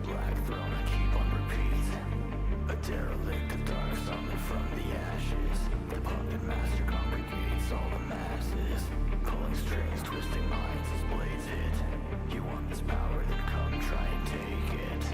black throne I keep on repeat. A derelict of dark summoned from the ashes. The puppet master congregates all the masses, pulling strings, twisting minds as blades hit. You want this power, then come try and take it.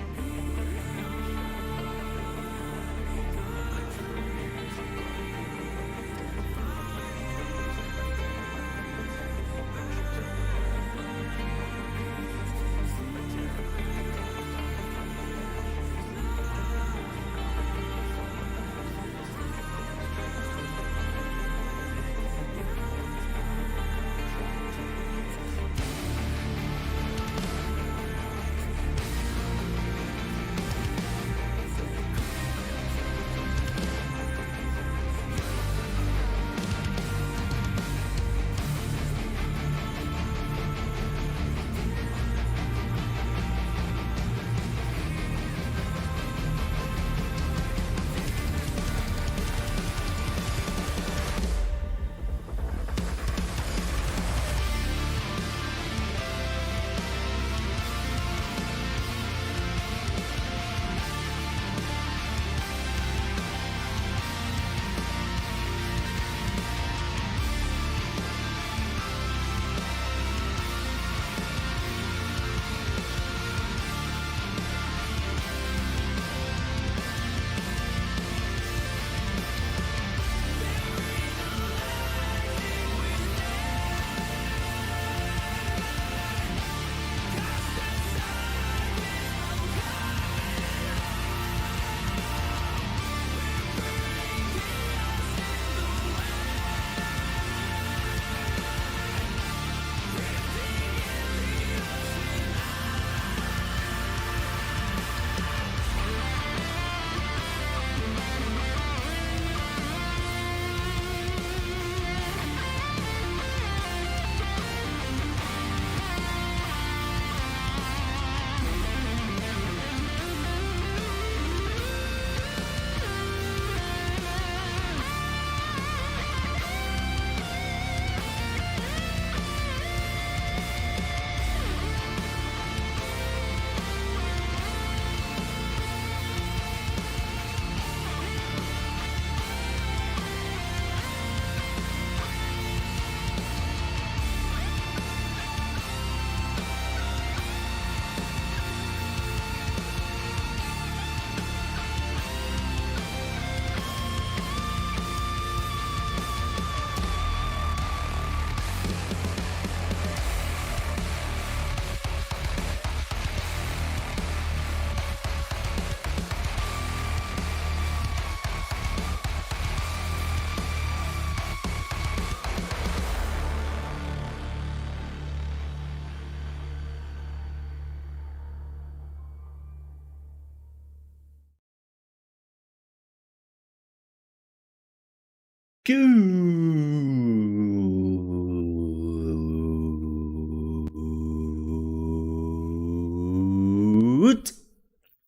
Good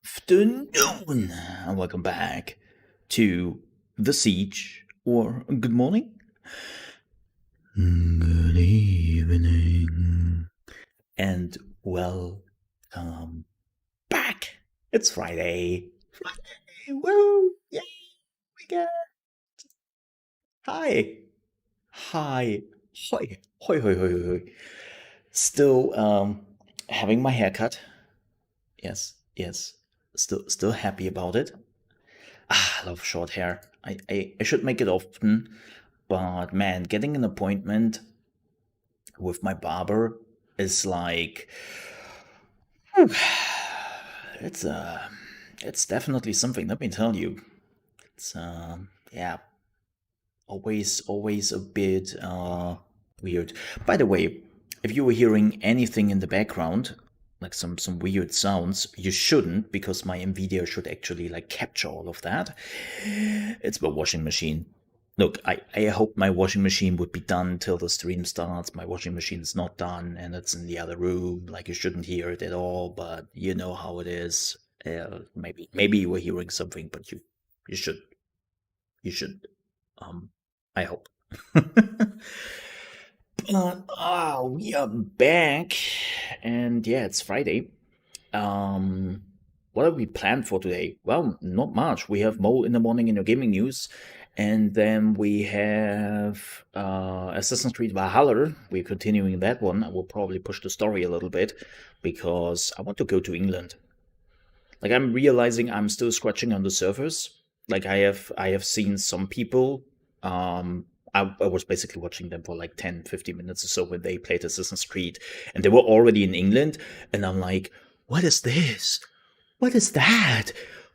afternoon, and welcome back to The Siege, or good morning, good evening, and welcome back. It's Friday. Woo! Yay! Weekend! Hi! Hoi, hoi, hoi, hoi, hoi. Still, having my haircut. Yes. Still happy about it. I love short hair. I should make it often, but man, getting an appointment with my barber is like, it's definitely something. Let me tell you, it's yeah, always a bit weird. By the way, if you were hearing anything in the background, like some weird sounds, you shouldn't, because my NVIDIA should actually like capture all of that. It's my washing machine. Look, I hope my washing machine would be done till the stream starts. My washing machine is not done, and it's in the other room. Like, you shouldn't hear it at all, but you know how it is. Maybe you were hearing something, but you should. I hope. But we are back, and yeah, it's Friday. what have we planned for today? Well, not much. We have Mole in the morning in your gaming news, and then we have Assassin's Creed Valhalla. We're continuing that one. I will probably push the story a little bit because I want to go to England. Like, I'm realizing I'm still scratching on the surface. Like, I have seen some people. I was basically watching them for like 10, 15 minutes or so when they played Assassin's Creed, and they were already in England, and I'm like, what is this? What is that?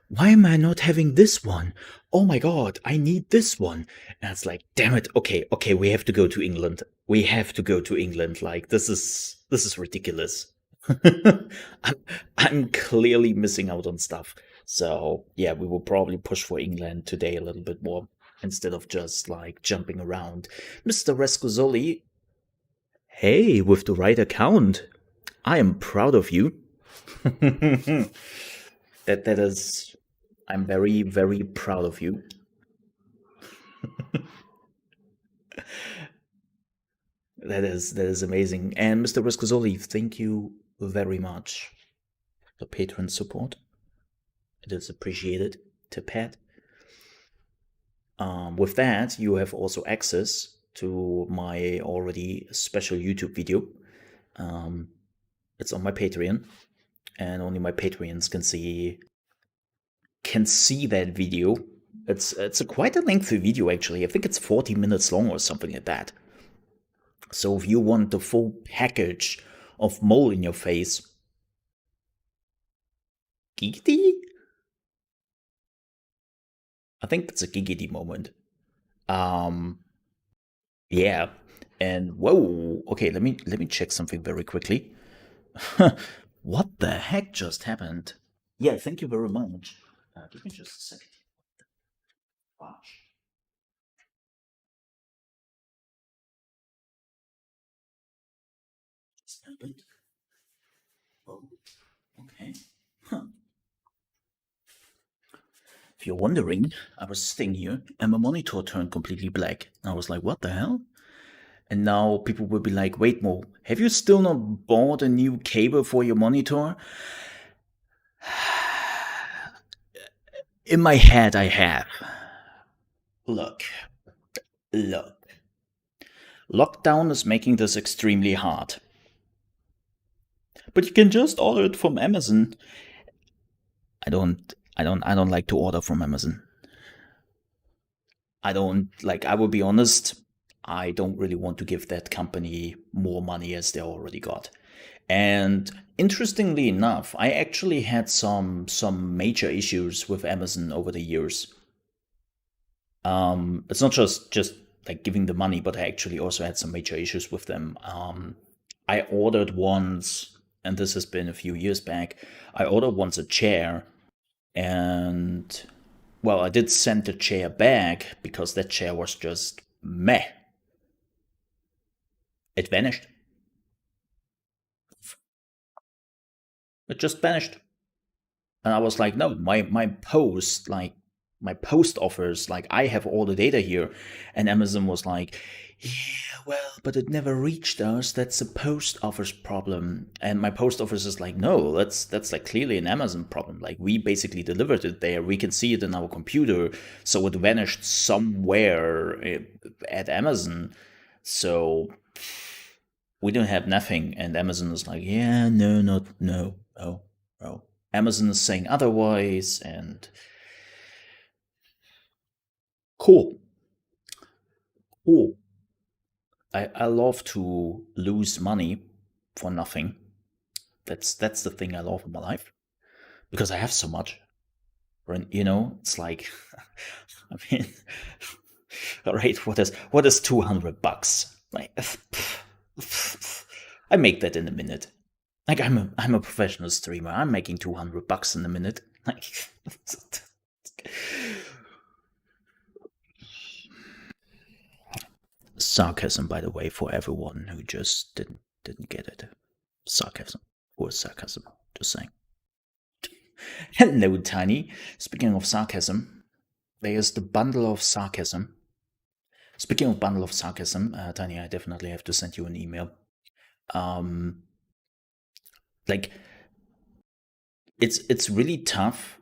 Why am I not having this one? Oh my god, I need this one. And it's like, damn it, okay, we have to go to England. We have to go to England. Like, this is ridiculous. I'm clearly missing out on stuff. So yeah, we will probably push for England today a little bit more instead of just like jumping around. Mr. Rescozoli, hey, with the right account. I am proud of you. that is, I'm very, very proud of you. That is amazing. And Mr. Rescozoli, thank you very much for patron support. It is appreciated to Pat. With that, you have also access to my already special YouTube video. It's on my Patreon, and only my Patreons can see that video. It's a quite a lengthy video actually. I think it's 40 minutes long or something like that. So if you want the full package of Mole in your face, giggity? I think that's a giggity moment. Yeah, and whoa. Okay, let me check something very quickly. What the heck just happened? Yeah, thank you very much. Give me just a second. Watch. Just happened. Oh, okay. Huh. If you're wondering, I was sitting here and my monitor turned completely black. I was like, what the hell? And now people will be like, wait, Mo, have you still not bought a new cable for your monitor? In my head, I have. Look. Lockdown is making this extremely hard. But you can just order it from Amazon. I don't like to order from Amazon. I will be honest, I don't really want to give that company more money as they already got. And interestingly enough, I actually had some major issues with Amazon over the years. It's not just like giving the money, but I actually also had some major issues with them. I ordered once, and this has been a few years back, I ordered once a chair, and well, I did send the chair back because that chair was just meh. It vanished. It just vanished. And I was like, no, my post offers, like, I have all the data here. And Amazon was like, yeah, well, but it never reached us. That's a post office problem. And my post office is like, no, that's like clearly an Amazon problem. Like, we basically delivered it there. We can see it in our computer. So it vanished somewhere at Amazon. So we don't have nothing. And Amazon is like, yeah, no. Amazon is saying otherwise, and cool. I love to lose money for nothing. That's the thing I love in my life, because I have so much. You know, it's like, I mean, all right, what is $200? Like, I make that in a minute. Like, I'm a professional streamer. I'm making $200 in a minute. Like, sarcasm, by the way, for everyone who just didn't get it. Sarcasm. Or sarcasm. Just saying. Hello, Tiny. Speaking of sarcasm, there's the bundle of sarcasm. Speaking of bundle of sarcasm, Tiny, I definitely have to send you an email. Like, it's really tough.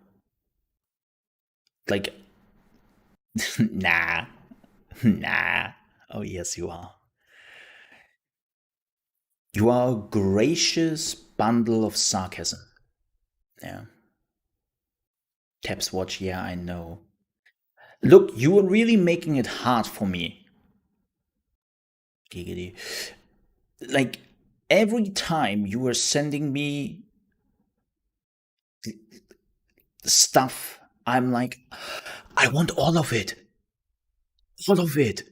Like, nah, nah. Oh yes, you are. You are a gracious bundle of sarcasm. Yeah. Caps watch, yeah, I know. Look, you are really making it hard for me. Giggity. Like, every time you are sending me stuff, I'm like, I want all of it. All of it.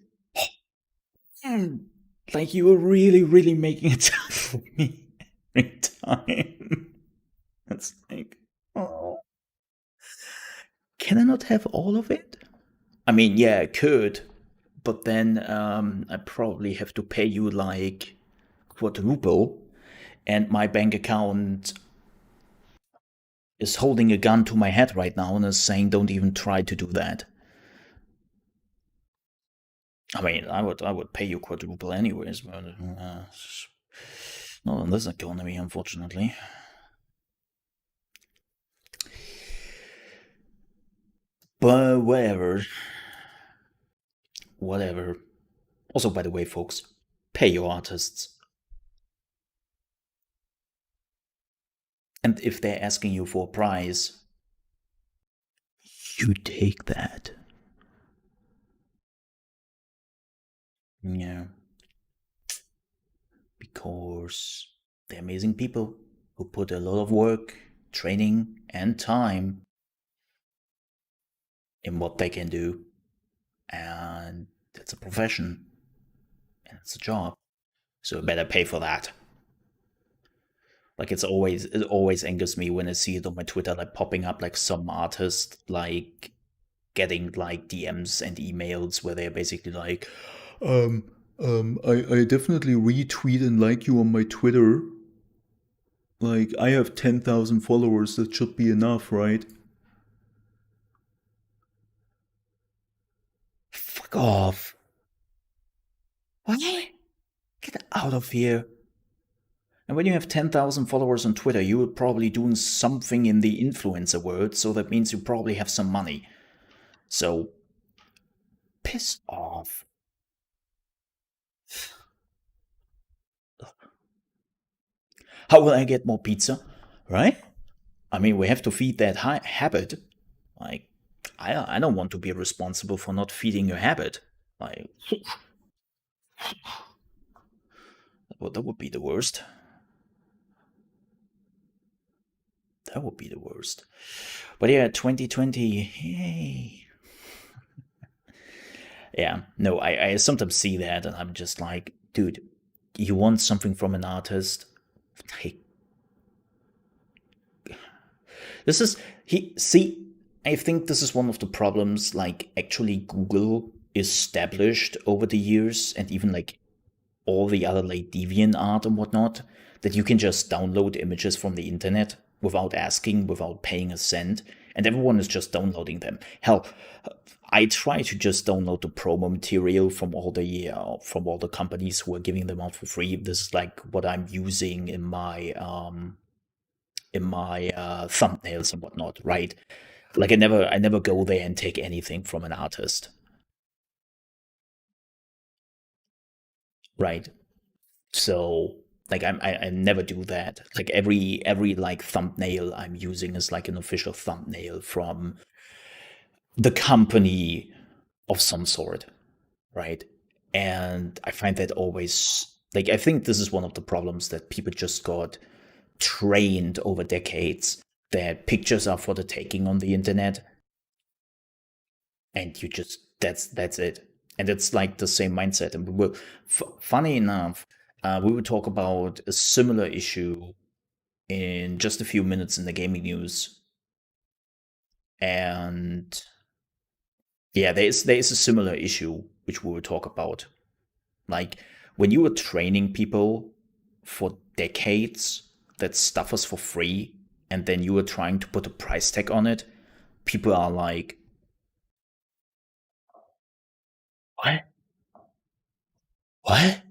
Mm. Like, you are really, really making it tough for me every time. It's like, oh, can I not have all of it? I mean, yeah, I could, but then I probably have to pay you like quadruple, and my bank account is holding a gun to my head right now and is saying, "Don't even try to do that." I mean, I would pay you quadruple anyways, but not in this economy, unfortunately. But whatever, whatever. Also, by the way, folks, pay your artists. And if they're asking you for a prize, you take that. Yeah. Because they're amazing people who put a lot of work, training, and time in what they can do. And it's a profession and it's a job. So better pay for that. Like it always angers me when I see it on my Twitter like popping up like some artist like getting like DMs and emails where they're basically like, I definitely retweet and like you on my Twitter. Like, I have 10,000 followers, that should be enough, right? Fuck off. What? Get out of here. And when you have 10,000 followers on Twitter, you are probably doing something in the influencer world, so that means you probably have some money. So, piss off. How will I get more pizza? Right? I mean, we have to feed that habit. Like, I don't want to be responsible for not feeding your habit. Like, that would be the worst. That would be the worst. But yeah, 2020, yay. Yeah, no, I sometimes see that and I'm just like, dude, you want something from an artist? Hey, this is, see, I think this is one of the problems, like, actually Google established over the years, and even like all the other like deviant art and whatnot, that you can just download images from the internet without asking, without paying a cent, and everyone is just downloading them. Hell, I try to just download the promo material from all the companies who are giving them out for free. This is like what I'm using in my thumbnails and whatnot, right? Like I never go there and take anything from an artist, right? So like I never do that. Like every like thumbnail I'm using is like an official thumbnail from the company of some sort, right? And I find that always, like, I think this is one of the problems, that people just got trained over decades that pictures are for the taking on the internet, and you just, that's it. And it's like the same mindset. And we will, funny enough, we will talk about a similar issue in just a few minutes in the gaming news. And yeah, there is a similar issue which we will talk about. Like, when you were training people for decades that stuff was for free, and then you were trying to put a price tag on it, people are like, what? What?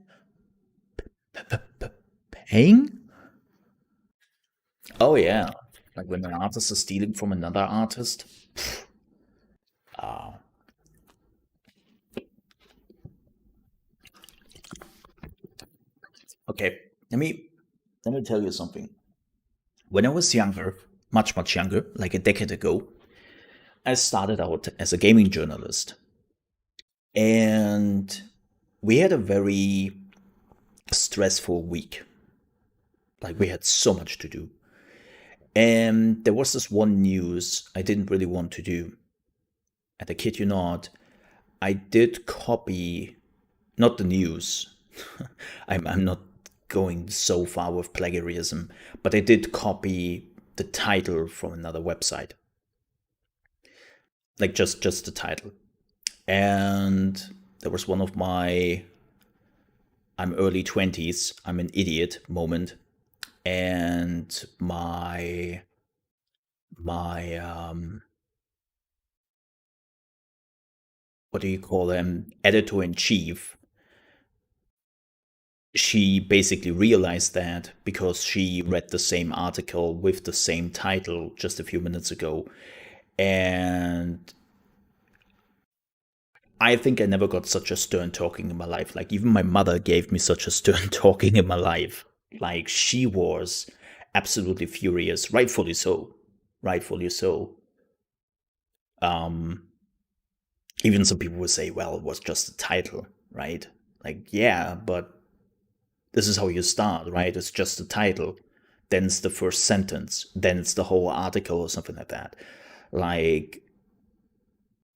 Paying? Oh yeah. Like when an artist is stealing from another artist. Okay, let me tell you something. When I was younger, much younger, like a decade ago, I started out as a gaming journalist. And we had a very stressful week. Like we had so much to do. And there was this one news I didn't really want to do. And I kid you not, I did copy, not the news. I'm not going so far with plagiarism, but I did copy the title from another website. Like just the title. And there was one of my I'm early 20s, I'm an idiot moment, and my what do you call them, editor in chief, she basically realized that because she read the same article with the same title just a few minutes ago. And I think I never got such a stern talking in my life. Like, even my mother gave me such a stern talking in my life. Like, she was absolutely furious, rightfully so. Rightfully so. Even some people would say, well, it was just a title, right? Like, yeah, but this is how you start, right? It's just a title. Then it's the first sentence. Then it's the whole article or something like that. Like,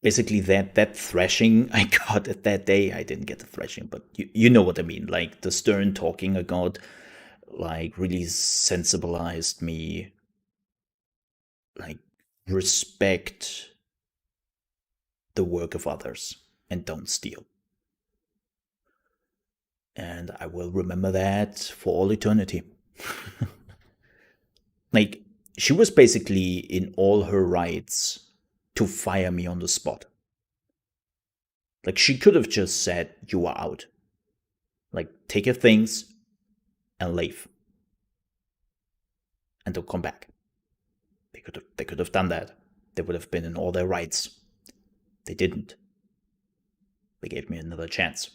basically that thrashing I got at that day, I didn't get the thrashing, but you know what I mean. Like the stern talking I got, like really sensibilized me. Like, respect the work of others and don't steal. And I will remember that for all eternity. Like, she was basically in all her rights to fire me on the spot. Like, she could have just said, you are out. Like, take your things and leave. And don't come back. They could have done that. They would have been in all their rights. They didn't. They gave me another chance.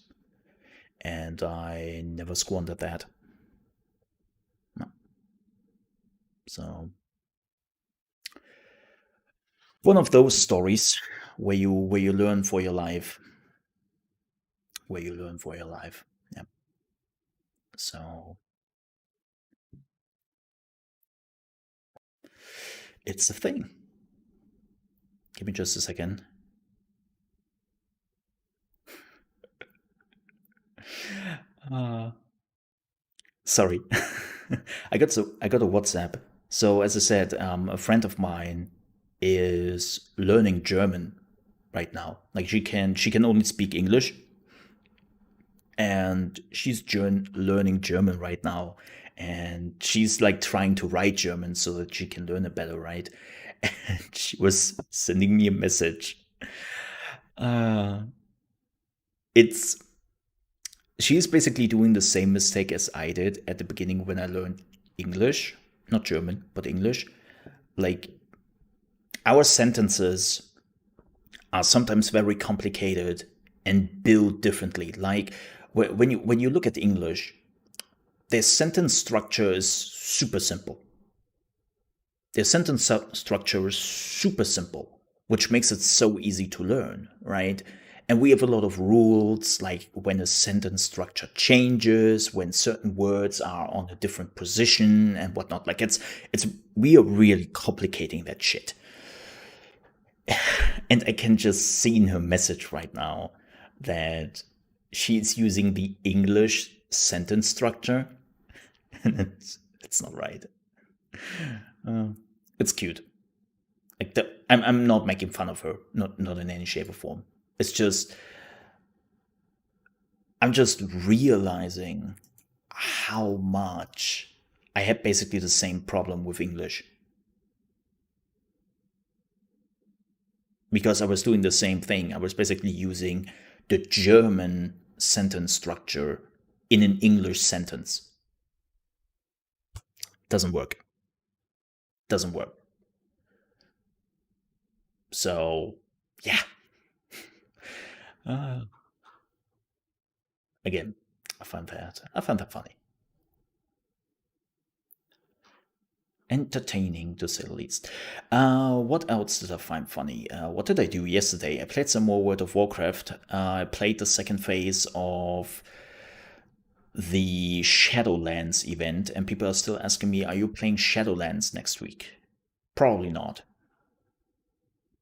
And I never squandered that. No. So, one of those stories where you learn for your life. Where you learn for your life. Yeah. So it's a thing. Give me just a second. Sorry. I got a WhatsApp. So as I said, a friend of mine is learning German right now. Like, she can only speak English, and she's learning German right now, and she's like trying to write German so that she can learn it better, right? And she was sending me a message. It's She's basically doing the same mistake as I did at the beginning when I learned English, not German, but English. Like, our sentences are sometimes very complicated and built differently. Like, when you look at English, their sentence structure is super simple. Which makes it so easy to learn, right? And we have a lot of rules, like when a sentence structure changes, when certain words are on a different position and whatnot. Like, we are really complicating that shit. And I can just see in her message right now that she's using the English sentence structure, and it's not right. It's cute. Like, I'm not making fun of her, not in any shape or form. It's just, I'm just realizing how much I had basically the same problem with English. Because I was doing the same thing. I was basically using the German sentence structure in an English sentence. Doesn't work. Doesn't work. So, yeah. Again, I find that funny. Entertaining, to say the least. What else did I find funny? What did I do yesterday? I played some more World of Warcraft. I played the second phase of the Shadowlands event, and people are still asking me, are you playing Shadowlands next week? Probably not.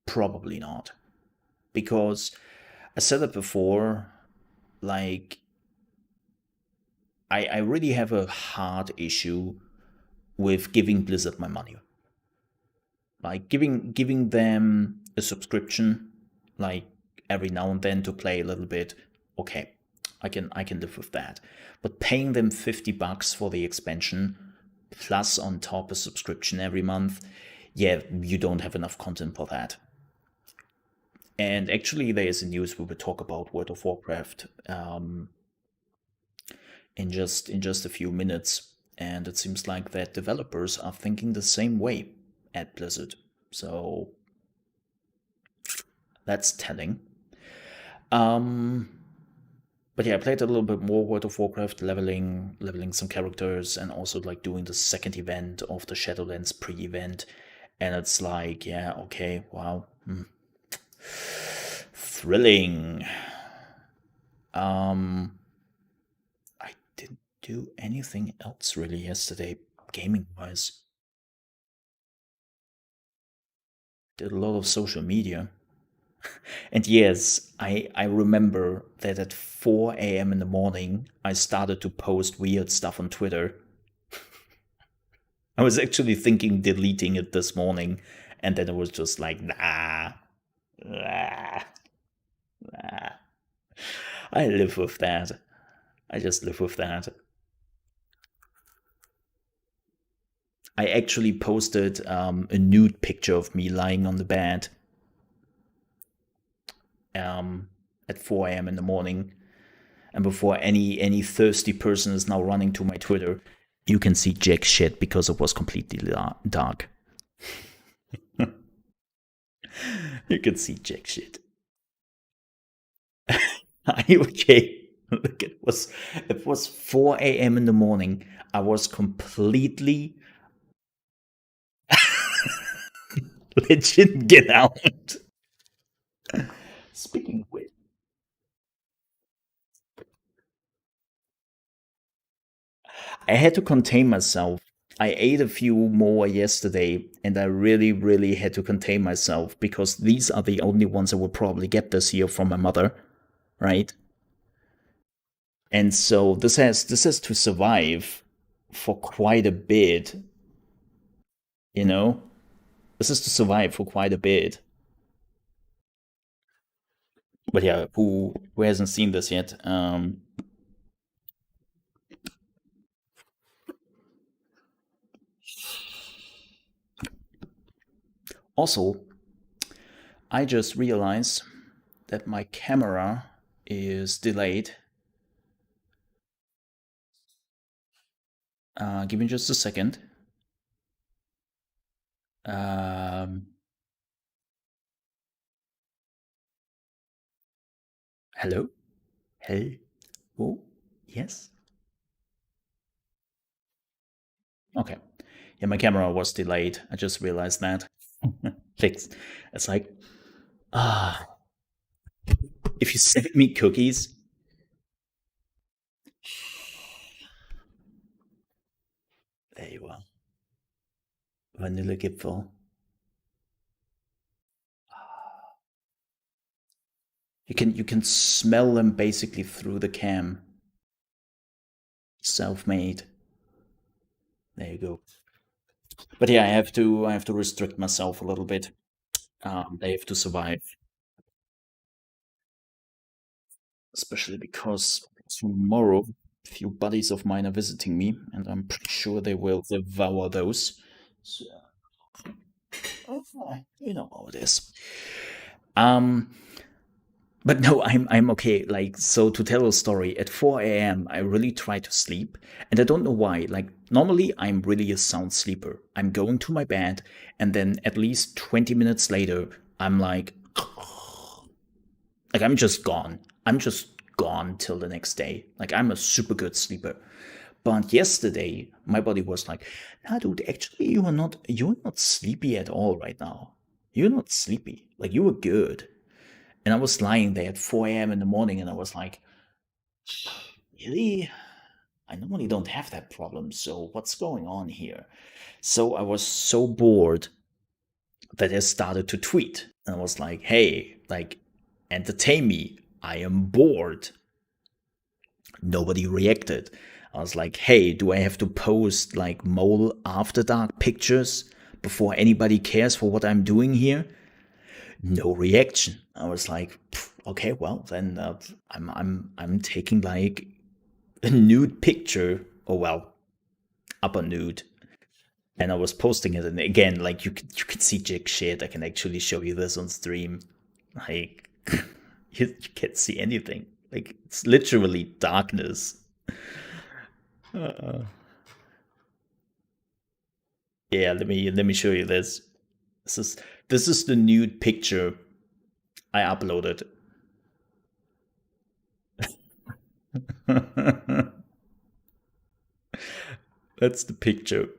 Probably not. Because I said it before, like, I really have a hard issue with giving Blizzard my money. Like giving them a subscription, like every now and then to play a little bit, okay, I can live with that. But paying them $50 for the expansion, plus on top a subscription every month, yeah, you don't have enough content for that. And actually, there is a news we will talk about World of Warcraft in just a few minutes, and it seems like that developers are thinking the same way at Blizzard. So that's telling. But yeah, I played a little bit more World of Warcraft, leveling some characters, and also like doing the second event of the Shadowlands pre-event. And it's like, yeah, okay, wow, thrilling. I didn't do anything else really yesterday, gaming wise. Did a lot of social media. And yes, I remember that at 4 a.m. in the morning, I started to post weird stuff on Twitter. I was actually thinking deleting it this morning, and then it was just like, nah. I live with that. I just live with that. I actually posted a nude picture of me lying on the bed at 4 a.m. in the morning. And before any thirsty person is now running to my Twitter, you can see jack shit because it was completely dark. You can see jack shit. Are you okay? Look, it was 4 a.m. in the morning. I was completely legit get out. Speaking of which, I had to contain myself. I ate a few more yesterday, and I really, really had to contain myself because these are the only ones I will probably get this year from my mother, right? And so this has to survive for quite a bit, you know? This is to survive for quite a bit. But yeah, who hasn't seen this yet? Also, I just realized that my camera is delayed. Give me just a second. Hello? Hey? Oh, yes? Okay. Yeah, my camera was delayed. I just realized that. Fixed. It's like, ah, if you send me cookies, there you are. Vanillegipfel. You can smell them basically through the cam. Self-made. There you go. But yeah, I have to restrict myself a little bit. They have to survive, especially because tomorrow a few buddies of mine are visiting me, and I'm pretty sure they will devour those. So, you know how it is. Um, but no, I'm okay. Like, so to tell a story, at 4 a.m. I really try to sleep, and I don't know why. Like Normally, I'm really a sound sleeper. I'm going to my bed, and then at least 20 minutes later, I'm like I'm just gone. I'm just gone till the next day. Like, I'm a super good sleeper. But yesterday, my body was like, "Nah, dude, actually, you're not sleepy at all right now. You're not sleepy. Like, you were good." And I was lying there at 4 a.m. in the morning, and I was like, "Really? I normally don't have that problem. So what's going on here?" So I was so bored that I started to tweet, and I was like, "Hey, like, entertain me. I am bored." Nobody reacted. I was like, "Hey, do I have to post like mole after dark pictures before anybody cares for what I'm doing here?" No reaction. I was like, "Okay, well then I'm taking like a nude picture, or well, upper nude." And I was posting it, and again, like you can see jack shit. I can actually show you this on stream. Like you can't see anything. Like, it's literally darkness. Yeah, let me show you this. This is this is the nude picture I uploaded. That's the picture.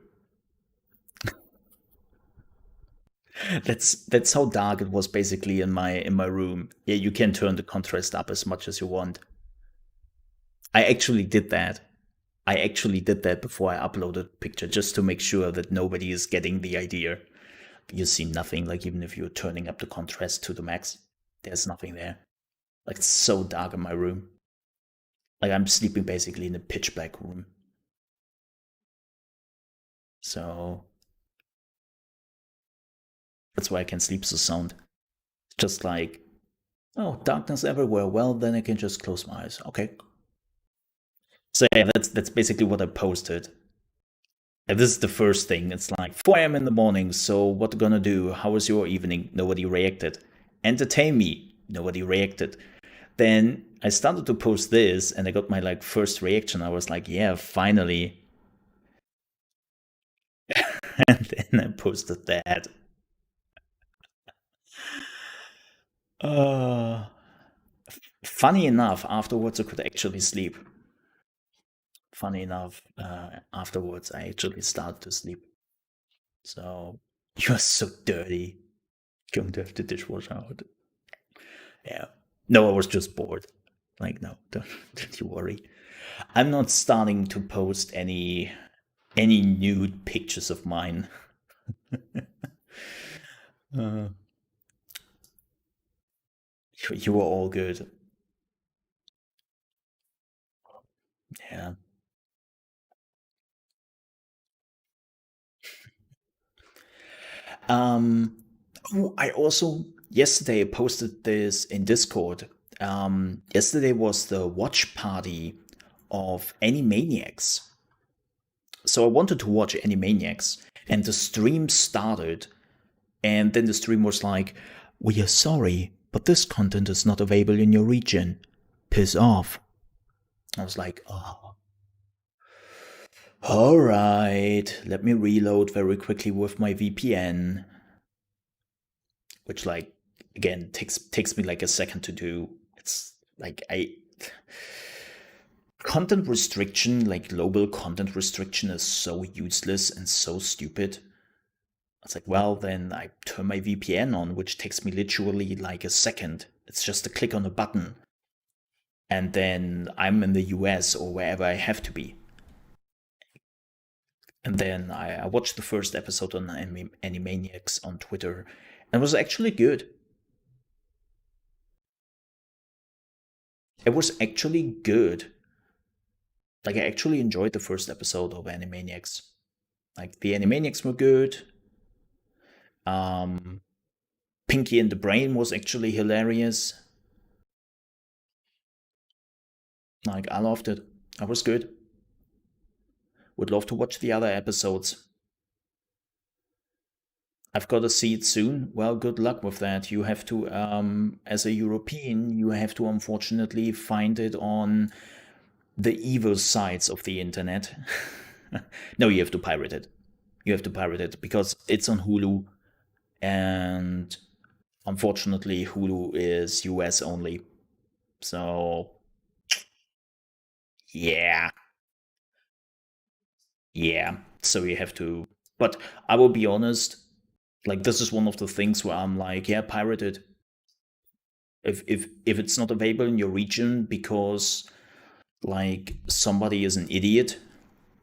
That's how dark it was basically in my room. Yeah, you can turn the contrast up as much as you want. I actually did that. I actually did that before I uploaded the picture, just to make sure that nobody is getting the idea. You see nothing, like even if you're turning up the contrast to the max, there's nothing there. Like, it's so dark in my room. Like, I'm sleeping basically in a pitch black room. So that's why I can sleep so sound. It's just like, oh, darkness everywhere. Well, then I can just close my eyes. Okay. So yeah, that's basically what I posted. And this is the first thing. It's like 4 a.m. in the morning. So what gonna do? How was your evening? Nobody reacted. Entertain me. Nobody reacted. Then I started to post this, and I got my like first reaction. I was like, yeah, finally. And then I posted that. Uh, Funny enough, afterwards I could actually sleep. Funny enough, afterwards I actually started to sleep. So you're so dirty. Going to have the dishwasher out. Yeah. No, I was just bored. Like, no, don't you worry. I'm not starting to post any nude pictures of mine. Uh, you were all good. Yeah. Um, I also yesterday posted this in Discord. Yesterday was the watch party of Animaniacs. So I wanted to watch Animaniacs, and the stream started, and then the stream was like, "We are sorry, but this content is not available in your region. Piss off." I was like, "Oh, all right. Let me reload very quickly with my VPN," which, like, again, takes me like a second to do. It's like I content restriction, like global content restriction, is so useless and so stupid. It's like, well, then I turn my VPN on, which takes me literally like a second. It's just a click on a button, and then I'm in the US or wherever I have to be. And then I watched the first episode on Animaniacs on Twitter, and it was actually good. It was actually good. Like, I actually enjoyed the first episode of Animaniacs. Like, the Animaniacs were good. Um, Pinky and the Brain was actually hilarious. Like, I loved it. I was good. Would love to watch the other episodes. I've got to see it soon. Well, good luck with that. You have to, as a European, you have to unfortunately find it on the evil sides of the internet. No, you have to pirate it. You have to pirate it because it's on Hulu, and unfortunately, Hulu is US only. So, yeah, yeah. So you have to. But I will be honest, like, this is one of the things where I'm like, yeah, pirate it. If it's not available in your region because like somebody is an idiot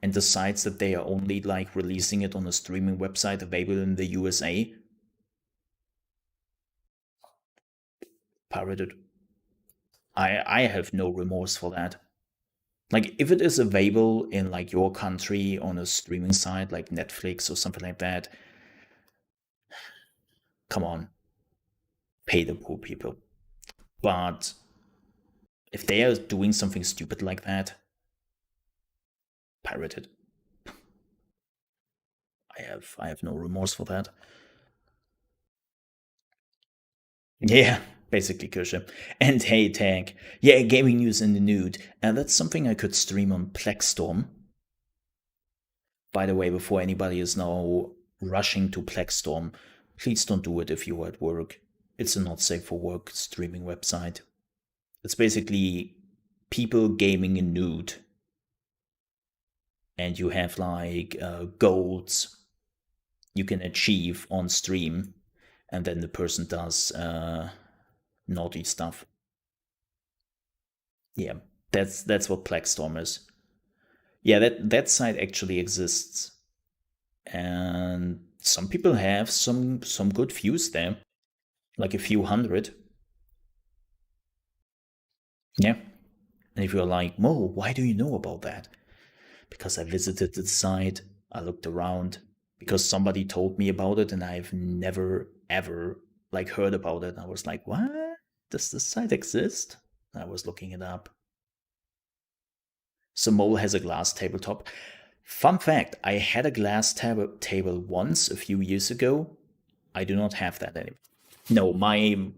and decides that they are only like releasing it on a streaming website available in the USA, pirated. I have no remorse for that. Like if it is available in like your country on a streaming site like Netflix or something like that, come on, pay the poor people. But if they are doing something stupid like that, pirated. I have no remorse for that. Yeah, basically Kirsche. And hey, Tag. Yeah, gaming news in the nude. And that's something I could stream on Plexstorm. By the way, before anybody is now rushing to Plexstorm, please don't do it if you're at work. It's a not safe for work streaming website. It's basically people gaming in nude. And you have like golds you can achieve on stream. And then the person does naughty stuff. Yeah, that's what Plexstorm is. Yeah, that site actually exists, and some people have some good views there, like a few hundred. Yeah, and if you're like, Mo, why do you know about that? Because I visited the site, I looked around, because somebody told me about it, and I've never ever like heard about it. I was like, what? Does this site exist? I was looking it up. So Mole has a glass tabletop. Fun fact, I had a glass table once a few years ago. I do not have that anymore. No, my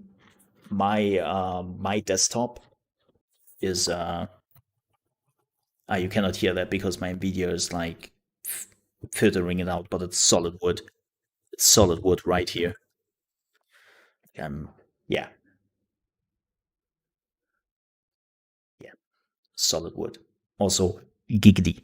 desktop is you cannot hear that because my video is like filtering it out, but it's solid wood. It's solid wood right here. Yeah. Yeah. Solid wood. Also giggity.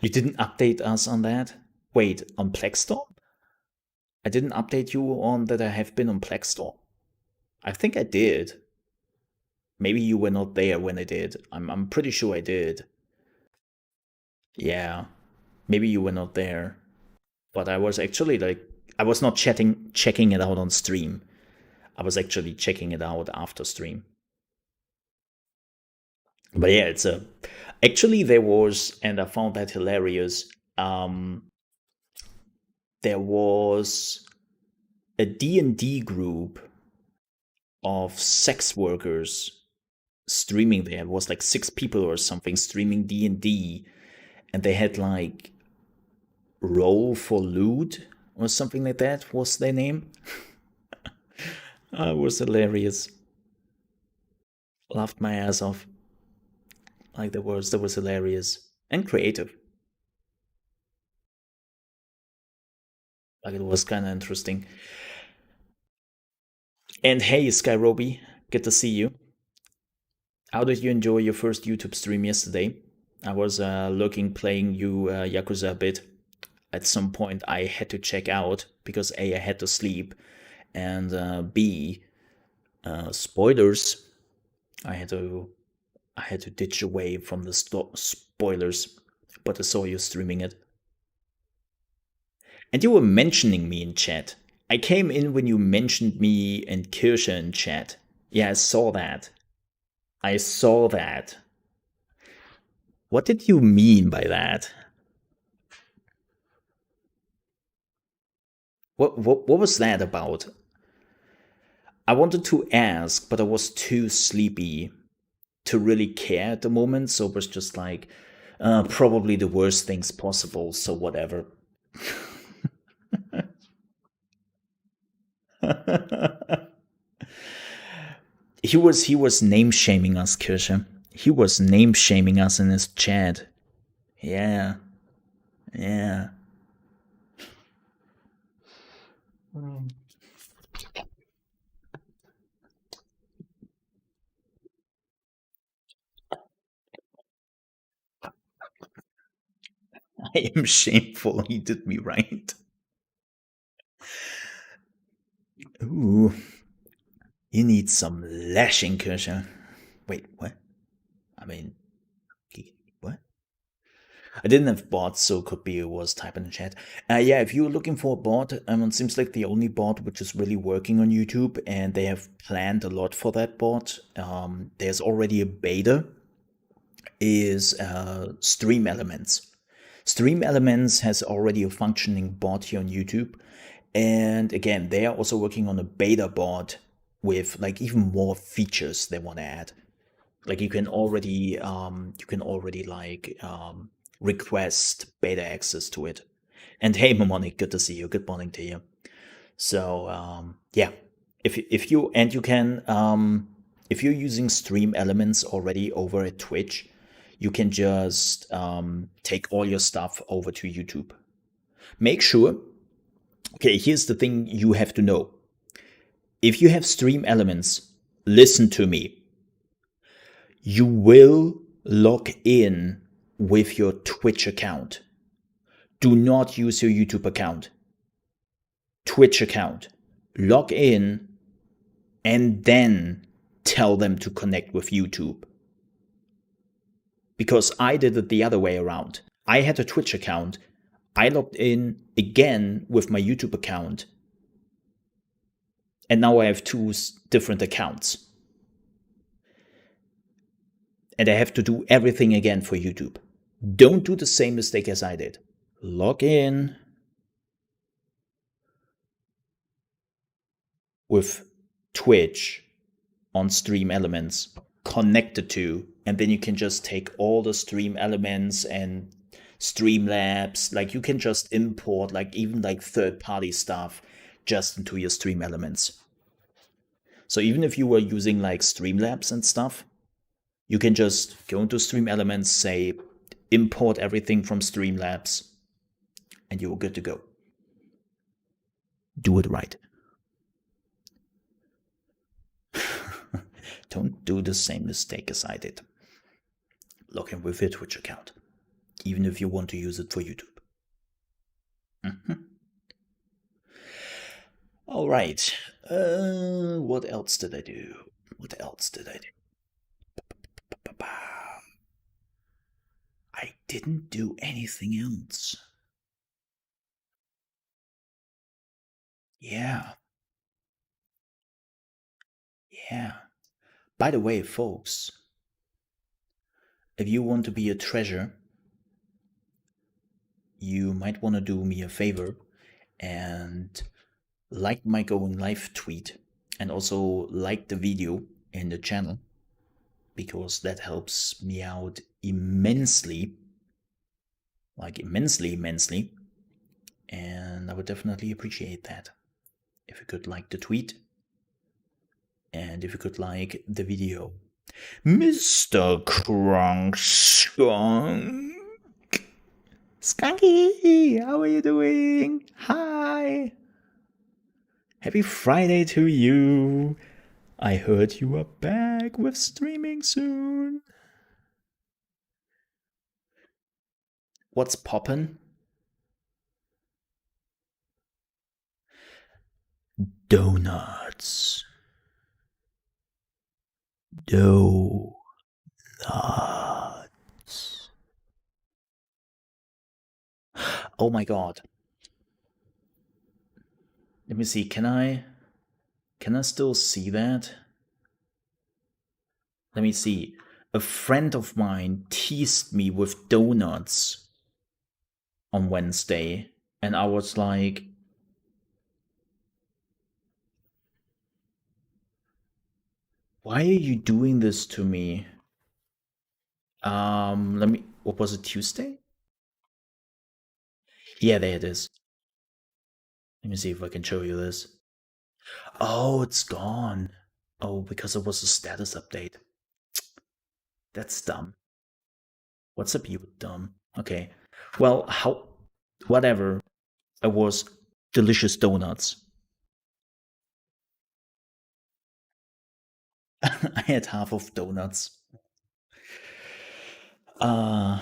You didn't update us on that? Wait, on Plexstorm? I didn't update you on that I have been on Plexstorm. I think I did. Maybe you were not there when I did. I'm pretty sure I did. Yeah. Maybe you were not there. But I was actually like I was not checking it out on stream. I was actually checking it out after stream. But yeah, it's a actually there was, and I found that hilarious. There was a D&D group of sex workers streaming there. It was like 6 people or something streaming D&D, and they had like Roll for Loot or something like that was their name. It was hilarious. Laughed my ass off. Like that was hilarious and creative. Like it was kind of interesting. And hey, Skyroby, good to see you. How did you enjoy your first YouTube stream yesterday? I was playing you Yakuza a bit. At some point, I had to check out because A, I had to sleep, and B, spoilers. I had to ditch away from the spoilers, but I saw you streaming it. And you were mentioning me in chat. I came in when you mentioned me and Kirsche in chat. Yeah, I saw that. I saw that. What did you mean by that? What was that about? I wanted to ask, but I was too sleepy to really care at the moment, so it was just like, probably the worst things possible, so whatever. he was name shaming us, Kirsche. He was name shaming us in his chat. Yeah. Yeah. I am shameful. He did me right. Ooh. You need some lashing, Kirsche. Wait, what? I mean, what? I didn't have bots, so could be it was type in the chat. Yeah, if you're looking for a bot, it seems like the only bot which is really working on YouTube, and they have planned a lot for that bot. There's already a beta, is Stream Elements. Stream Elements has already a functioning bot here on YouTube, and again, they are also working on a beta bot with like even more features they want to add. Like you can already request beta access to it. And hey, Mnemonic, good to see you. Good morning to you. So yeah, if you and you can if you're using Stream Elements already over at Twitch, you can just take all your stuff over to YouTube. Make sure. Okay, here's the thing you have to know. If you have Stream Elements, listen to me. You will log in with your Twitch account. Do not use your YouTube account. Twitch account. Log in and then tell them to connect with YouTube. Because I did it the other way around. I had a Twitch account. I logged in again with my YouTube account. And now I have two different accounts. And I have to do everything again for YouTube. Don't do the same mistake as I did. Log in with Twitch on Stream Elements connected to, and then you can just take all the Stream Elements and Streamlabs, like you can just import like even like third-party stuff just into your Stream Elements. So even if you were using like Streamlabs and stuff, you can just go into Stream Elements, say import everything from Streamlabs, and you're good to go. Do it right. Don't do the same mistake as I did. Log in with your Twitch account, even if you want to use it for YouTube. All right. What else did I do? I didn't do anything else. Yeah. By the way, folks, if you want to be a treasure, you might want to do me a favor and like my going live tweet and also like the video in the channel, because that helps me out immensely, like immensely, and I would definitely appreciate that if you could like the tweet and if you could like the video. Mr. Crunk Skunk. Skunky, how are you doing? Hi. Happy Friday to you. I heard you are back with streaming soon. What's poppin'? Donuts. Donuts. Oh my god. Let me see, can I still see that? Let me see. A friend of mine teased me with donuts on Wednesday, and I was like, why are you doing this to me? What was it, Tuesday? Yeah, there it is. Let me see if I can show you this. Oh, it's gone. Oh, because it was a status update. That's dumb. What's up, you dumb? Okay. Well, whatever. It was delicious donuts. I had half of donuts. Uh,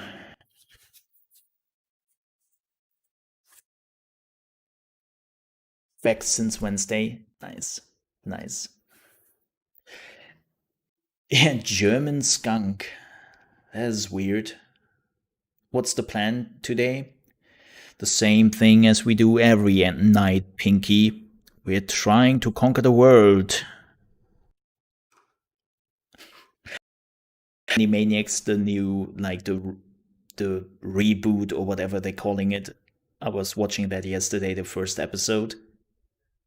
back since Wednesday. Nice. Nice. Yeah, German skunk. That is weird. What's the plan today? The same thing as we do every night, Pinky. We're trying to conquer the world. Animaniacs, the new, like the reboot or whatever they're calling it. I was watching that yesterday, the first episode,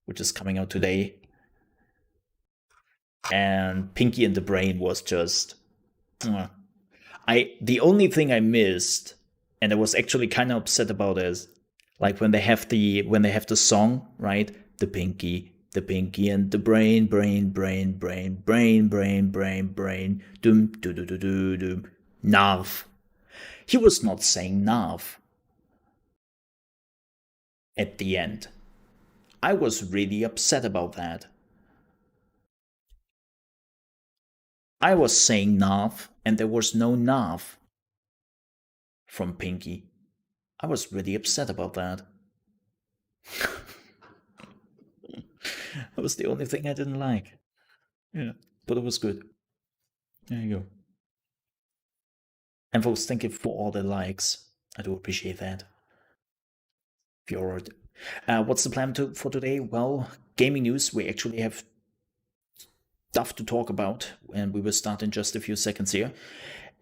which is coming out today. And Pinky and the Brain was just the only thing I missed, and I was actually kind of upset about, is like when they have the song, right? The Pinky and the Brain, doom doo doo doo doo doom, Narv. He was not saying Narv at the end. I was really upset about that. I was saying Narv, and there was no Narv from Pinky. I was really upset about that. That was the only thing I didn't like. Yeah, but it was good. There you go. And folks, thank you for all the likes. I do appreciate that. Fjord. What's the plan for today? Well, gaming news. We actually have stuff to talk about, and we will start in just a few seconds here.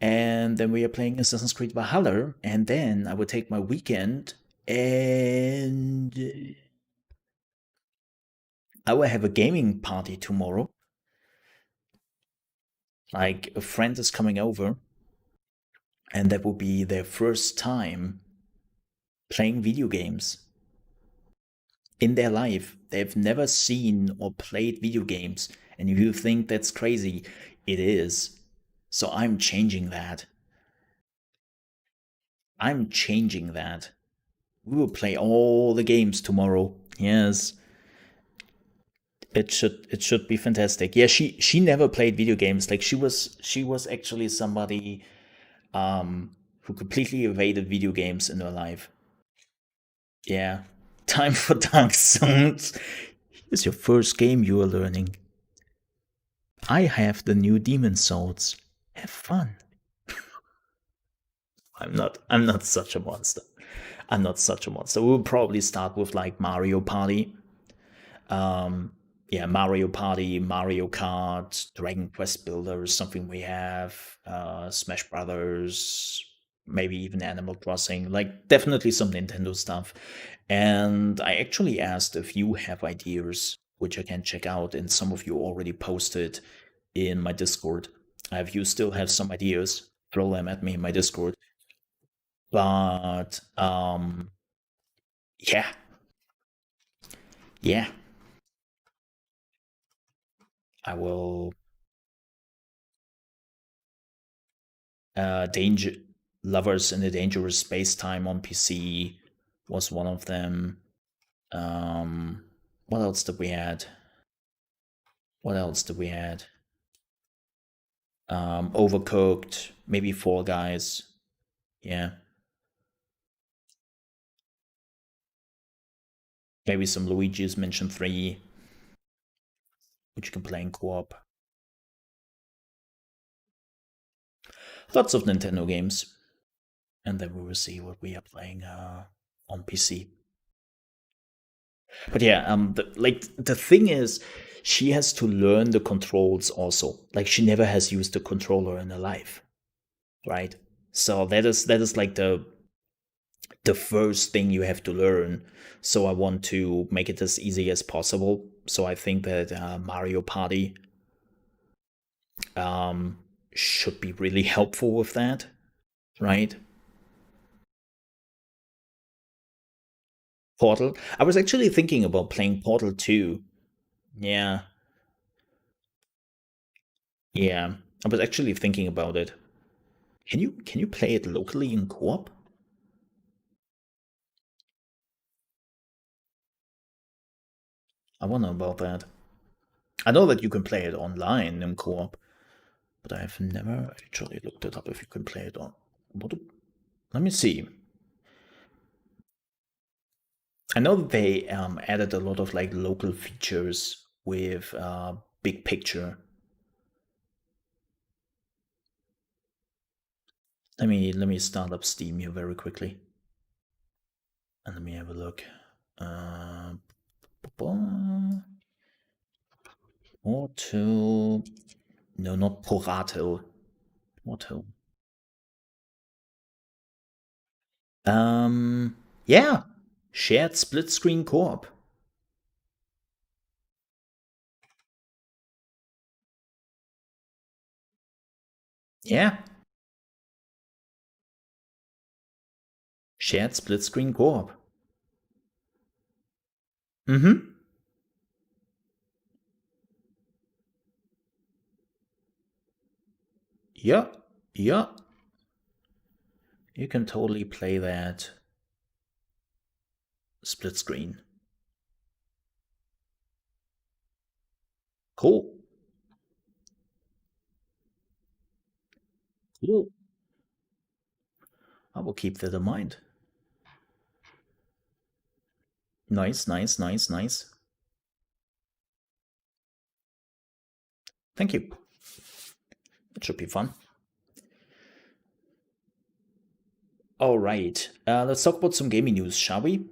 And then we are playing Assassin's Creed Valhalla, and then I will take my weekend and I will have a gaming party tomorrow. Like, a friend is coming over, and that will be their first time playing video games in their life. They've never seen or played video games, and if you think that's crazy, it is. So I'm changing that. I'm changing that. We will play all the games tomorrow. Yes. It should be fantastic. Yeah, she never played video games. Like, she was actually somebody who completely evaded video games in her life. Yeah. Time for Dark Souls. Here's your first game you are learning. I have the new Demon Souls. Have fun. I'm not such a monster. I'm not such a monster. We'll probably start with like Mario Party. Yeah, Mario Party, Mario Kart, Dragon Quest Builder is something we have. Smash Brothers, maybe even Animal Crossing. Like, definitely some Nintendo stuff. And I actually asked if you have ideas, which I can check out, and some of you already posted in my Discord. If you still have some ideas, throw them at me in my Discord. But yeah, yeah, I will. Danger Lovers in the Dangerous Space Time on PC was one of them. What else did we add? What else did we add? Overcooked, maybe Fall Guys. Yeah. Maybe some Luigi's Mansion 3, which you can play in co-op. Lots of Nintendo games. And then we will see what we are playing on PC. But yeah, the thing is, she has to learn the controls also. Like, she never has used a controller in her life, right? So that is like the first thing you have to learn. So I want to make it as easy as possible. So I think that Mario Party should be really helpful with that, right? Portal. I was actually thinking about playing Portal 2. Yeah. Yeah, I was actually thinking about it. Can you play it locally in co-op? I wonder about that. I know that you can play it online in co-op, but I've never actually looked it up if you can play it on. Let me see. I know that they added a lot of like local features with big picture. Let me start up Steam here very quickly, and let me have a look. Uh, Auto, no, not Porato. Auto. Yeah, shared split screen co-op. Yeah, shared split screen co-op. Mm-hmm. Yeah, yeah. You can totally play that split screen. Cool. Cool. I will keep that in mind. Nice, nice, nice, nice. Thank you. It should be fun. All right. Let's talk about some gaming news, shall we?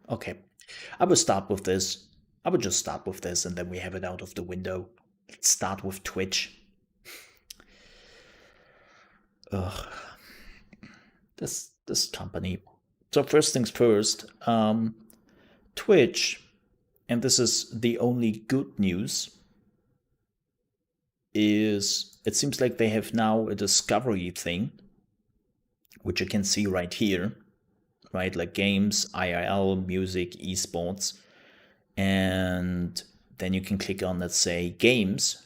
Okay. I will start with this. I will just start with this and then we have it out of the window. Let's start with Twitch. Ugh. This company. So first things first, Twitch, and this is the only good news, is it seems like they have now a discovery thing, which you can see right here, right? Like games, IRL, music, esports. And then you can click on, let's say, games.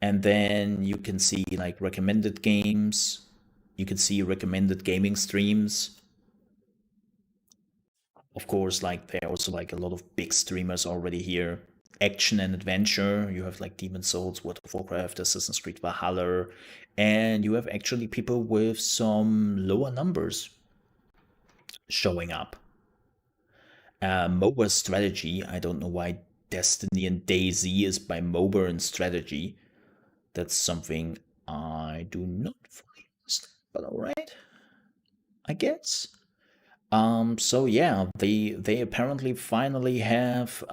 And then you can see like recommended games. You can see recommended gaming streams. Of course, like there are also like a lot of big streamers already here. Action and adventure. You have like Demon Souls, World of Warcraft, Assassin's Creed Valhalla, and you have actually people with some lower numbers showing up. MOBA strategy. I don't know why Destiny and DayZ is by MOBA and strategy. That's something I do not fully understand, but alright, I guess. So yeah, they apparently finally have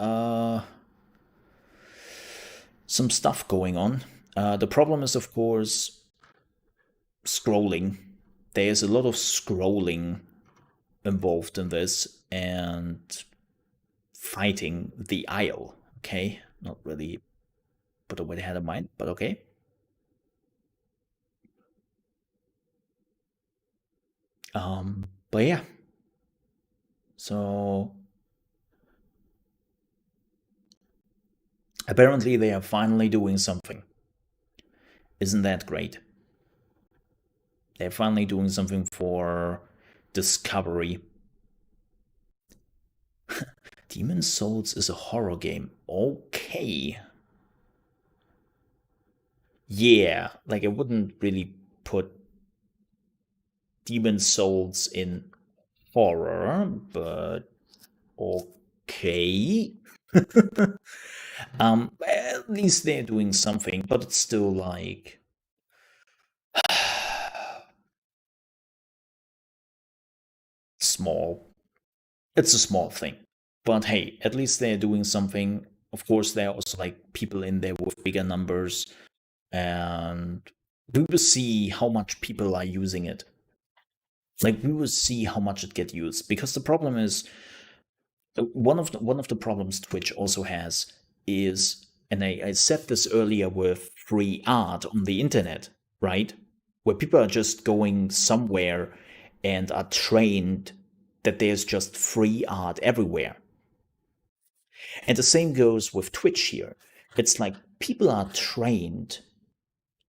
some stuff going on. The problem is, of course, scrolling. There's a lot of scrolling involved in this and fighting the aisle. Okay, not really put away the head of mine, but okay. But yeah. So apparently they are finally doing something. Isn't that great? They're finally doing something for discovery. Demon Souls is a horror game. Okay. Yeah, like I wouldn't really put Demon Souls in horror, but okay. At least they're doing something, but it's still like small. It's a small thing. But hey, at least they're doing something. Of course, there are also like people in there with bigger numbers, and we will see how much people are using it. Like we will see how much it get used, because the problem is one of the problems Twitch also has is, and I said this earlier with free art on the internet, right? Where people are just going somewhere and are trained that there's just free art everywhere. And the same goes with Twitch here. It's like people are trained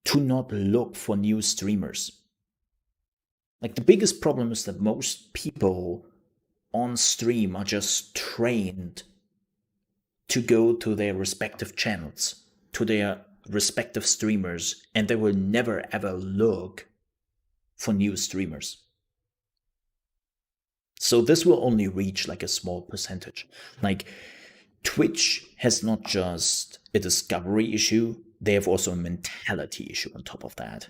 to not look for new streamers. Like the biggest problem is that most people on stream are just trained to go to their respective channels, to their respective streamers, and they will never ever look for new streamers. So this will only reach like a small percentage. Like Twitch has not just a discovery issue, they have also a mentality issue on top of that.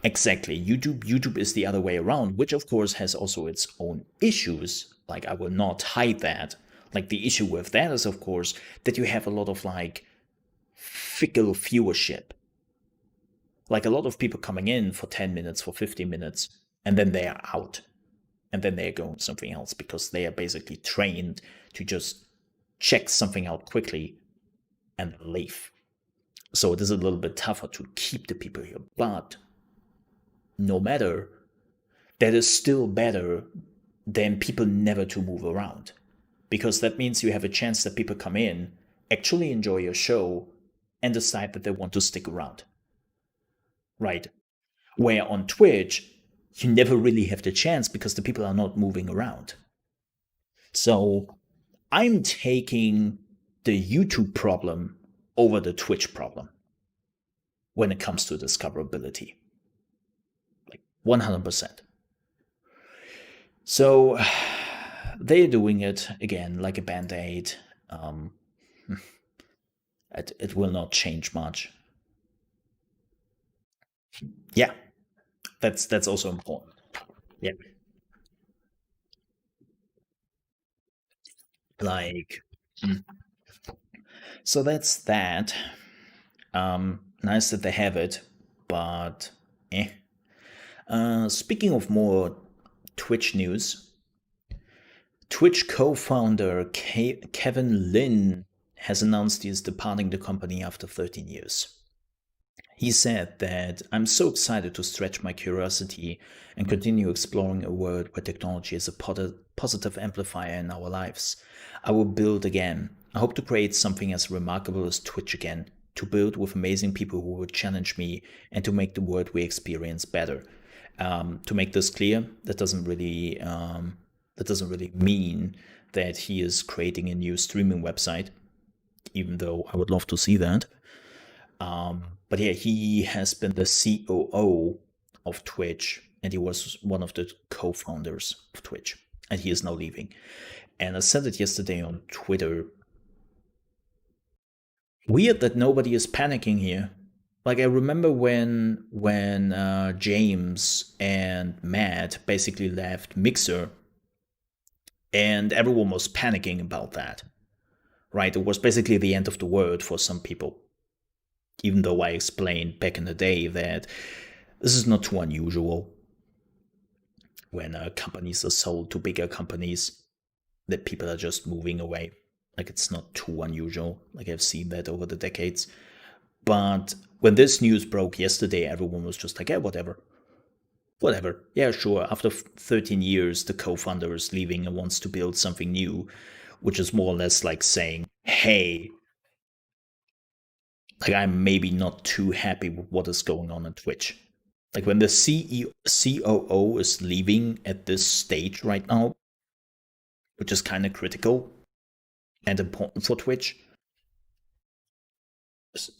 Exactly. YouTube is the other way around, which of course has also its own issues. Like I will not hide that. Like the issue with that is of course that you have a lot of like fickle viewership. Like a lot of people coming in for 10 minutes, for 15 minutes, and then they are out. And then they're going something else because they are basically trained to just check something out quickly and leave. So it is a little bit tougher to keep the people here. But no matter, that is still better than people never to move around. Because that means you have a chance that people come in, actually enjoy your show, and decide that they want to stick around. Right? Where on Twitch, you never really have the chance because the people are not moving around. So I'm taking the YouTube problem over the Twitch problem when it comes to discoverability. Like 100%. So they're doing it again like a band-aid. It will not change much. Yeah, that's also important. Yeah. Like, so that's that. Nice that they have it, but eh. Speaking of more Twitch news, Twitch co-founder Kevin Lin has announced he is departing the company after 13 years. He said that I'm so excited to stretch my curiosity and continue exploring a world where technology is a positive amplifier in our lives. I will build again. I hope to create something as remarkable as Twitch again, to build with amazing people who will challenge me and to make the world we experience better. To make this clear, that doesn't really mean that he is creating a new streaming website, even though I would love to see that. But yeah, he has been the COO of Twitch, and he was one of the co-founders of Twitch, and he is now leaving. And I said it yesterday on Twitter. Weird that nobody is panicking here. Like I remember when James and Matt basically left Mixer, and everyone was panicking about that. Right? It was basically the end of the world for some people. Even though I explained back in the day that this is not too unusual when companies are sold to bigger companies, that people are just moving away. Like it's not too unusual. Like I've seen that over the decades. But when this news broke yesterday, everyone was just like, yeah, whatever. Whatever. Yeah, sure. After 13 years, the co-founder is leaving and wants to build something new, which is more or less like saying, hey, like I'm maybe not too happy with what is going on Twitch. Like when the COO is leaving at this stage right now, which is kind of critical and important for Twitch,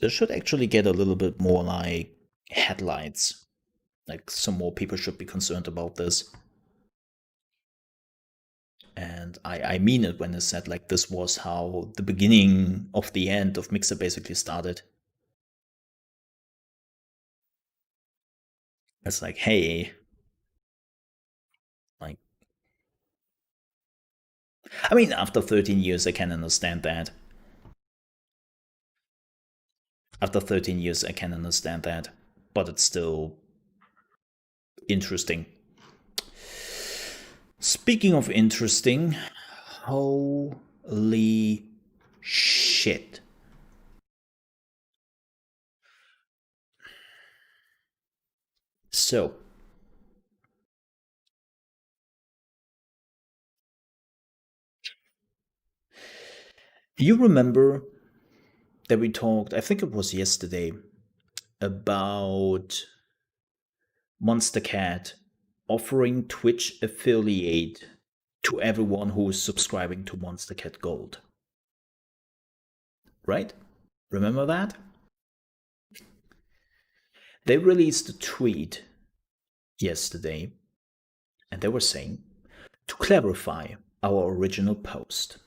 it should actually get a little bit more like headlights. Like some more people should be concerned about this. And I mean it when I said like this was how the beginning of the end of Mixer basically started. It's like, hey, like, I mean, after 13 years, I can understand that. After 13 years, I can understand that. But it's still interesting. Speaking of interesting, holy shit. So, You remember that we talked, I think it was yesterday, about Monster Cat offering Twitch affiliate to everyone who is subscribing to Monster Cat Gold. Right? Remember that? They released a tweet yesterday and they were saying, to clarify our original post,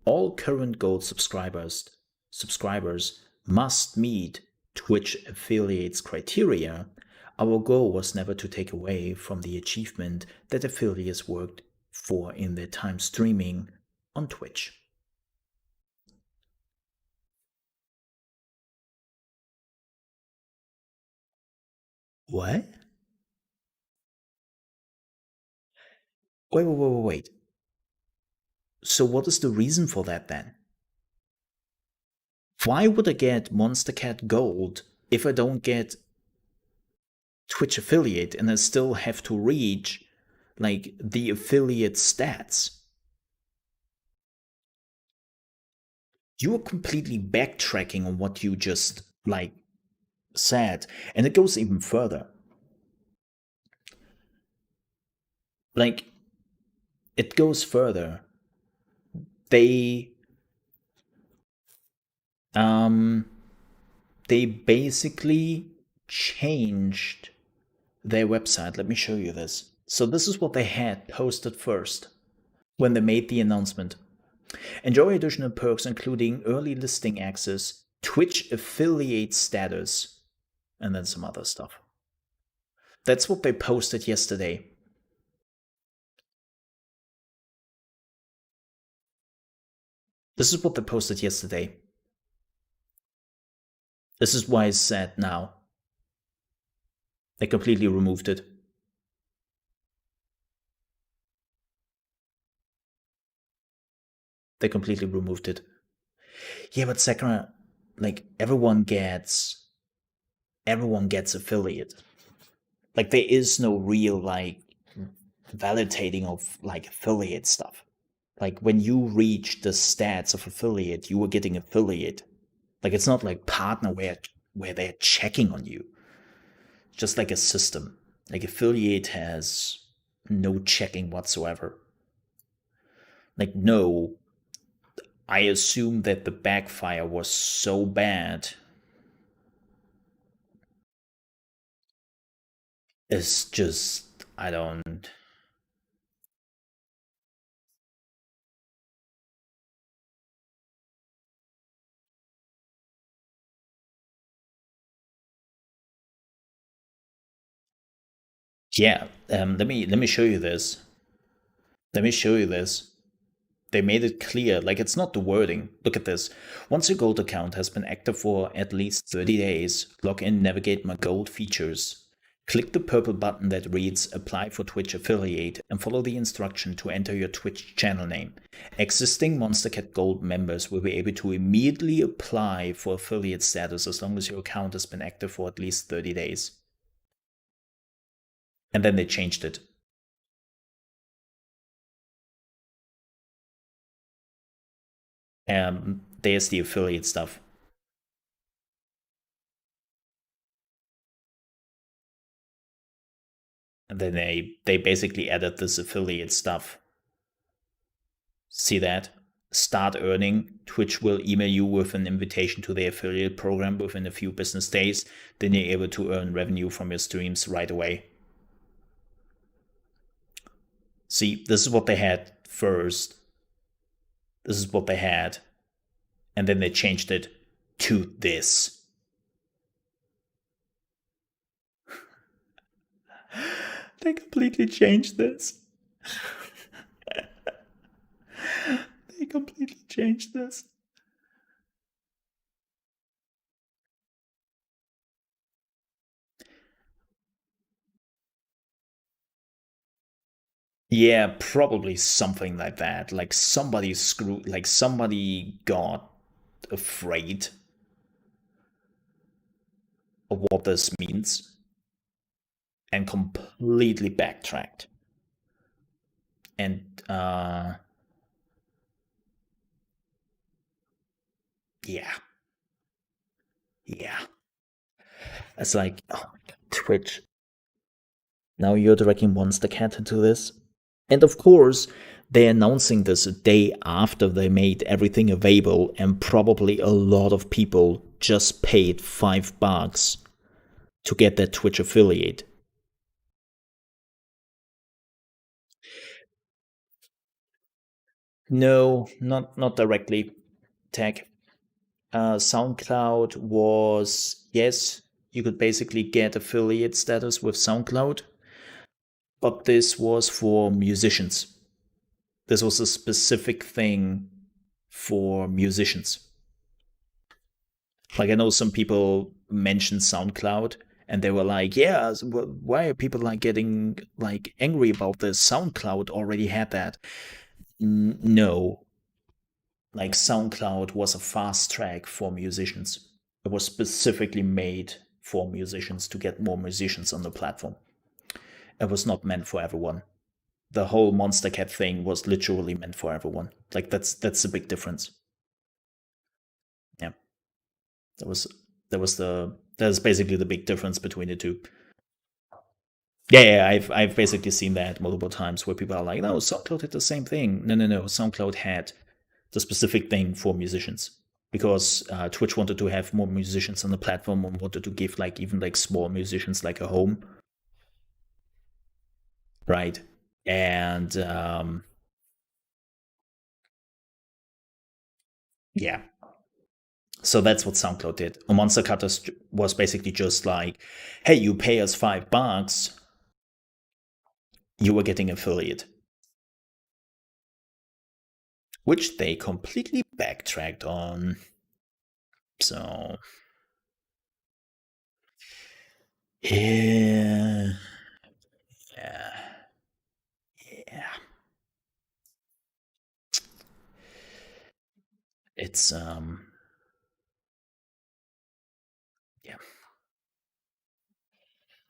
all current Gold subscribers must meet Twitch affiliates criteria. Our goal was never to take away from the achievement that affiliates worked for in their time streaming on Twitch. What? Wait. So what is the reason for that then? Why would I get Monster Cat Gold if I don't get Twitch affiliate and I still have to reach like the affiliate stats? You are completely backtracking on what you just like said, and it goes even further. Like, it goes further. They basically changed their website. Let me show you this. So this is what they had posted first when they made the announcement. Enjoy additional perks including early listing access, Twitch affiliate status, and then some other stuff. That's what they posted yesterday. This is what they posted yesterday. This is why it's sad now. They completely removed it. They completely removed it. Yeah, but Sakura, like everyone gets affiliate. Like there is no real like validating of like affiliate stuff. Like when you reach the stats of affiliate, you are getting affiliate. Like it's not like partner where they're checking on you. Just like a system. Like affiliate has no checking whatsoever. Like no, I assume that the backfire was so bad. It's just I don't. Yeah, let me show you this. Let me show you this. They made it clear, like it's not the wording. Look at this. Once your gold account has been active for at least 30 days, log in, navigate my gold features. Click the purple button that reads Apply for Twitch Affiliate and follow the instruction to enter your Twitch channel name. Existing Monster Cat Gold members will be able to immediately apply for affiliate status as long as your account has been active for at least 30 days. And then they changed it. There's the affiliate stuff. And then they basically added this affiliate stuff. See that? Start earning. Twitch will email you with an invitation to their affiliate program within a few business days. Then you're able to earn revenue from your streams right away. See, this is what they had first. This is what they had. And then they changed it to this. They completely changed this. They completely changed this. Yeah, probably something like that. Like somebody screwed, like somebody got afraid of what this means and completely backtracked. And Yeah, yeah. It's like, oh my god, Twitch. Now you're dragging Monster Cat into this. And of course, they're announcing this a day after they made everything available, and probably a lot of people just paid $5 to get that Twitch affiliate. No, not directly. Tech. SoundCloud was, yes, you could basically get affiliate status with SoundCloud, but this was for musicians. This was a specific thing for musicians. Like I know some people mentioned SoundCloud and they were like, "Yeah, why are people like getting like angry about this? SoundCloud already had that." No, like SoundCloud was a fast track for musicians. It was specifically made for musicians to get more musicians on the platform. It was not meant for everyone. The whole Monster Cat thing was literally meant for everyone. Like that's a big difference. Yeah, that was that's basically the big difference between the two. Yeah, I've basically seen that multiple times where people are like, "No, SoundCloud did the same thing." No. SoundCloud had the specific thing for musicians because Twitch wanted to have more musicians on the platform and wanted to give like even like small musicians like a home, right? And yeah, so that's what SoundCloud did. A Monster Cutters was basically just like, "Hey, you pay us $5, you were getting affiliate," which they completely backtracked on. So yeah, yeah, yeah. It's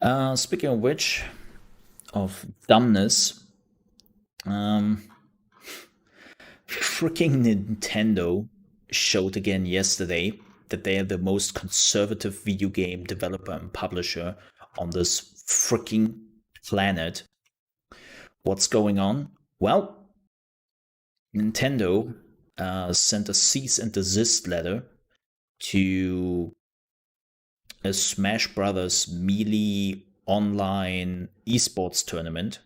yeah. Speaking of which, of dumbness, um, freaking Nintendo showed again yesterday that they are the most conservative video game developer and publisher on this freaking planet. What's going on? Well, Nintendo sent a cease and desist letter to a Smash Brothers Melee online esports tournament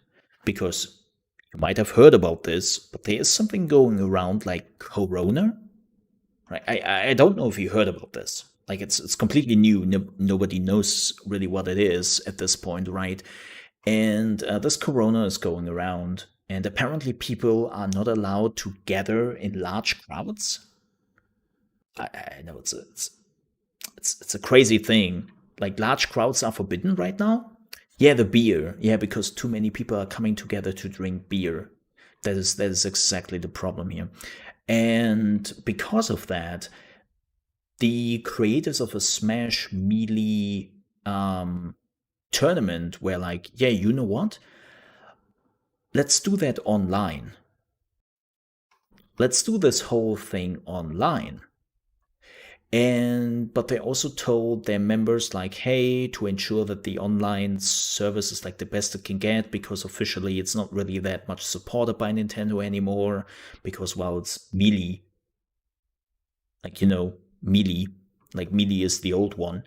because you might have heard about this, but there is something going around like Corona. Right? I don't know if you heard about this. Like it's completely new. Nobody knows really what it is at this point, right? And this Corona is going around, and apparently people are not allowed to gather in large crowds. I know it's a crazy thing. Like large crowds are forbidden right now. Yeah, the beer. Yeah, because too many people are coming together to drink beer. That is exactly the problem here. And because of that, the creators of a Smash Melee tournament were like, yeah, you know what? Let's do that online. Let's do this whole thing online. And but they also told their members like, hey, to ensure that the online service is like the best it can get, because officially it's not really that much supported by Nintendo anymore, because well, it's Melee, like Melee, like Melee is the old one,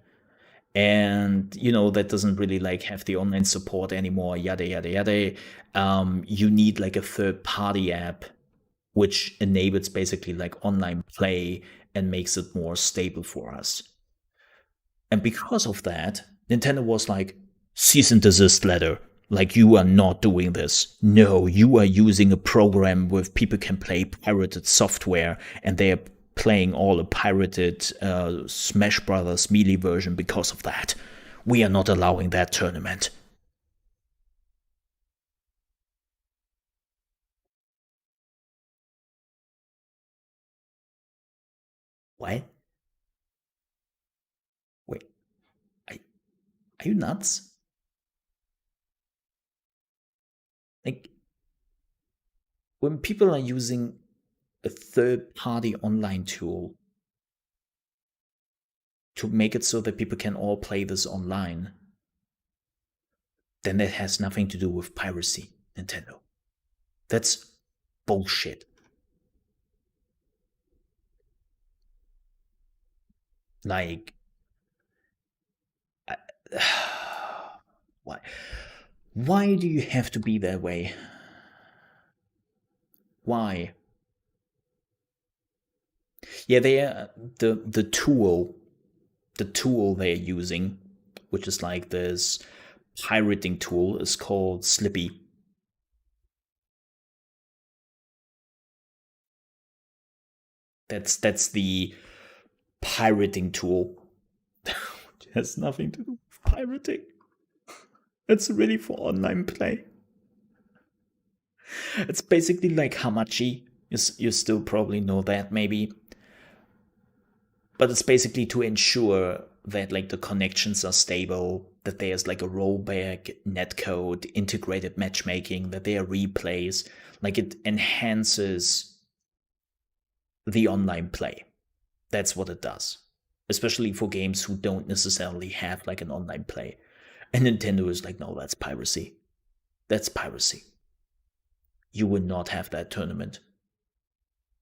and that doesn't really like have the online support anymore, yada yada yada. You need like a third party app which enables basically like online play and makes it more stable for us. And because of that, Nintendo was like, cease and desist letter. Like, you are not doing this. No, you are using a program where people can play pirated software, and they are playing all a pirated Smash Brothers Melee version because of that. We are not allowing that tournament. What? Wait, are, are you nuts? Like, when people are using a third party online tool to make it so that people can all play this online, then that has nothing to do with piracy, Nintendo. That's bullshit. Like, why? Why do you have to be that way? Why? Yeah, they are the tool they're using, which is like this pirating tool, is called Slippy. That's the pirating tool. It has nothing to do with pirating. It's really for online play. It's basically like Hamachi. You still probably know that, maybe. But it's basically to ensure that like the connections are stable, that there's like a rollback netcode, integrated matchmaking, that there are replays. Like, it enhances the online play. That's what it does. Especially for games who don't necessarily have like an online play. And Nintendo is like, no, that's piracy. That's piracy. You would not have that tournament.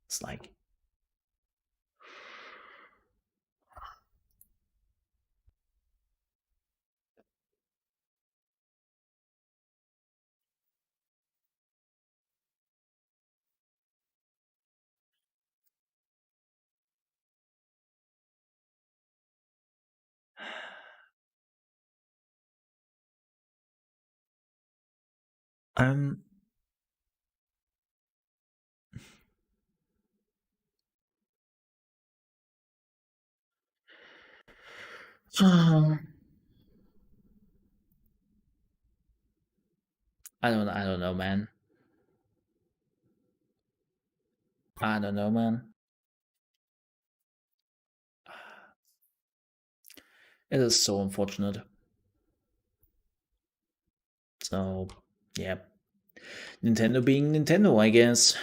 It's like, um, I don't know, man. I don't know, man. It is so unfortunate. So, yeah. Nintendo being Nintendo, I guess.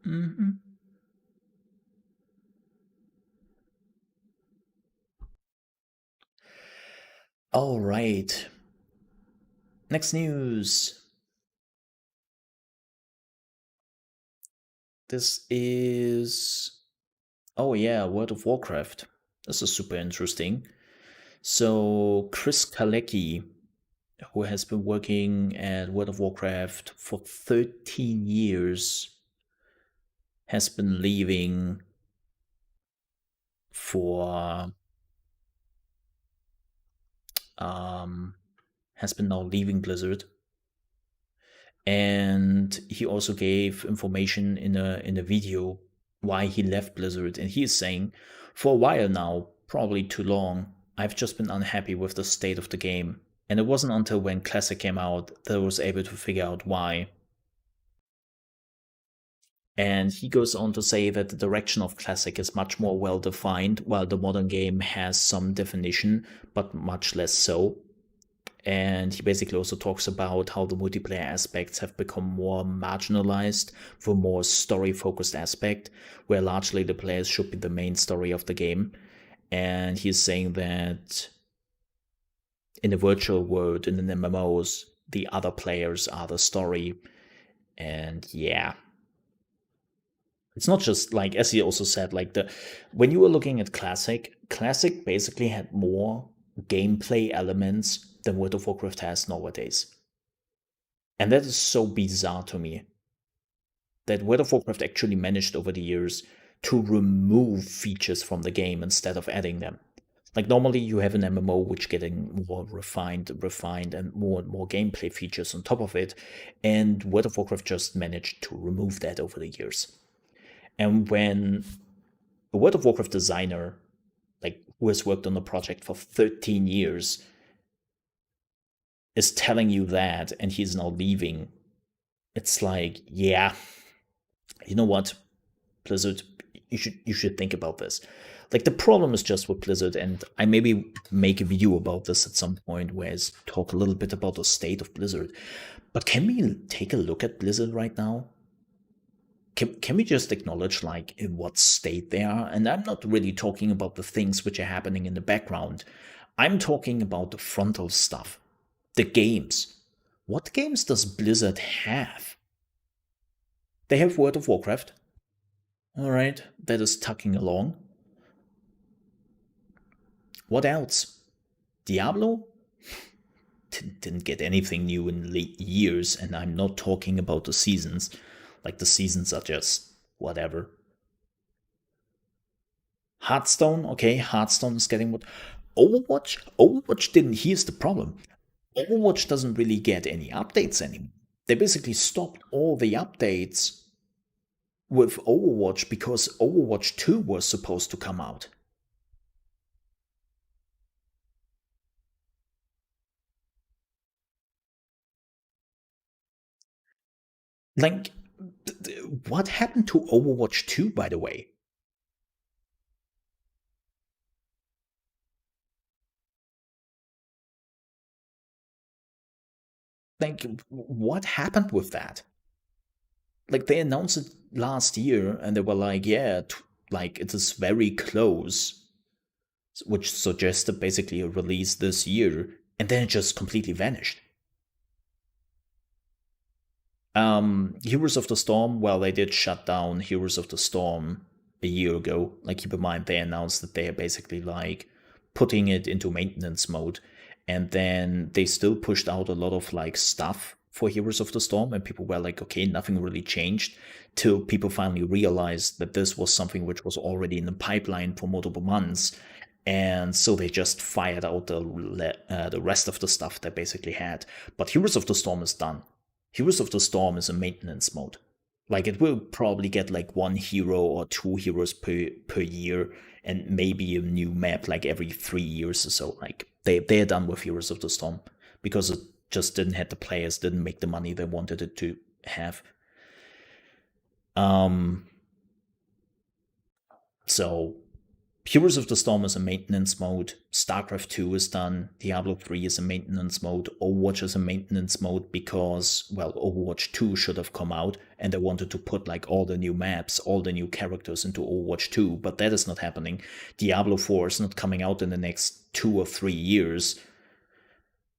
Mm-hmm. All right. Next news. This is. Oh, yeah, World of Warcraft. This is super interesting. So, Chris Kalecki, who has been working at World of Warcraft for 13 years, has been leaving for. Has been now leaving Blizzard. And he also gave information in a video why he left Blizzard. And he is saying, for a while now, probably too long, I've just been unhappy with the state of the game. And it wasn't until when Classic came out that I was able to figure out why. And he goes on to say that the direction of Classic is much more well defined, while the modern game has some definition, but much less so. And he basically also talks about how the multiplayer aspects have become more marginalized for a more story-focused aspect, where largely the players should be the main story of the game. And he's saying that in a virtual world, in the MMOs, the other players are the story. And yeah. It's not just like, as he also said, like when you were looking at Classic basically had more gameplay elements than World of Warcraft has nowadays. And that is so bizarre to me. That World of Warcraft actually managed over the years to remove features from the game instead of adding them. Like, normally you have an MMO which getting more refined and more gameplay features on top of it, and World of Warcraft just managed to remove that over the years. And when a World of Warcraft designer, like, who has worked on the project for 13 years, is telling you that, and he's now leaving, it's like, yeah, you know what, Blizzard, you should think about this. Like, the problem is just with Blizzard, and I maybe make a video about this at some point where I talk a little bit about the state of Blizzard. But can we take a look at Blizzard right now? can we just acknowledge like in what state they are? And I'm not really talking about the things which are happening in the background. I'm talking about the frontal stuff, the games. What games does Blizzard have? They have World of Warcraft. All right, that is tucking along. What else? Diablo? Didn't get anything new in years, and I'm not talking about the seasons. Like, the seasons are just whatever. Hearthstone, okay, Hearthstone is getting what. Overwatch didn't. Here's the problem. Overwatch doesn't really get any updates anymore. They basically stopped all the updates with Overwatch because Overwatch 2 was supposed to come out. Like, what happened to Overwatch 2, by the way? Like, what happened with that? Like, they announced it last year and they were like, yeah, like, it is very close, which suggested basically a release this year, and then it just completely vanished. Heroes of the Storm, well, they did shut down Heroes of the Storm a year ago. Like, keep in mind, they announced that they are basically like putting it into maintenance mode, and then they still pushed out a lot of like stuff for Heroes of the Storm, and people were like, okay, nothing really changed, till people finally realized that this was something which was already in the pipeline for multiple months. And so they just fired out the rest of the stuff they basically had. But Heroes of the Storm is done. Heroes of the Storm is a maintenance mode. Like, it will probably get like one hero or two heroes per year, and maybe a new map like every 3 years or so. Like, they're done with Heroes of the Storm because it just didn't have the players, didn't make the money they wanted it to have. So Heroes of the Storm is a maintenance mode. StarCraft 2 is done. Diablo 3 is a maintenance mode. Overwatch is a maintenance mode because, well, Overwatch 2 should have come out and they wanted to put like all the new maps, all the new characters into Overwatch 2, but that is not happening. Diablo 4 is not coming out in the next 2 or 3 years.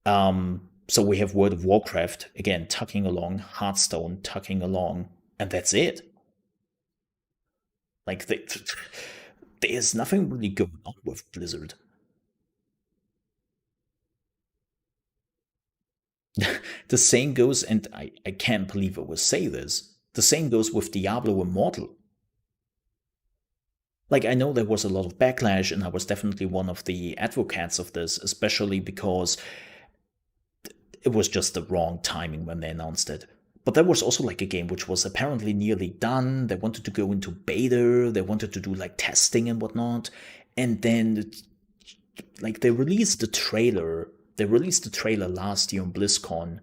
So we have World of Warcraft, again, tucking along, Hearthstone tucking along, and that's it. Like, there's nothing really going on with Blizzard. The same goes, and I can't believe I will say this, the same goes with Diablo Immortal. Like, I know there was a lot of backlash, and I was definitely one of the advocates of this, especially because it was just the wrong timing when they announced it. But there was also like a game which was apparently nearly done. They wanted to go into beta, they wanted to do like testing and whatnot. And then, like, they released the trailer. They released the trailer last year on BlizzCon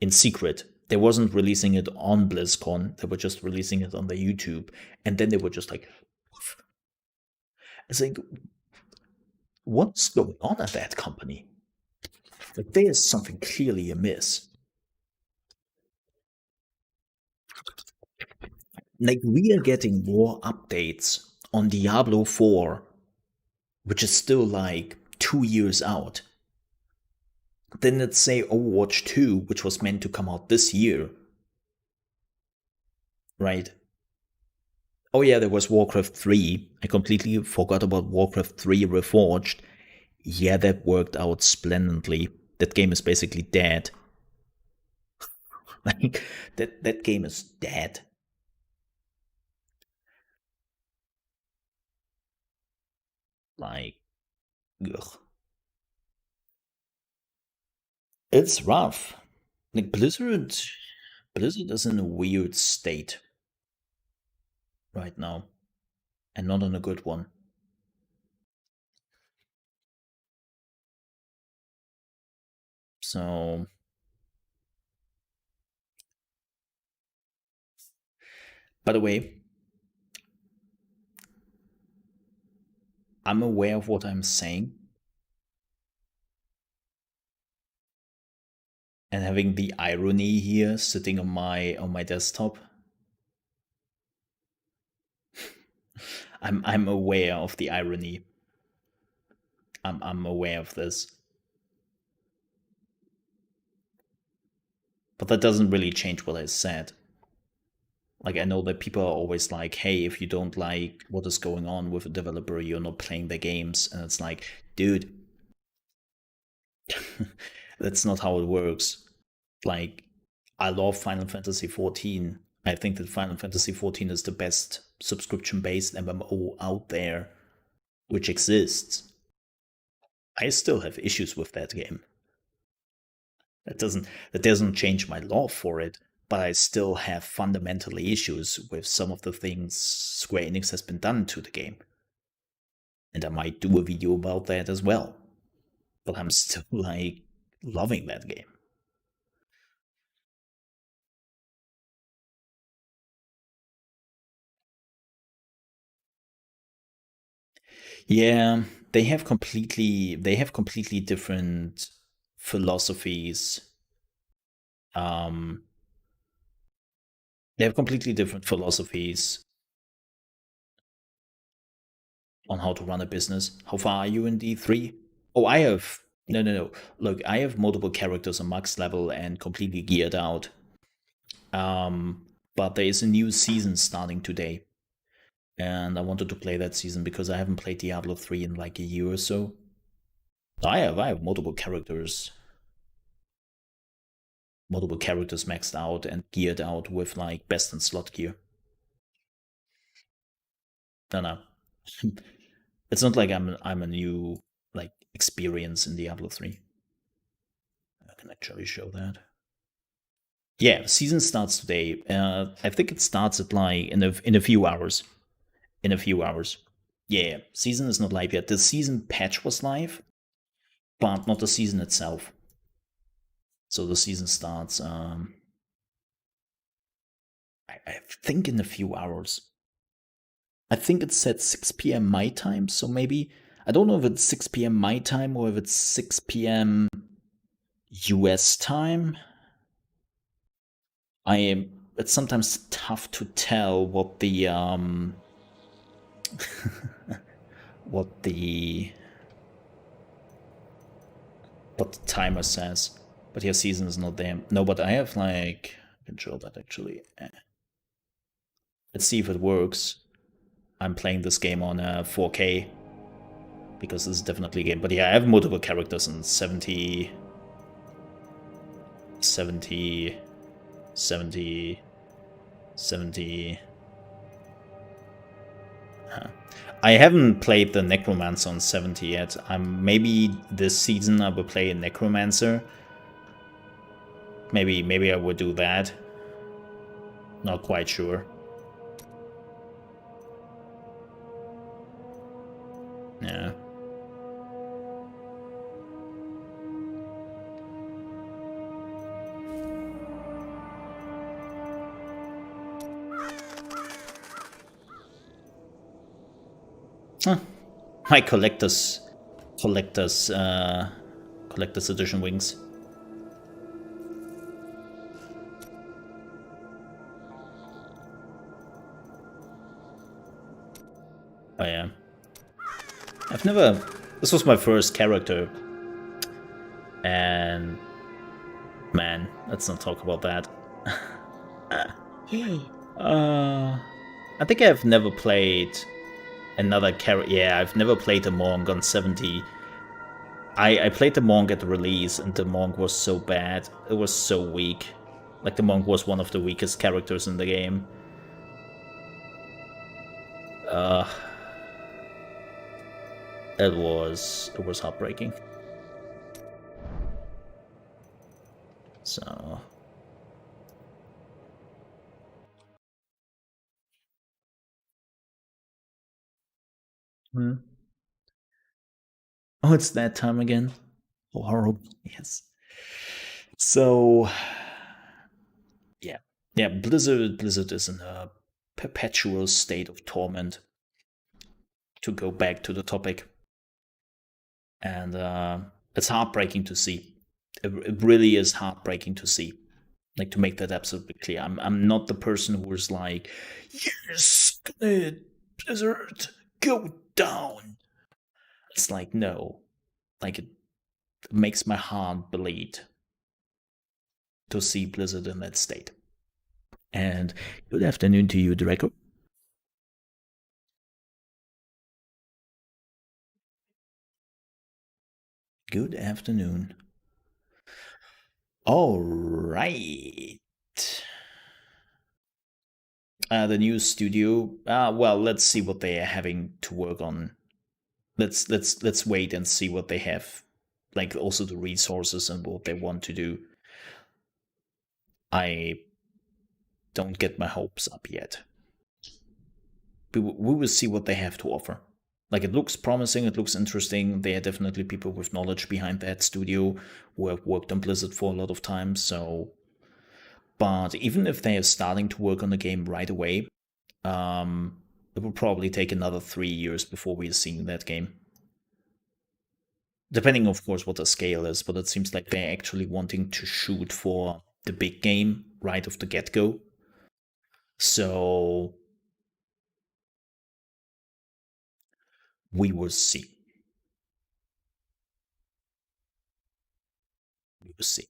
in secret. They wasn't releasing it on BlizzCon, they were just releasing it on their YouTube. And then they were just like, it's like, what's going on at that company? Like, there's something clearly amiss. Like, we are getting more updates on Diablo 4, which is still like 2 years out, than let's say Overwatch 2, which was meant to come out this year. Right? Oh yeah, there was Warcraft 3. I completely forgot about Warcraft 3 Reforged. Yeah, that worked out splendidly. That game is basically dead. Like, that game is dead. Like, ugh. It's rough. Like, Blizzard is in a weird state right now, and not in a good one. So, by the way, I'm aware of what I'm saying, and having the irony here sitting on my desktop. I'm aware of the irony. I'm aware of this. But that doesn't really change what I said. Like, I know that people are always like, hey, if you don't like what is going on with a developer, you're not playing their games. And it's like, dude, that's not how it works. Like, I love Final Fantasy XIV. I think that Final Fantasy XIV is the best subscription-based MMO out there which exists. I still have issues with that game. That doesn't change my love for it, but I still have fundamentally issues with some of the things Square Enix has been done to the game. And I might do a video about that as well. But I'm still like loving that game. Yeah, they have completely different philosophies. Um they have completely different philosophies on how to run a business. How far are you in D3? Oh, I have no. Look, I have multiple characters on max level and completely geared out. But there is a new season starting today, and I wanted to play that season because I haven't played Diablo 3 in like a year or so. I have multiple characters maxed out and geared out with like best in slot gear. No. It's not like I'm a new like experience in Diablo 3. I can actually show that. Yeah, season starts today. I think it starts at like in a few hours. In a few hours. Yeah, season is not live yet. The season patch was live, but not the season itself. So the season starts. I think in a few hours. I think it's at 6 p.m. my time, so maybe I don't know if it's 6 p.m. my time or if it's 6 p.m. US time. It's sometimes tough to tell what the what the timer says. But your season is not there. No, but I have like I can show that actually. Let's see if it works. I'm playing this game on 4K because this is definitely a game. But yeah, I have multiple characters in 70, 70, 70, 70. I haven't played the Necromancer on 70 yet. Maybe this season I will play a Necromancer. Maybe I would do that. Not quite sure. Yeah. Huh. My collector's edition wings. Oh yeah. This was my first character. And man, let's not talk about that. I think I've never played another character. Yeah, I've never played a Monk on 70. I played the Monk at the release, and the Monk was so bad. It was so weak. Like, the Monk was one of the weakest characters in the game. It was heartbreaking. So oh, it's that time again. Oh, horrible. Yes. So yeah, Blizzard is in a perpetual state of torment. To go back to the topic, and it's heartbreaking to see. It really is heartbreaking to see. Like, to make that absolutely clear, I'm not the person who's like, yes, Blizzard, go down. It's like, no. Like, it makes my heart bleed to see Blizzard in that state. And good afternoon to you, Draco. Good afternoon. All right. The new studio. Well, let's see what they are having to work on. Let's wait and see what they have, like also the resources and what they want to do. I don't get my hopes up yet. We will see what they have to offer. Like, it looks promising, it looks interesting. They are definitely people with knowledge behind that studio who have worked on Blizzard for a lot of time. So, but even if they are starting to work on the game right away, it will probably take another 3 years before we're seeing that game. Depending, of course, what the scale is, but it seems like they're actually wanting to shoot for the big game right off the get-go. So we will see. We will see.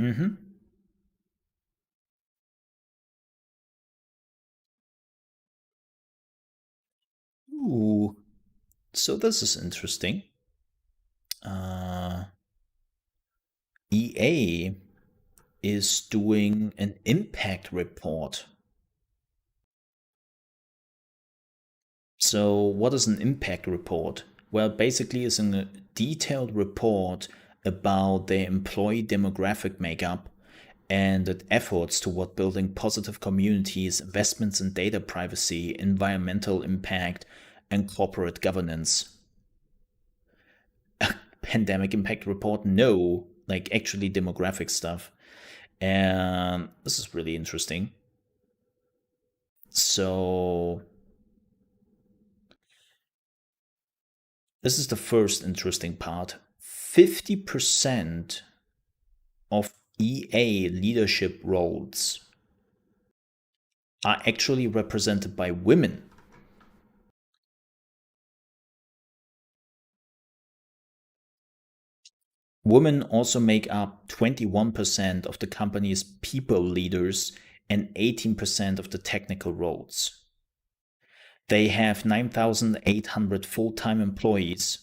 Mm-hmm. Ooh. So this is interesting. EA is doing an impact report. So what is an impact report? Well, basically it's a detailed report about their employee demographic makeup and efforts toward building positive communities, investments in data privacy, environmental impact, and corporate governance. Pandemic impact report? No, like actually demographic stuff. And this is really interesting. So, this is the first interesting part. 50% of EA leadership roles are actually represented by women. Women also make up 21% of the company's people leaders and 18% of the technical roles. They have 9,800 full-time employees,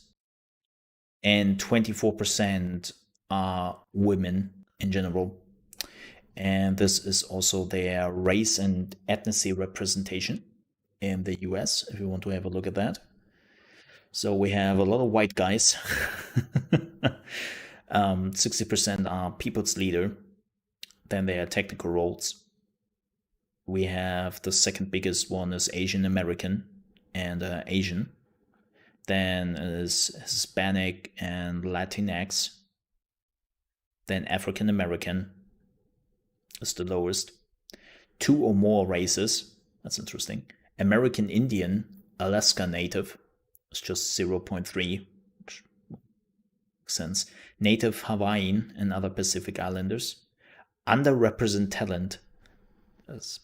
and 24% are women in general. And this is also their race and ethnicity representation in the US, if you want to have a look at that. So we have a lot of white guys. 60% are people's leader. Then there are technical roles. We have the second biggest one is Asian American and Asian. Then is Hispanic and Latinx. Then African American is the lowest. 2 or more races. That's interesting. American Indian, Alaska Native. It's just 0.3, which makes sense. Native Hawaiian and other Pacific Islanders. Underrepresented talent. That's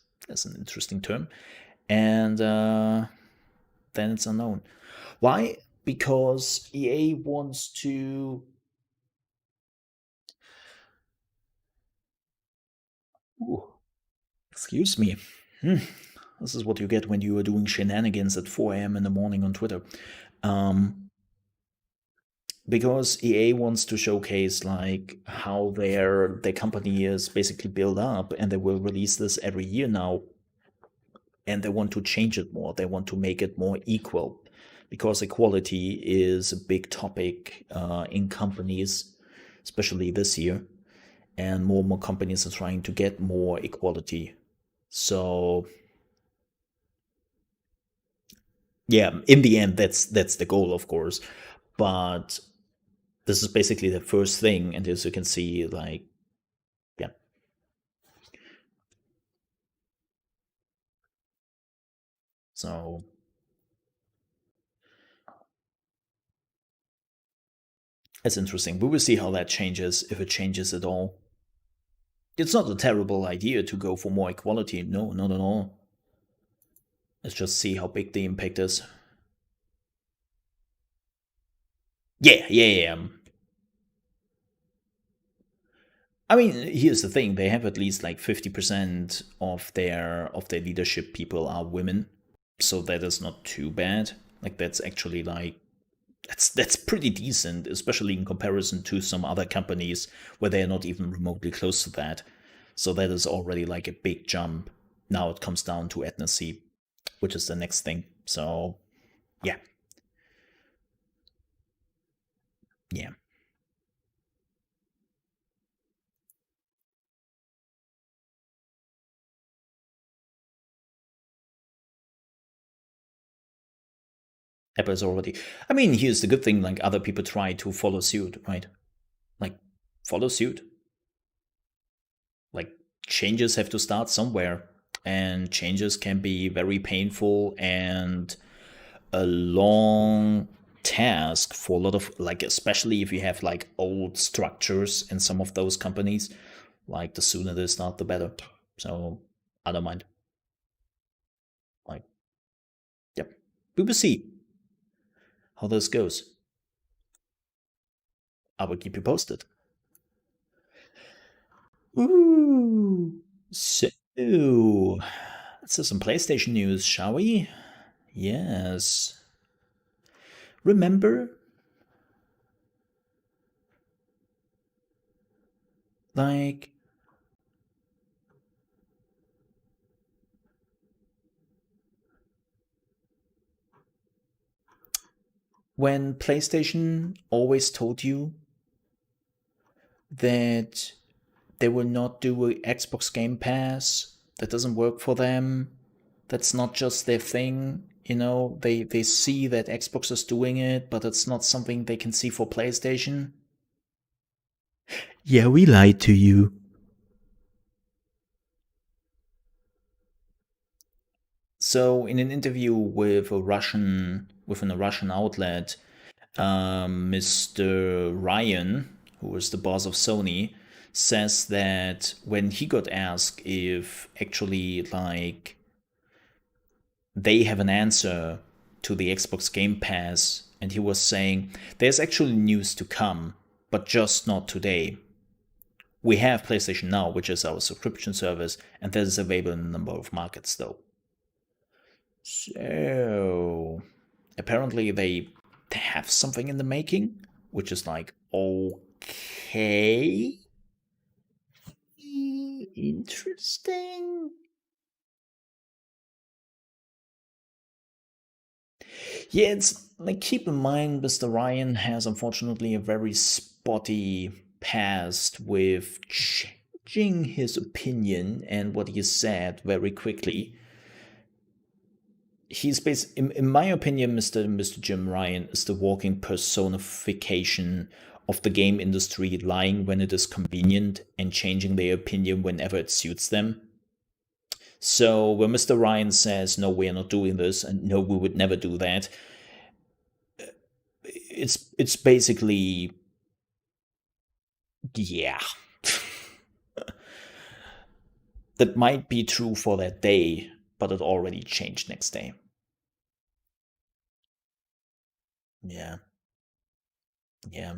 an interesting term. And then it's unknown. Why? Because EA wants to. Ooh, excuse me. This is what you get when you are doing shenanigans at 4 a.m. in the morning on Twitter. Because EA wants to showcase like how their company is basically built up, and they will release this every year now. And they want to change it more. They want to make it more equal, because equality is a big topic in companies, especially this year. And more companies are trying to get more equality. So yeah, in the end, that's the goal, of course. But this is basically the first thing, and as you can see, like, yeah. So it's interesting. We will see how that changes, if it changes at all. It's not a terrible idea to go for more equality. No, not at all. Let's just see how big the impact is. Yeah. I mean, here's the thing: they have at least like 50% of their leadership people are women, so that is not too bad. Like that's actually like that's pretty decent, especially in comparison to some other companies where they are not even remotely close to that. So that is already like a big jump. Now it comes down to ethnicity, which is the next thing. So yeah, yeah. Apple is already. I mean, here's the good thing: like other people try to follow suit, right? Like follow suit. Like changes have to start somewhere, and changes can be very painful and a long task for a lot of, like, especially if you have like old structures in some of those companies. Like the sooner they start, the better. So I don't mind. Like, yep, we will see how this goes. I will keep you posted. Ooh. So, let's have some PlayStation news, shall we? Yes. Remember, like, when PlayStation always told you that they will not do a Xbox Game Pass, that doesn't work for them, that's not just their thing. They see that Xbox is doing it, but it's not something they can see for PlayStation. Yeah, we lied to you. So, in an interview with within a Russian outlet, Mr. Ryan, who was the boss of Sony, says that when he got asked if actually like they have an answer to the Xbox Game Pass, and he was saying there's actually news to come, but just not today. We have PlayStation Now, which is our subscription service, and that is available in a number of markets though. So apparently they have something in the making, which is like okay, interesting. Yeah, it's like, keep in mind, Mr. Ryan has unfortunately a very spotty past with changing his opinion and what he said very quickly. He's in my opinion, Mr. Jim Ryan is the walking personification of the game industry, lying when it is convenient and changing their opinion whenever it suits them. So when Mr. Ryan says, no, we are not doing this, and no, we would never do that, it's basically, yeah. That might be true for that day, but it already changed next day. Yeah. Yeah.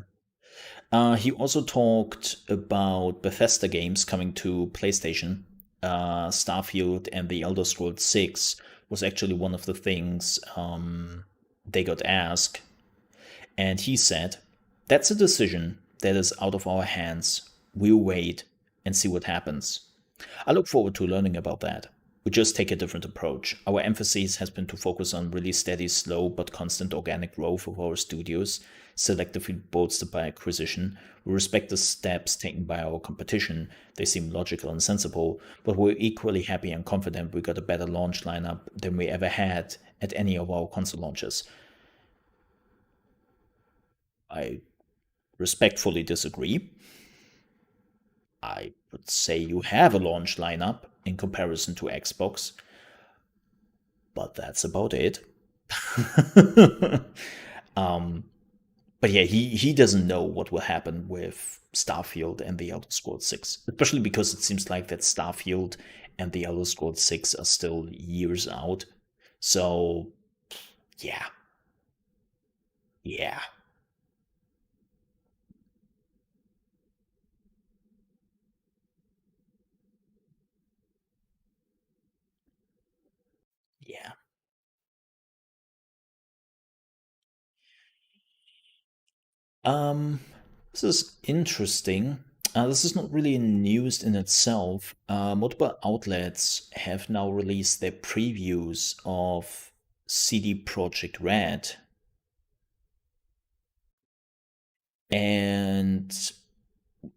He also talked about Bethesda games coming to PlayStation. Starfield and the Elder Scrolls 6 was actually one of the things they got asked. And he said, that's a decision that is out of our hands. We'll wait and see what happens. I look forward to learning about that. We just take a different approach. Our emphasis has been to focus on really steady, slow, but constant organic growth of our studios, selectively bolstered by acquisition. We respect the steps taken by our competition. They seem logical and sensible, but we're equally happy and confident we got a better launch lineup than we ever had at any of our console launches. I respectfully disagree. I would say you have a launch lineup in comparison to Xbox, but that's about it. But yeah, he doesn't know what will happen with Starfield and the Elder Scrolls 6, especially because it seems like that Starfield and the Elder Scrolls 6 are still years out. So yeah, yeah, yeah. Um, this is interesting. This is not really news in itself. Multiple outlets have now released their previews of CD Projekt Red, and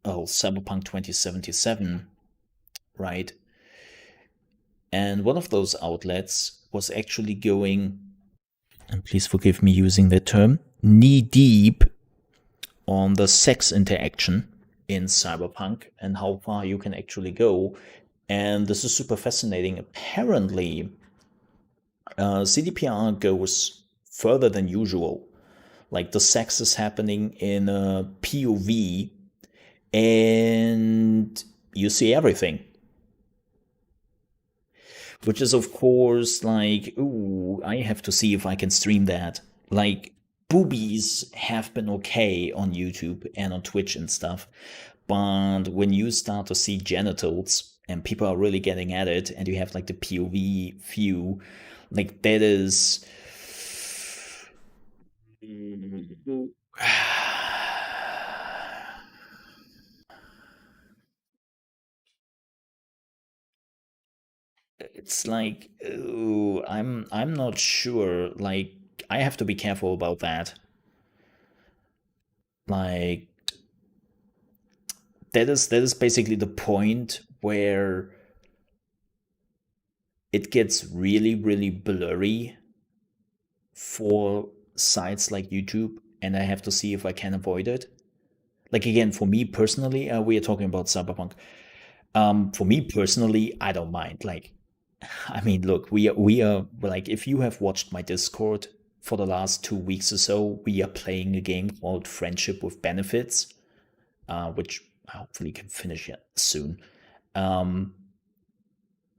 Cyberpunk 2077, right? And one of those outlets was actually going, and please forgive me using that term, knee deep on the sex interaction in Cyberpunk and how far you can actually go. And this is super fascinating. Apparently, CDPR goes further than usual. Like the sex is happening in a POV and you see everything. Which is, of course, like, ooh, I have to see if I can stream that. Like, boobies have been okay on YouTube and on Twitch and stuff. But when you start to see genitals and people are really getting at it, and you have like the POV view, like, that is. It's like, ooh, I'm not sure. Like, I have to be careful about that. Like, that is basically the point where it gets really, really blurry for sites like YouTube, and I have to see if I can avoid it. Like, again, for me personally, we are talking about Cyberpunk. For me personally, I don't mind. Like, I mean, look, we are like, if you have watched my Discord for the last 2 weeks or so, we are playing a game called Friendship with Benefits, which I hopefully can finish it soon. Um,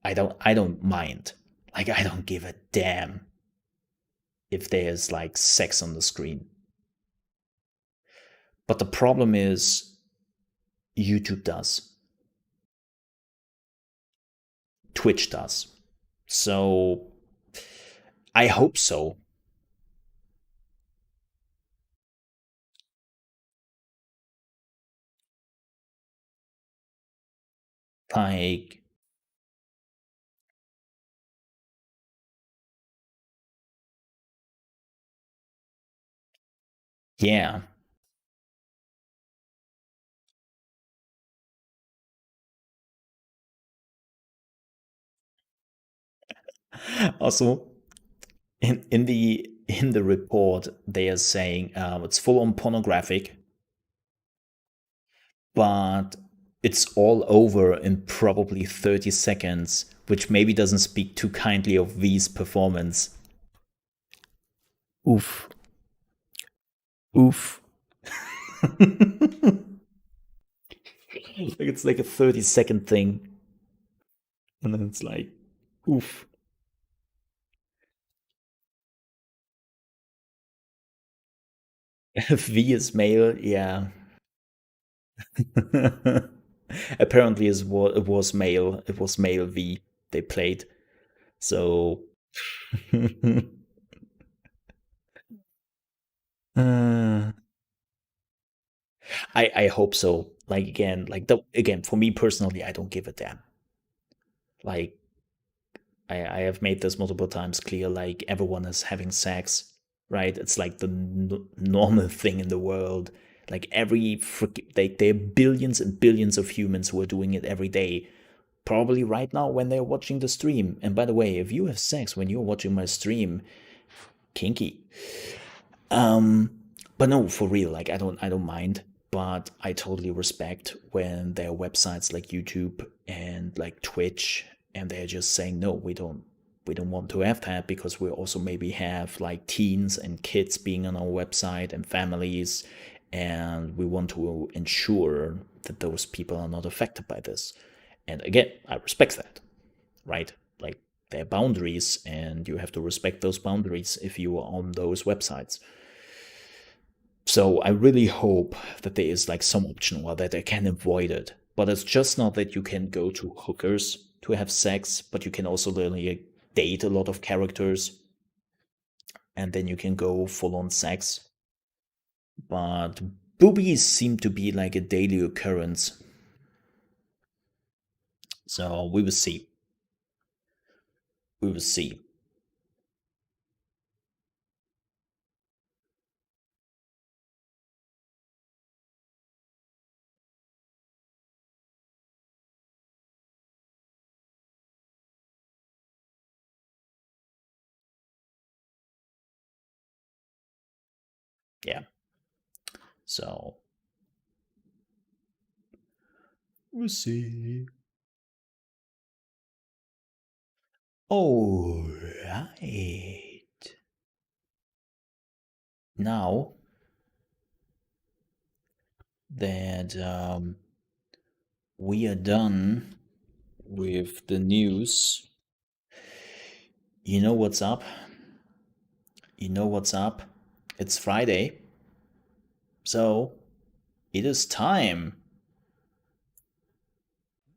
I don't mind. Like, I don't give a damn if there's like sex on the screen. But the problem is YouTube does. Twitch does. So I hope so. Like, yeah. Also, in the report, they are saying it's full on pornographic, but it's all over in probably 30 seconds, which maybe doesn't speak too kindly of V's performance. Oof. Oof. Like, it's like a 30-second thing, and then it's like, oof. V is male, yeah. Apparently, it was male. It was male V they played. So, uh, I hope so. Like, again, again, for me personally, I don't give a damn. Like, I have made this multiple times clear. Like, everyone is having sex, right? It's like the normal thing in the world. Like, there are billions and billions of humans who are doing it every day. Probably right now when they're watching the stream. And by the way, if you have sex when you're watching my stream, kinky. But no, for real, like, I don't mind. But I totally respect when there are websites like YouTube and like Twitch, and they're just saying, no, we don't. we don't want to have that because we also maybe have like teens and kids being on our website and families, and we want to ensure that those people are not affected by this. And again, I respect that, right? Like, there are boundaries, and you have to respect those boundaries if you are on those websites. So I really hope that there is like some option or that I can avoid it. But it's just not that you can go to hookers to have sex, but you can also literally date a lot of characters, and then you can go full on sex. But boobies seem to be like a daily occurrence. So we will see. We will see. Yeah. So we'll see. All right. Now that we are done with the news, you know what's up? You know what's up? It's Friday. So it is time.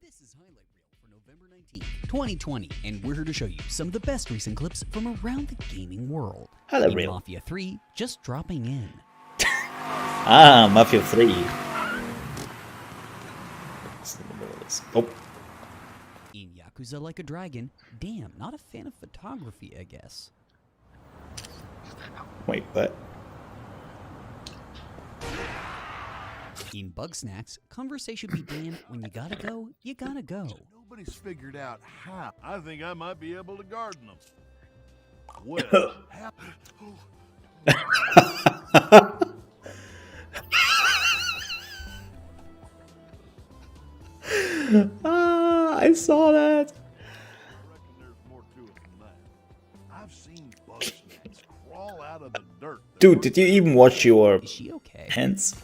This is Highlight Reel for November 19th, 2020, and we're here to show you some of the best recent clips from around the gaming world. Highlight In Reel. Mafia 3, just dropping in. Ah, Mafia 3. Oh, In Yakuza Like a Dragon, damn, not a fan of photography, I guess. wait, what? In Bug Snacks, conversation be damned, when you gotta go, you gotta go. Nobody's figured out how. I think I might be able to garden them. Well, Ah, I saw that. I reckon there's more to it than that. I've seen bug snakes crawl out of the dirt. Dude, did you even watch your Is she okay? hands?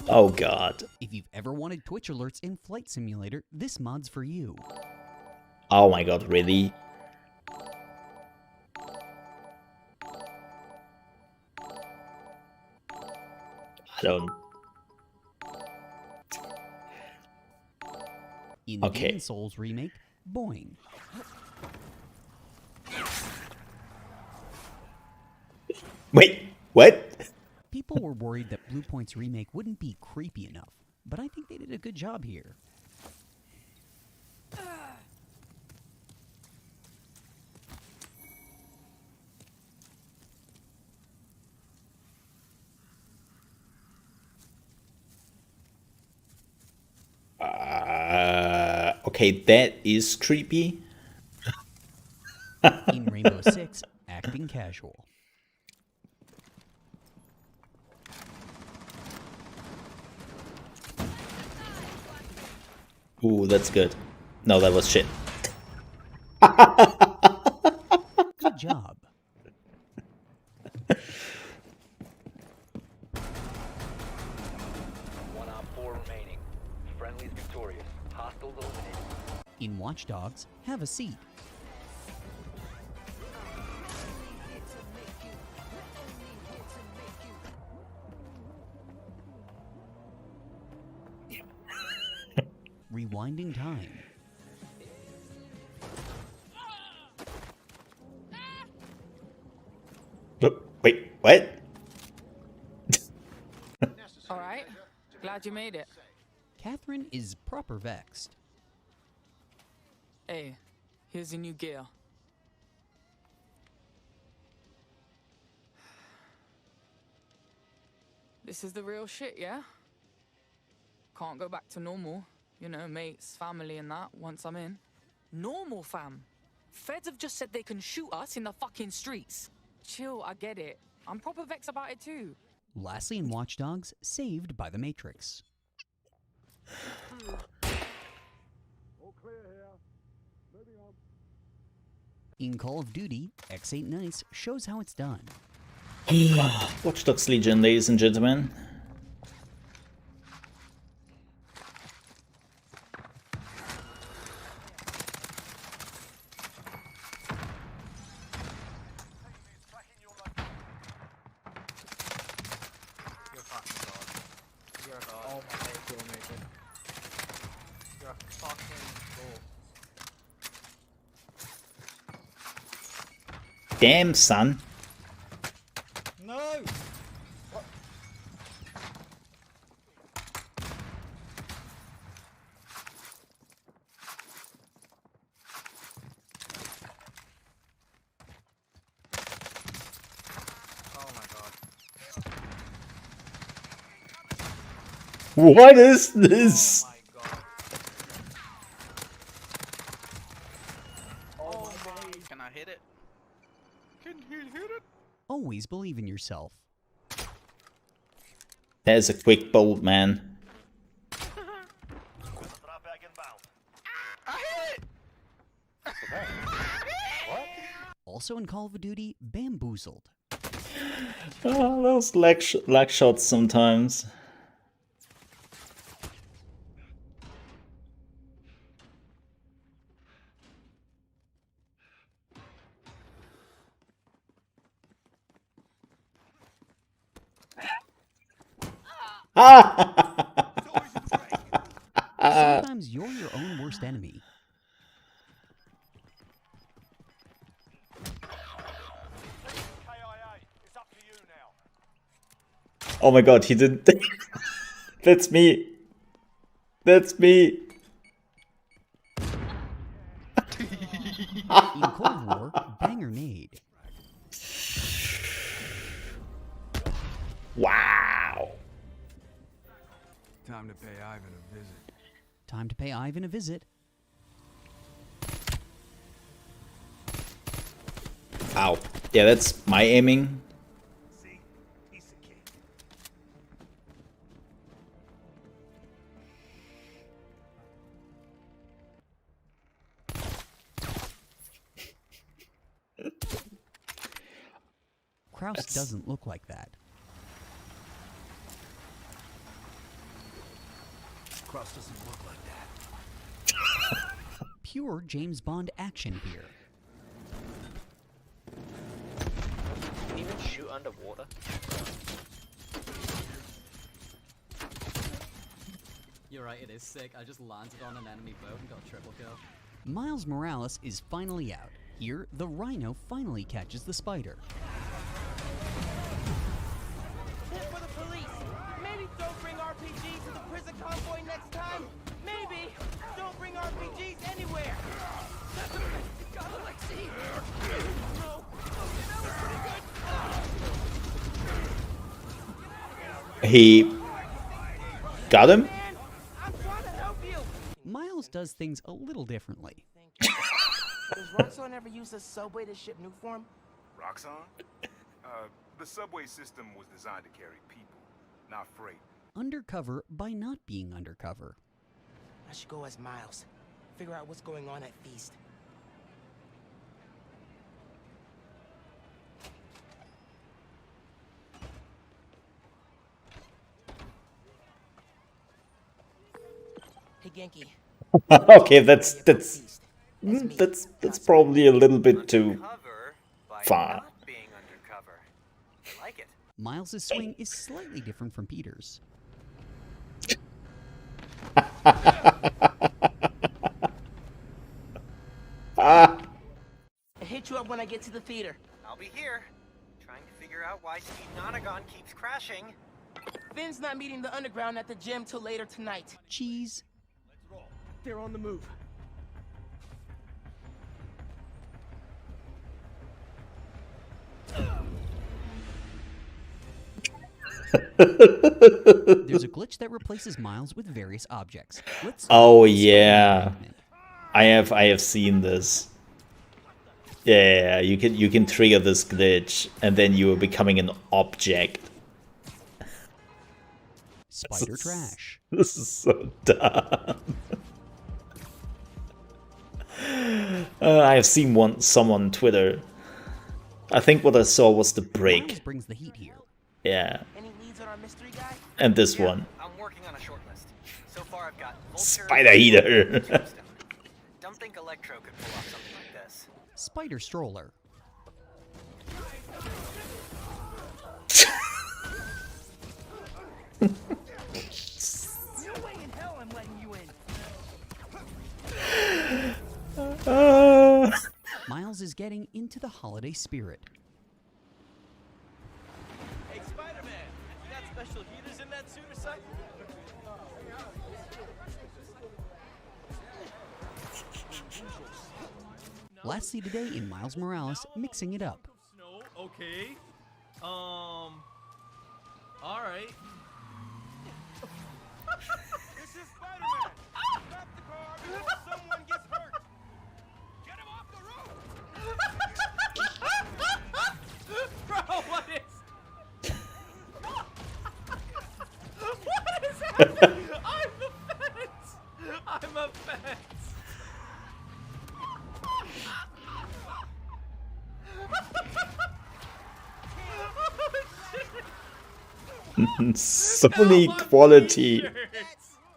Oh god. If you've ever wanted Twitch alerts in Flight Simulator, this mod's for you. Oh my god, really? I don't. In the Okay. Demon Souls remake, boing. Wait, what? People were worried that Blue Point's remake wouldn't be creepy enough, but I think they did a good job here. Okay, that is creepy. In Rainbow Six, acting casual. Ooh, that's good. No, that was shit. Good job. One op 4 remaining. Friendly's victorious. Hostiles eliminated. In Watch Dogs, have a seat. Rewinding time. Wait, what? All right. Glad you made it. Catherine is proper vexed. Hey, here's your new gear. This is the real shit, yeah? Can't go back to normal. You know, mates, family and that, once I'm in. Normal, fam. Feds have just said they can shoot us in the fucking streets. Chill, I get it. I'm proper vexed about it too. Lastly, in Watch Dogs, saved by the Matrix. all clear here. Moving on. In Call of Duty, X8 Nice shows how it's done. Watch Dogs Legion, ladies and gentlemen. You're fucking god. You're a god. Oh my god, you're amazing. You're a fucking god. Damn, son. No! Oh my god. What is this? Oh my god. Oh my god. Can I hit it? Can he hit it? Always believe in yourself. There's a quick bolt, man. Drop back inbound. I hit it! Also in Call of Duty, Bamboozled. Oh, those lag shots sometimes. Sometimes you're your own worst enemy. KIA, it's up to you now. Oh my god, he didn't. That's me. That's me. In Cold War, Banger Nade. Wow. Time to pay Ivan a visit. Time to pay Ivan a visit. Ow. Yeah, that's my aiming. See? Piece of cake. Kraus doesn't look like that. Cross doesn't look like that. Pure James Bond action here. Can you even shoot underwater? You're right, it is sick. I just landed on an enemy boat and got a triple kill. Miles Morales is finally out. Here, the Rhino finally catches the spider. Hit for the police. Maybe don't bring RPGs to the prison convoy next time. Maybe don't bring RPGs anywhere. Got Alexei. No. That was pretty good. He got him? Man, I'm trying to help you. Miles does things a little differently. Does Roxxon ever use a subway to ship new form? Roxxon? The subway system was designed to carry people, not freight. Undercover by not being undercover. I should go as Miles. Figure out what's going on at Feast. Hey Genki. Okay, that's probably a little bit too Undercover by far. not being undercover. I like it. Miles' swing is slightly different from Peter's. I'll hit you up when I get to the theater. I'll be here, trying to figure out why Speed Nonagon keeps crashing. Finn's not meeting the underground at the gym till later tonight. Cheese. They're on the move. There's a glitch that replaces Miles with various objects. Let's Oh yeah. I have seen this. Yeah, you can trigger this glitch and then you are becoming an object. Spider trash. This is so dumb. I've seen someone on Twitter. I think what I saw was the break. Miles brings the heat here. Yeah. Any leads on our mystery guy? And this one. I'm working on a short list. So far I've got Spider Heater. Don't think Electro could pull off something like this. Spider Stroller. No way in hell I'm letting you in. Miles is getting into the holiday spirit. Hey, Spider-Man, you got special heaters in that suit or something? Lastly today in Miles Morales, mixing it up. Snow, okay. All right. This is Spider-Man. Stop the car before someone gets hurt. Get him off the road. Bro, what is happening? I'm a fence. I'm a fence. Sony quality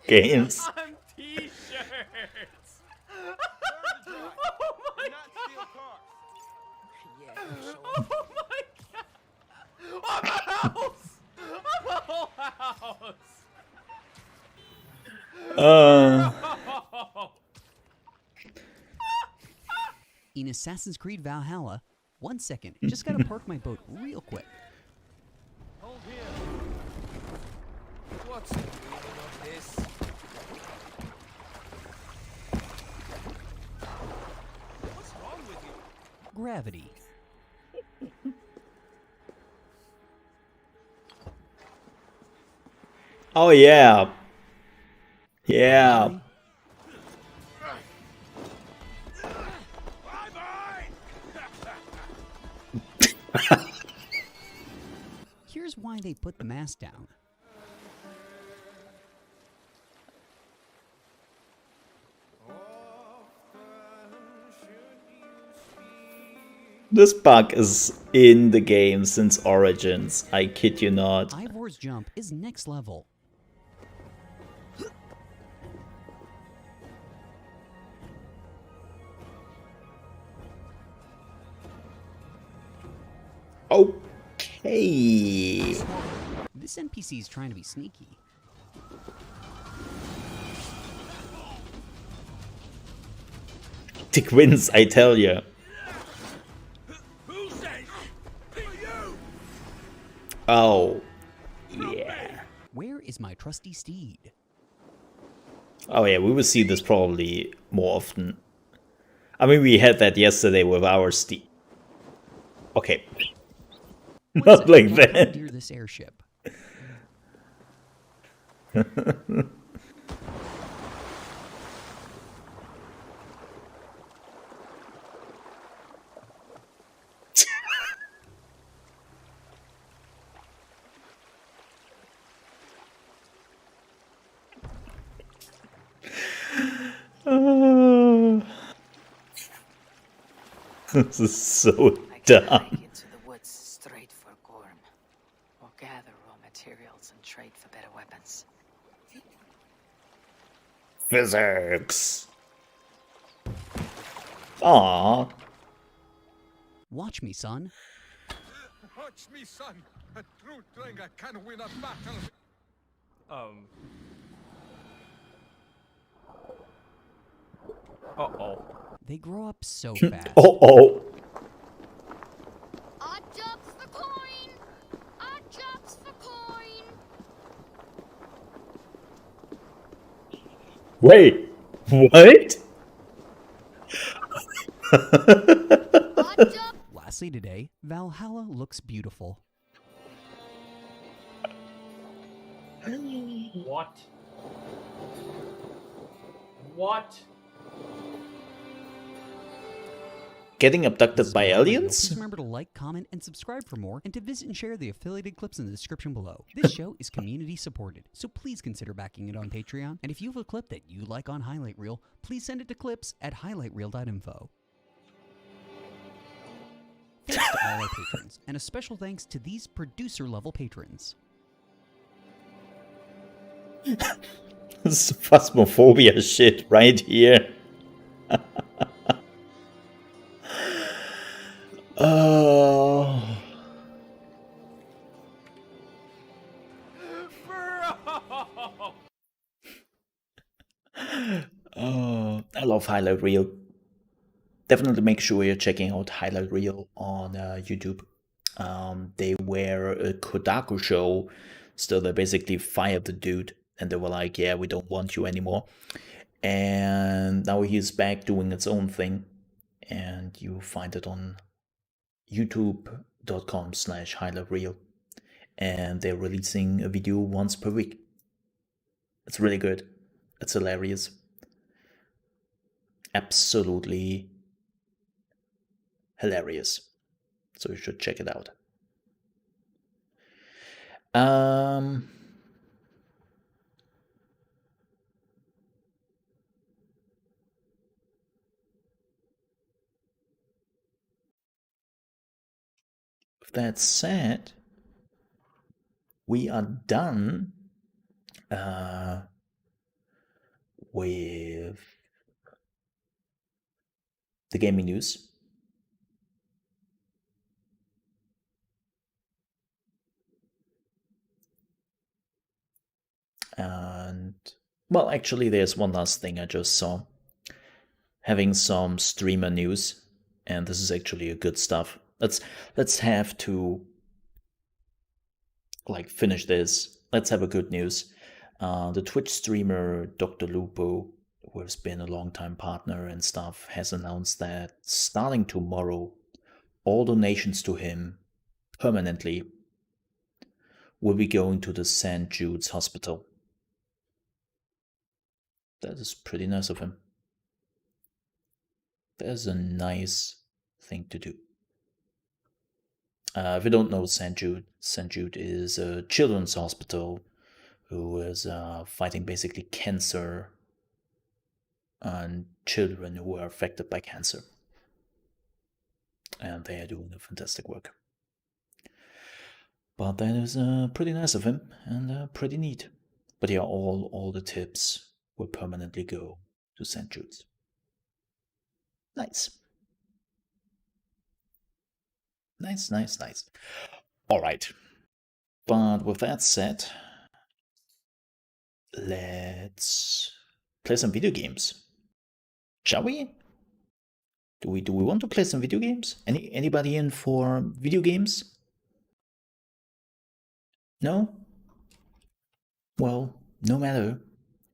games. I'm t-shirts. Oh my god. I'm a house. I'm a whole house. In Assassin's Creed Valhalla, 1 second, just gotta park my boat real quick. Hold here. What's the meaning of this? What's wrong with you? Gravity. Oh yeah. Yeah. Here's why they put the mask down. This bug is in the game since Origins. I kid you not. Ivor's jump is next level. Okay. This NPC is trying to be sneaky. Dick wins, I tell you. Oh, yeah. Where is my trusty steed? Oh yeah, we will see this probably more often. I mean, we had that yesterday with our steed. Okay. Not like that. Near this airship. This is so dumb. Into the woods straight for Gorm. We'll gather raw materials and trade for better weapons. Physics. Aww. Watch me, son. Watch me, son. A true Drenga can win a battle. Uh-oh. They grow up so fast. Oh. Odd jobs for coin! Odd jobs for coin! Wait. What? Odd job. Lastly today, Valhalla looks beautiful. What? What? Getting abducted by aliens? Please remember to like, comment, and subscribe for more, and to visit and share the affiliated clips in the description below. This show is community supported, so please consider backing it on Patreon. And if you have a clip that you like on Highlight Reel, please send it to clips@highlightreel.info. Thanks to all our patrons, and a special thanks to these producer-level patrons. This is phasmophobia shit right here. Oh. Oh, I love Highlight Reel. Definitely make sure you're checking out Highlight Reel on YouTube. They were a Kodaku show, so they basically fired the dude, and they were like, yeah, we don't want you anymore. And now he's back doing its own thing, and you find it on youtube.com/highlightreel, and they're releasing a video once per week. It's really good. It's hilarious. Absolutely hilarious. So you should check it out. With that said, we are done with the gaming news. And, well, actually, there's one last thing I just saw. Having some streamer news, and this is actually a good stuff. Let's have to like finish this. Let's have a good news. The Twitch streamer Dr. Lupo, who has been a long-time partner and stuff, has announced that starting tomorrow, all donations to him permanently will be going to the St. Jude's Hospital. That is pretty nice of him. That is a nice thing to do. If you don't know St. Jude is a children's hospital who is fighting basically cancer on children who are affected by cancer. And they are doing a fantastic work. But that is pretty nice of him and pretty neat. But yeah, all the tips will permanently go to St. Jude's. Nice. Nice. All right. But with that said, let's play some video games. Shall we? Do we want to play some video games? Anybody in for video games? No? Well, no matter.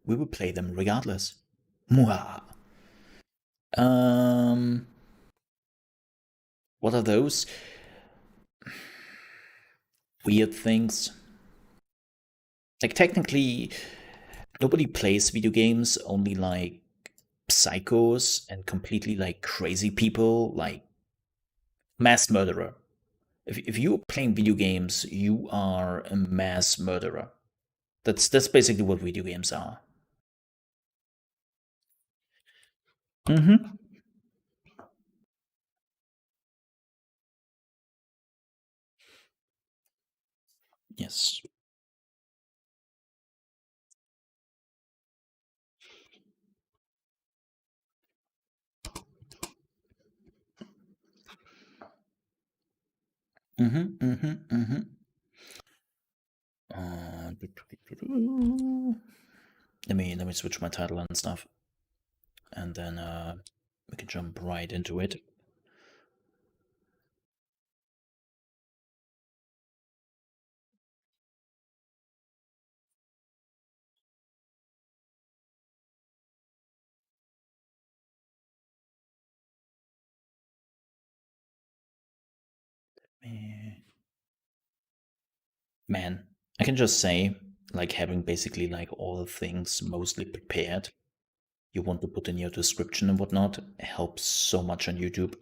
We will play them regardless. Mwah. What are those? Weird things. Like, technically, nobody plays video games, only like psychos and completely like crazy people, like mass murderer. If you're playing video games, you are a mass murderer. That's basically what video games are. Mm-hmm. Yes. Let me switch my title and stuff, and then we can jump right into it. Man, I can just say, like, having basically like all the things mostly prepared you want to put in your description and whatnot helps so much on YouTube.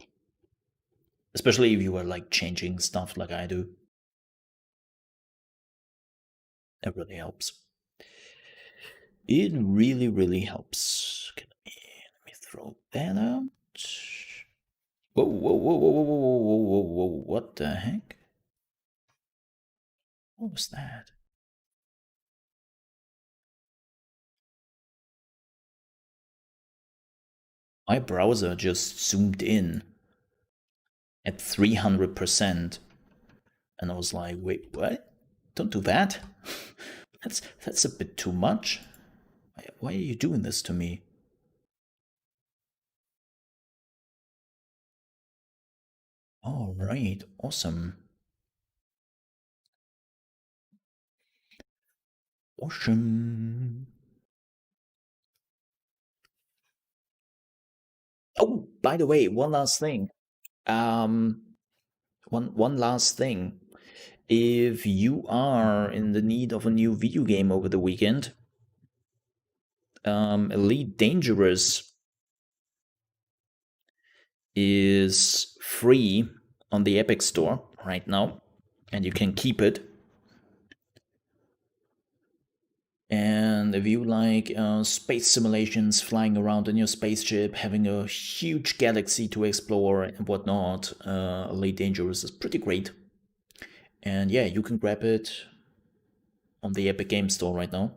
Especially if you are like changing stuff like I do. It really helps. It really helps. Okay, let me throw that out. Whoa. What the heck? What was that? My browser just zoomed in at 300%. And I was like, wait, what? Don't do that. That's a bit too much. Why are you doing this to me? All right, awesome. Awesome. Oh, by the way, one last thing. One last thing. If you are in the need of a new video game over the weekend, Elite Dangerous is free on the Epic Store right now, and you can keep it. And if you like space simulations, flying around in your spaceship, having a huge galaxy to explore and whatnot, Elite Dangerous is pretty great. And yeah, you can grab it on the Epic Game Store right now.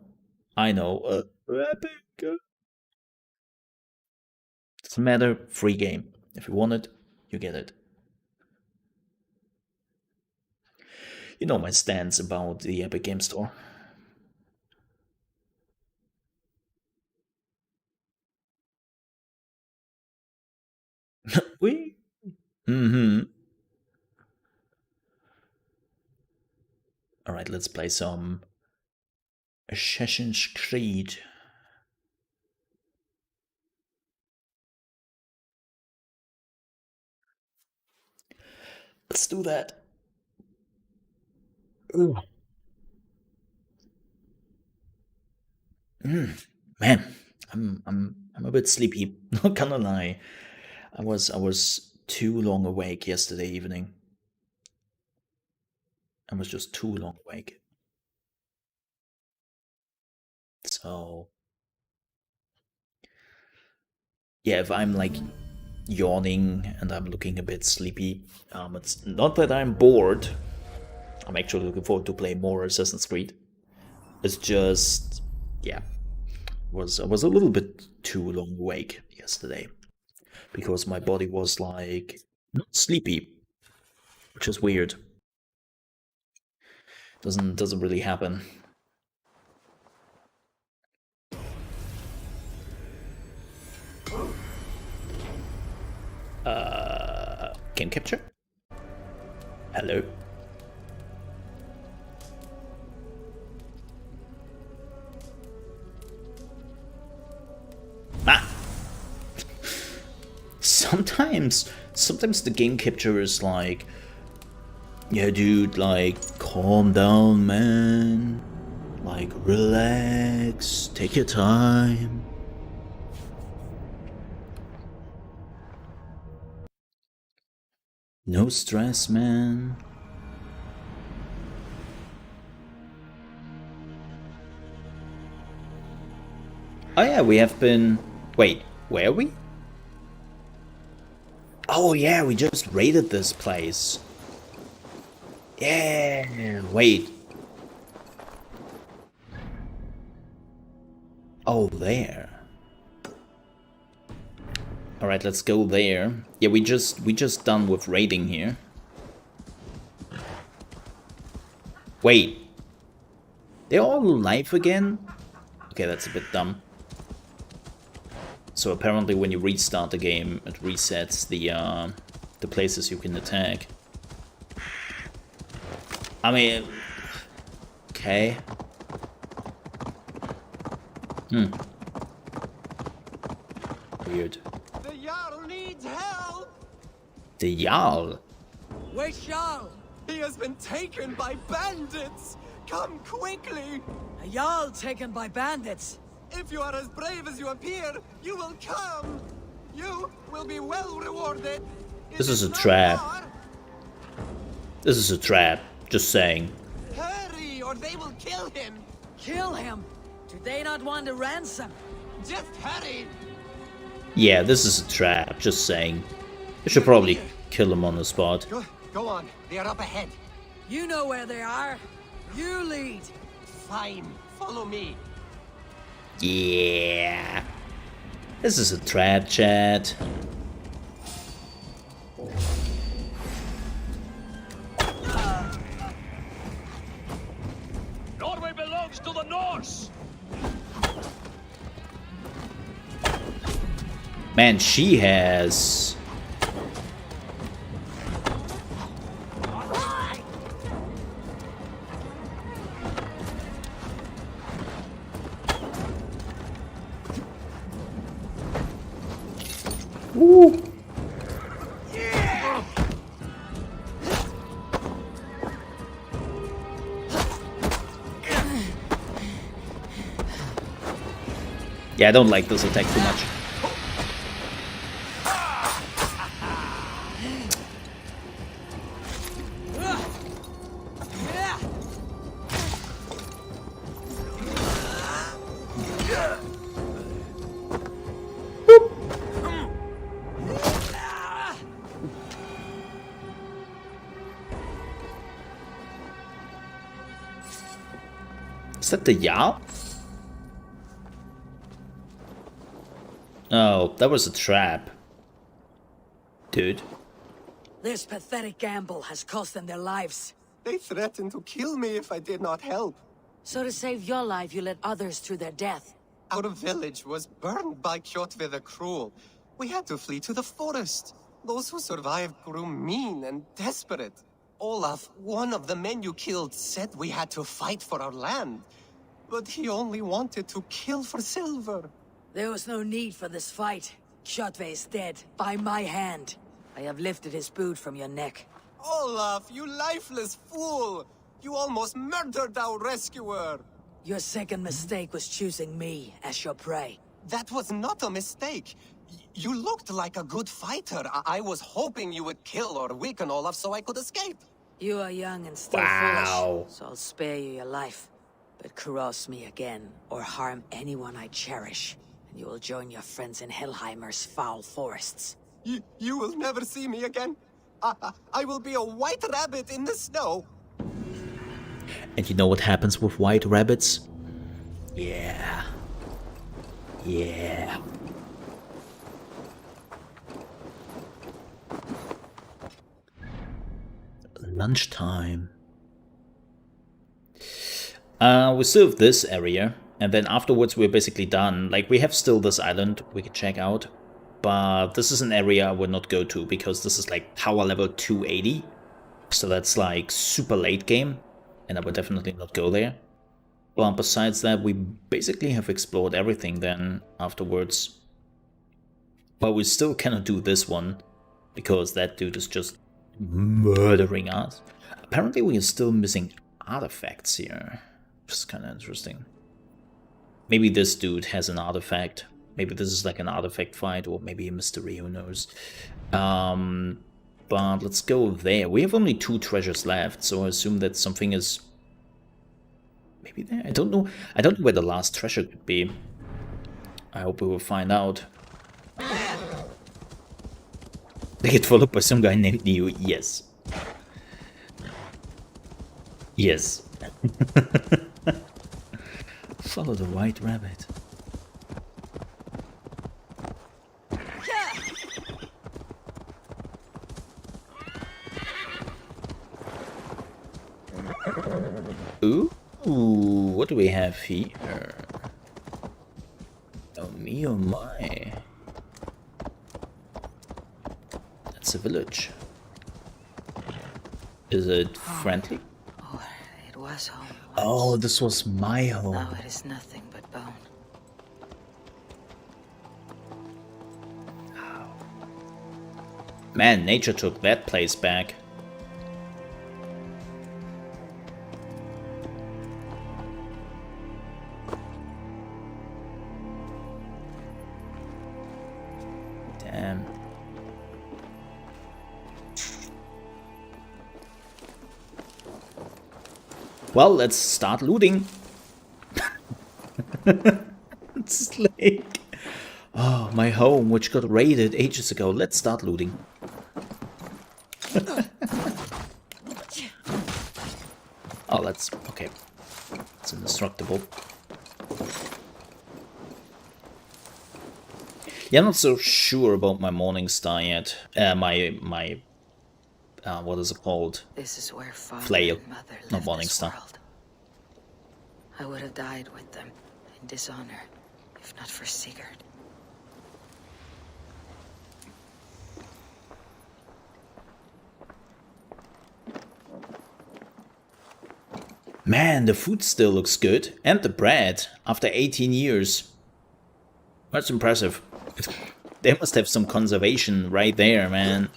I know, Epic. Doesn't matter, free game. If you want it, you get it. You know my stance about the Epic Game Store. We? Alright, let's play some Assassin's Creed. Let's do that. Man, I'm a bit sleepy. Not gonna lie. I was too long awake yesterday evening. I was just too long awake. So yeah, if I'm like yawning and I'm looking a bit sleepy, it's not that I'm bored. I'm actually looking forward to play more Assassin's Creed. It's just, yeah, I was a little bit too long awake yesterday because my body was like not sleepy, which is weird. Doesn't really happen. Game capture? Hello? Ah! Sometimes the game capture is like, yeah dude, like, calm down man, like, relax, take your time. No stress, man. Oh yeah, we have been... Wait, where are we? Oh yeah, we just raided this place. Yeah, wait. Oh, there. Alright, let's go there. Yeah, we just done with raiding here. Wait. They're all alive again? Okay, that's a bit dumb. So apparently when you restart the game, it resets the places you can attack. I mean... Okay. Weird. The Jarl needs help! The Jarl? Where's Jarl? He has been taken by bandits! Come quickly! A Jarl taken by bandits? If you are as brave as you appear, you will come! You will be well rewarded! This is a trap. This is a trap, just saying. Hurry, or they will kill him! Kill him? Do they not want a ransom? Just hurry! Yeah, this is a trap, just saying. You should probably kill him on the spot. Go on, they are up ahead. You know where they are. You lead. Fine, follow me. Yeah. This is a trap, chat. Norway belongs to the Norse. Man, she has... Ooh. Yeah, I don't like this attack too much. Is that the Jarl? Oh, that was a trap. Dude. This pathetic gamble has cost them their lives. They threatened to kill me if I did not help. So to save your life, you led others to their death. Our village was burned by Kjotve the Cruel. We had to flee to the forest. Those who survived grew mean and desperate. Olaf, one of the men you killed, said we had to fight for our land. But he only wanted to kill for silver. There was no need for this fight. Kjotve is dead, by my hand. I have lifted his boot from your neck. Olaf, you lifeless fool! You almost murdered our rescuer! Your second mistake was choosing me as your prey. That was not a mistake. You looked like a good fighter. I was hoping you would kill or weaken Olaf so I could escape. You are young and still Wow. foolish, so I'll spare you your life. But cross me again, or harm anyone I cherish, and you will join your friends in Helheimer's foul forests. You will never see me again. I will be a white rabbit in the snow. And you know what happens with white rabbits? Yeah. Yeah. Lunchtime. We still have this area, and then afterwards we're basically done. Like, we have still this island we can check out, but this is an area I would not go to because this is like power level 280, so that's like super late game, and I would definitely not go there. Well, besides that, we basically have explored everything then afterwards. But we still cannot do this one, because that dude is just murdering us. Apparently we are still missing artifacts here. Which is kind of interesting. Maybe this dude has an artifact. Maybe this is like an artifact fight, or maybe a mystery, who knows. But let's go there. We have only 2 treasures left, so I assume that something is maybe there. I don't know where the last treasure could be. I hope we will find out. They get followed by some guy named Neo. Yes. Yes. Follow the white rabbit. Ooh, what do we have here? Oh me, oh my. That's a village. Is it friendly? Oh, it was home. Oh, this was my home. Now it is nothing but bone. Man, nature took that place back. Damn. Well, let's start looting. It's like... Oh, my home, which got raided ages ago. Let's start looting. Oh, that's okay. It's indestructible. Yeah, I'm not so sure about my morning star yet. What is it called? This is where father Flail, and mother not left morning this star. world. I would have died with them in dishonor, if not for Sigurd. Man, the food still looks good. And the bread, after 18 years. That's impressive. They must have some conservation right there, man.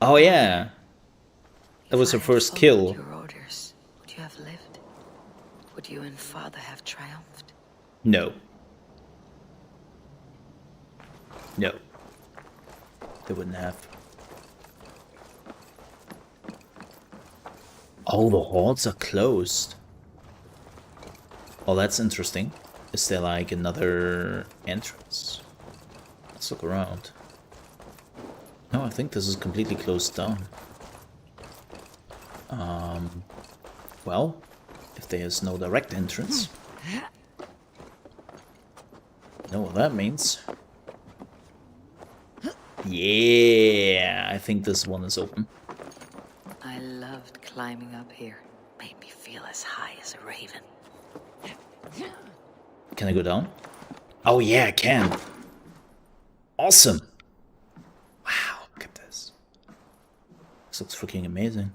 Oh yeah. That was her first kill. Your orders, would you have lived? Would you and father have triumphed? No. No. They wouldn't have. Oh, the halls are closed. Oh, that's interesting. Is there like another entrance? Let's look around. No, I think this is completely closed down. Well, if there's no direct entrance. Know what that means. Yeah, I think this one is open. I loved climbing up here. Made me feel as high as a raven. Can I go down? Oh yeah, I can. Awesome. Wow, look at this. This looks freaking amazing.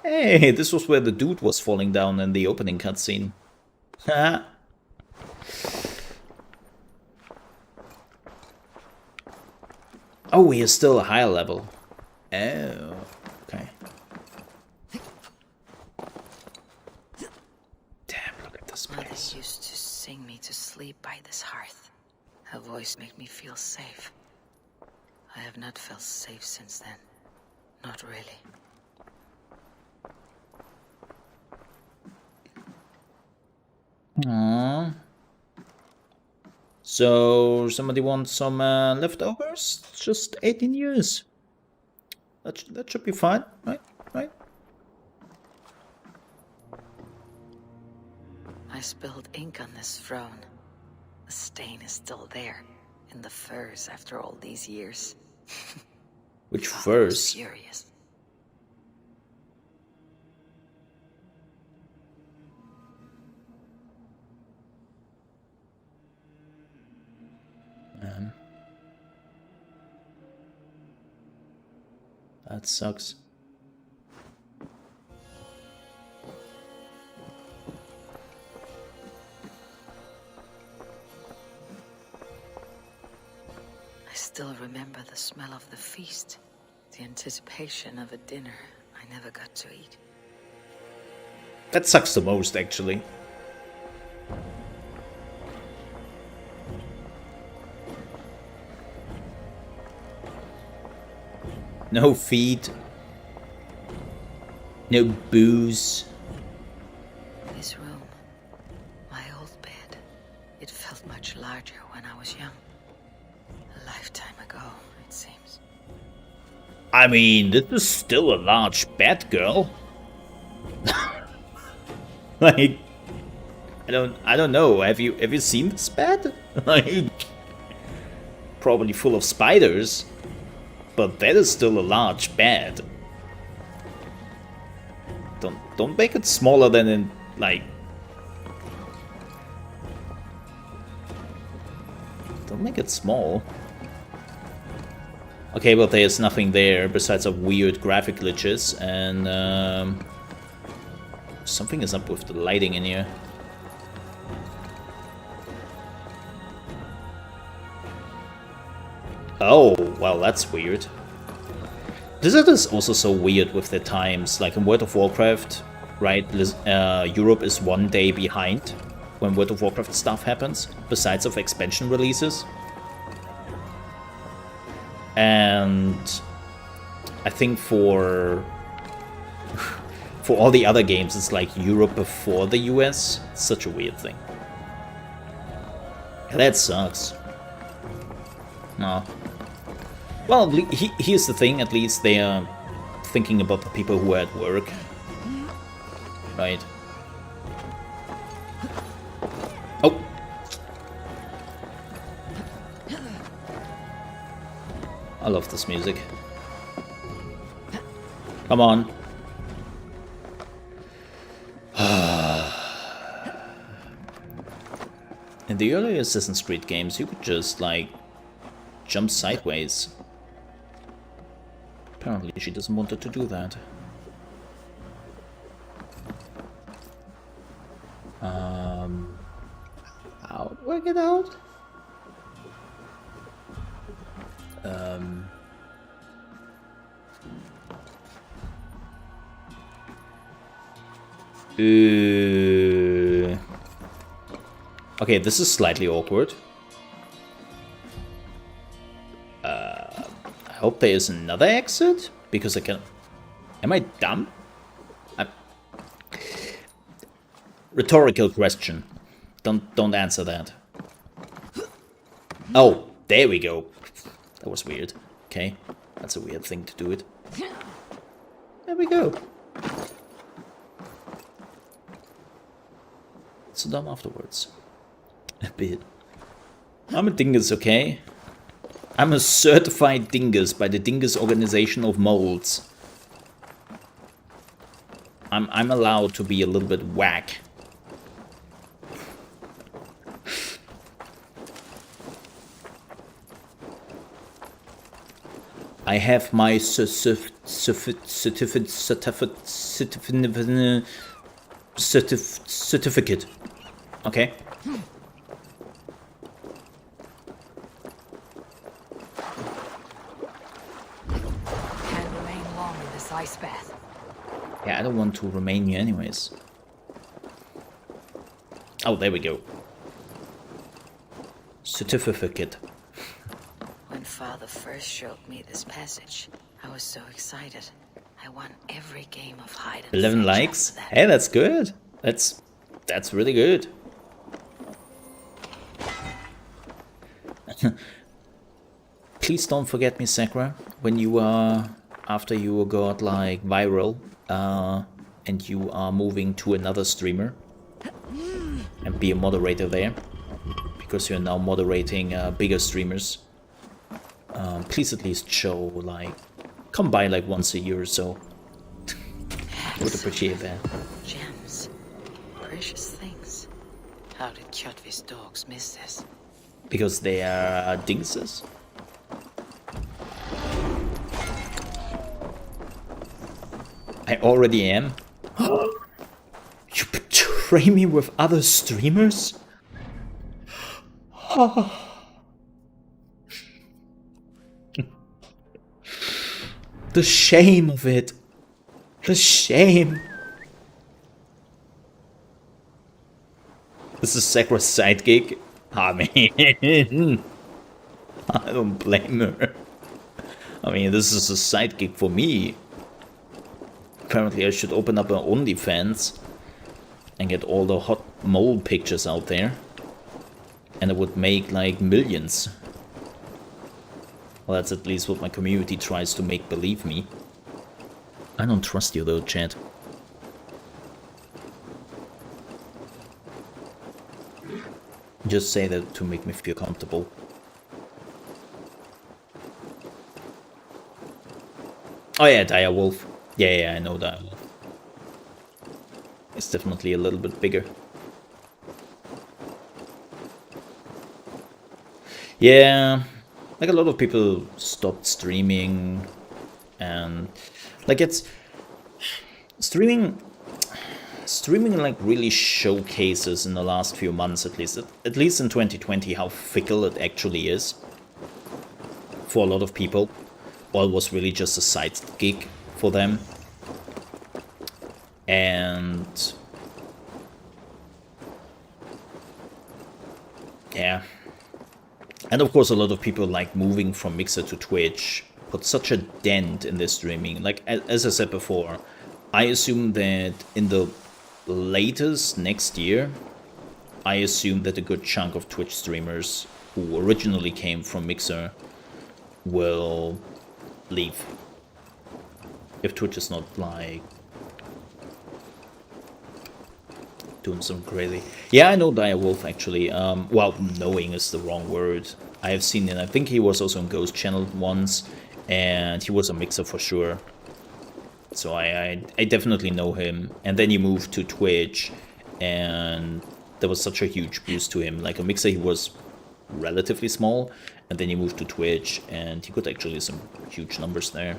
Hey, this was where the dude was falling down in the opening cutscene. Ha. Oh, we are still a higher level. Oh, okay. Damn, look at this Mother place. used to sing me to sleep by this hearth. Her voice made me feel safe. I have not felt safe since then. Not really. Aww. So, somebody wants some leftovers? It's just 18 years. That should be fine, right? Right? I spilled ink on this throne. The stain is still there, in the furs after all these years. Which Father was furs? furious. That sucks. I still remember the smell of the feast, the anticipation of a dinner I never got to eat. That sucks the most, actually. No feed. No booze. This room, my old bed, it felt much larger when I was young. A lifetime ago, it seems. I mean, this is still a large bed, girl. Like, I don't know. Have you seen this bed? Like, probably full of spiders, but that is still a large bed. Don't make it smaller than in, like. Don't make it small. Okay, but there's nothing there besides of weird graphic glitches, and something is up with the lighting in here. Oh, well, that's weird. Blizzard is also so weird with their times. Like in World of Warcraft, right? Europe is 1 day behind when World of Warcraft stuff happens, besides of expansion releases. And I think for all the other games, it's like Europe before the US. It's such a weird thing. Yeah, that sucks. No. Well, here's the thing, at least they are thinking about the people who are at work. Right. Oh! I love this music. Come on. In the earlier Assassin's Creed games, you could just, like, jump sideways. Apparently she doesn't want to do that. How do I get out? Okay, this is slightly awkward. I hope there is another exit, because I can... Am I dumb? Rhetorical question. Don't answer that. Oh, there we go. That was weird. Okay, that's a weird thing to do it. There we go. So dumb afterwards. A bit. I'm a dingus, okay? I'm a certified dingus by the Dingus Organization of Molds. I'm allowed to be a little bit whack. I have my certificate. Okay. Can't remain long in this ice bath. Yeah, I don't want to remain here anyways. Oh, there we go. Certificate. When Father first showed me this passage, I was so excited. I won every game of hide and 11 seek likes. after that. Hey, that's good. That's really good. Please don't forget me, Sakura, when you are, after you got like viral, and you are moving to another streamer, and be a moderator there, because you're now moderating bigger streamers. Please at least show, like, come by like once a year or so. I would appreciate that. Gems. Precious things. How did Kjotve's dogs miss this? Because they are dinguses? I already am. You betray me with other streamers? The shame of it. The shame. This is Sakura's side gig. I mean, I don't blame her. I mean, this is a side gig for me. Apparently I should open up an OnlyFans and get all the hot mole pictures out there. And it would make like millions. Well, that's at least what my community tries to make believe me. I don't trust you though, chat. Just say that to make me feel comfortable. Oh yeah, Direwolf. Yeah, I know Direwolf. It's definitely a little bit bigger. Yeah, like a lot of people stopped streaming, and like it's streaming like really showcases in the last few months at least in 2020 how fickle it actually is for a lot of people. Well, it was really just a side gig for them, and yeah. And of course a lot of people like moving from Mixer to Twitch put such a dent in their streaming. Like, as I said before, I assume that in the latest next year, I assume that a good chunk of Twitch streamers who originally came from Mixer will leave. If Twitch is not like doing some crazy. Yeah, I know Direwolf actually. Well, knowing is the wrong word. I have seen it. I think he was also on Ghost Channel once, and he was a mixer for sure. So I definitely know him. And then he moved to Twitch, and there was such a huge boost to him. Like a mixer, he was relatively small, and then he moved to Twitch, and he got actually some huge numbers there.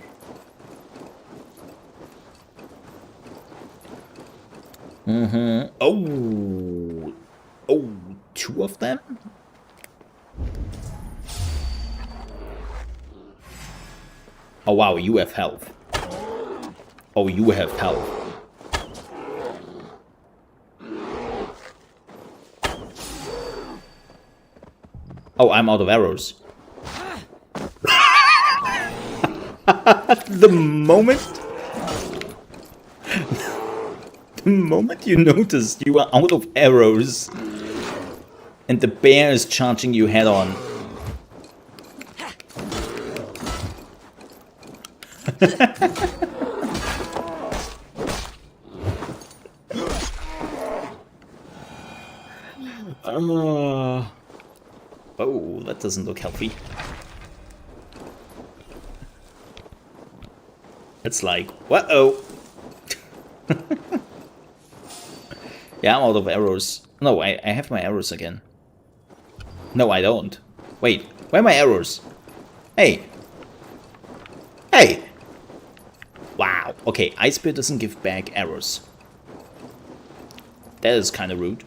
Oh, two of them? Oh wow, you have health. Oh, you have health. Oh, I'm out of arrows. The moment you notice you are out of arrows and the bear is charging you head on. Oh, that doesn't look healthy. It's like, whoa. Yeah, I'm out of arrows. No, I have my arrows again. No, I don't. Wait, where are my arrows? Hey. Hey! Wow. Okay, Ice Bear doesn't give back arrows. That is kind of rude.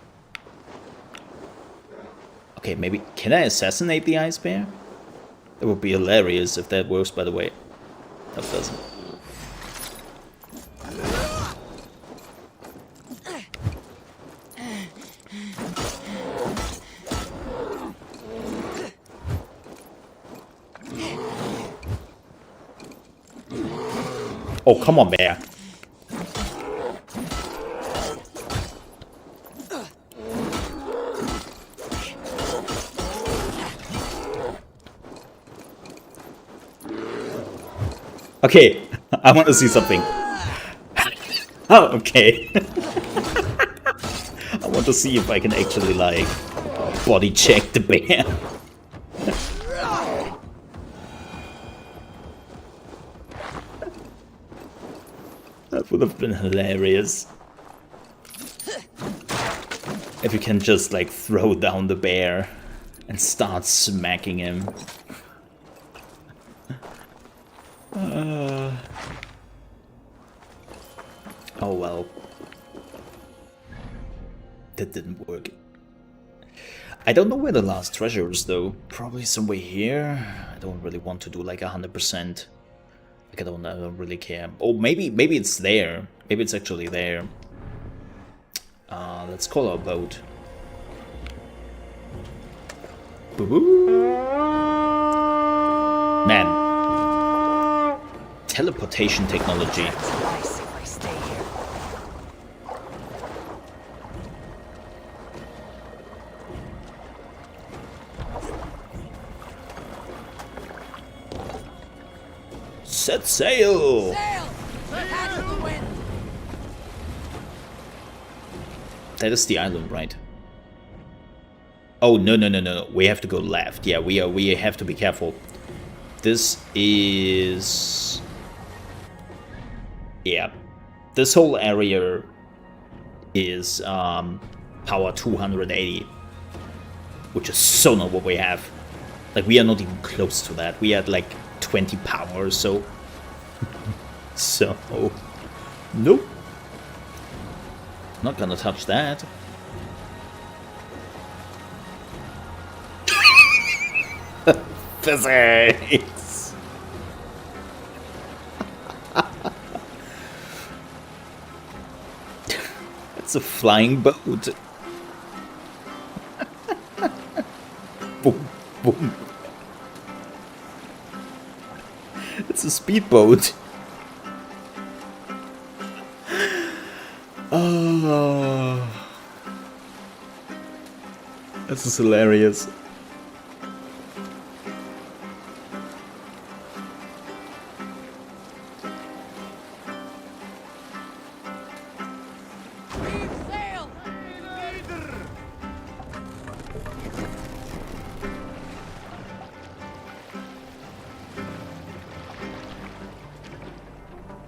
Okay, maybe... Can I assassinate the Ice Bear? That would be hilarious if that works, by the way. That doesn't. Oh, come on, bear. Okay, I want to see something. Oh, okay. I want to see if I can actually, like, body check the bear. That would have been hilarious. If you can just, like, throw down the bear and start smacking him. Oh well. That didn't work. I don't know where the last treasure is though. Probably somewhere here. I don't really want to do like 100%. Like I don't really care. Oh, maybe it's there. Maybe it's actually there. Let's call our boat. Man. Teleportation technology. Nice if I stay here. Set sail! Sail! Catch the wind! That is the island, right? Oh, no. We have to go left. Yeah, we have to be careful. This is... Yeah. This whole area is power 280. Which is so not what we have. Like, we are not even close to that. We had like 20 power or so. So... Nope. Not gonna touch that. Physics! It's a flying boat. Boom, boom. It's a speedboat. Oh, this is hilarious.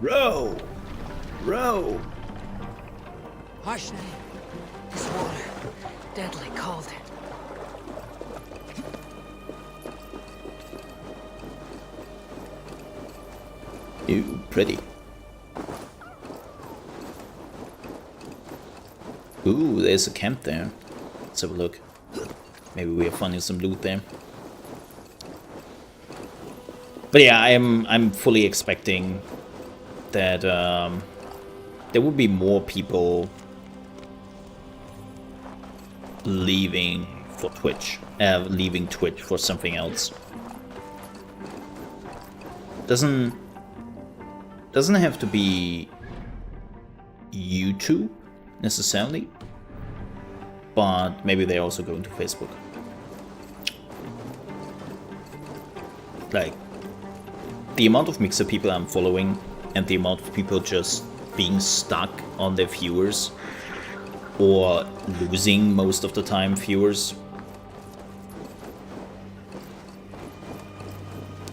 Row! Row! Hush now. This water, deadly cold. Ooh, pretty. Ooh, there's a camp there. Let's have a look. Maybe we are finding some loot there. But yeah, I'm fully expecting that there will be more people leaving for Twitch, leaving Twitch for something else. Doesn't have to be YouTube necessarily, but maybe they're also going to Facebook. Like, the amount of Mixer people I'm following and the amount of people just being stuck on their viewers or losing most of the time viewers,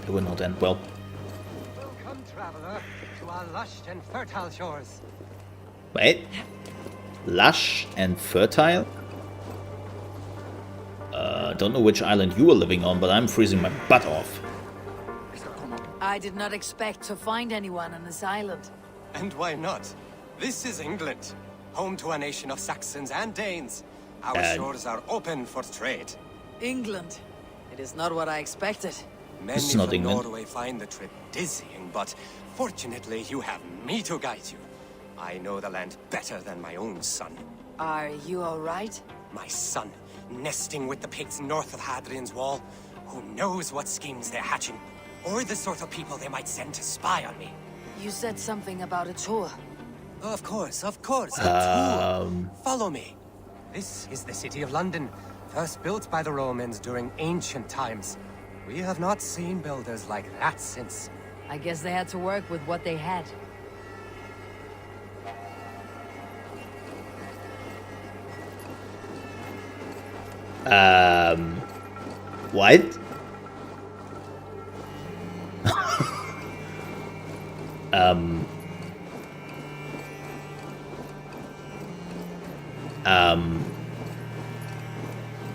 it will not end well. Welcome, traveler, to our lush and fertile shores. Wait, lush and fertile? Don't know which island you are living on, but I'm freezing my butt off. I did not expect to find anyone on this island. And why not? This is England, home to a nation of Saxons and Danes. Our shores are open for trade. England. It is not what I expected. Many It's not from England. Norway find the trip dizzying, but fortunately you have me to guide you. I know the land better than my own son. Are you all right? My son, nesting with the pigs north of Hadrian's Wall. Who knows what schemes they're hatching, or the sort of people they might send to spy on me. You said something about a tour. Of course, a tour. Follow me. This is the city of London, first built by the Romans during ancient times. We have not seen builders like that since. I guess they had to work with what they had. What?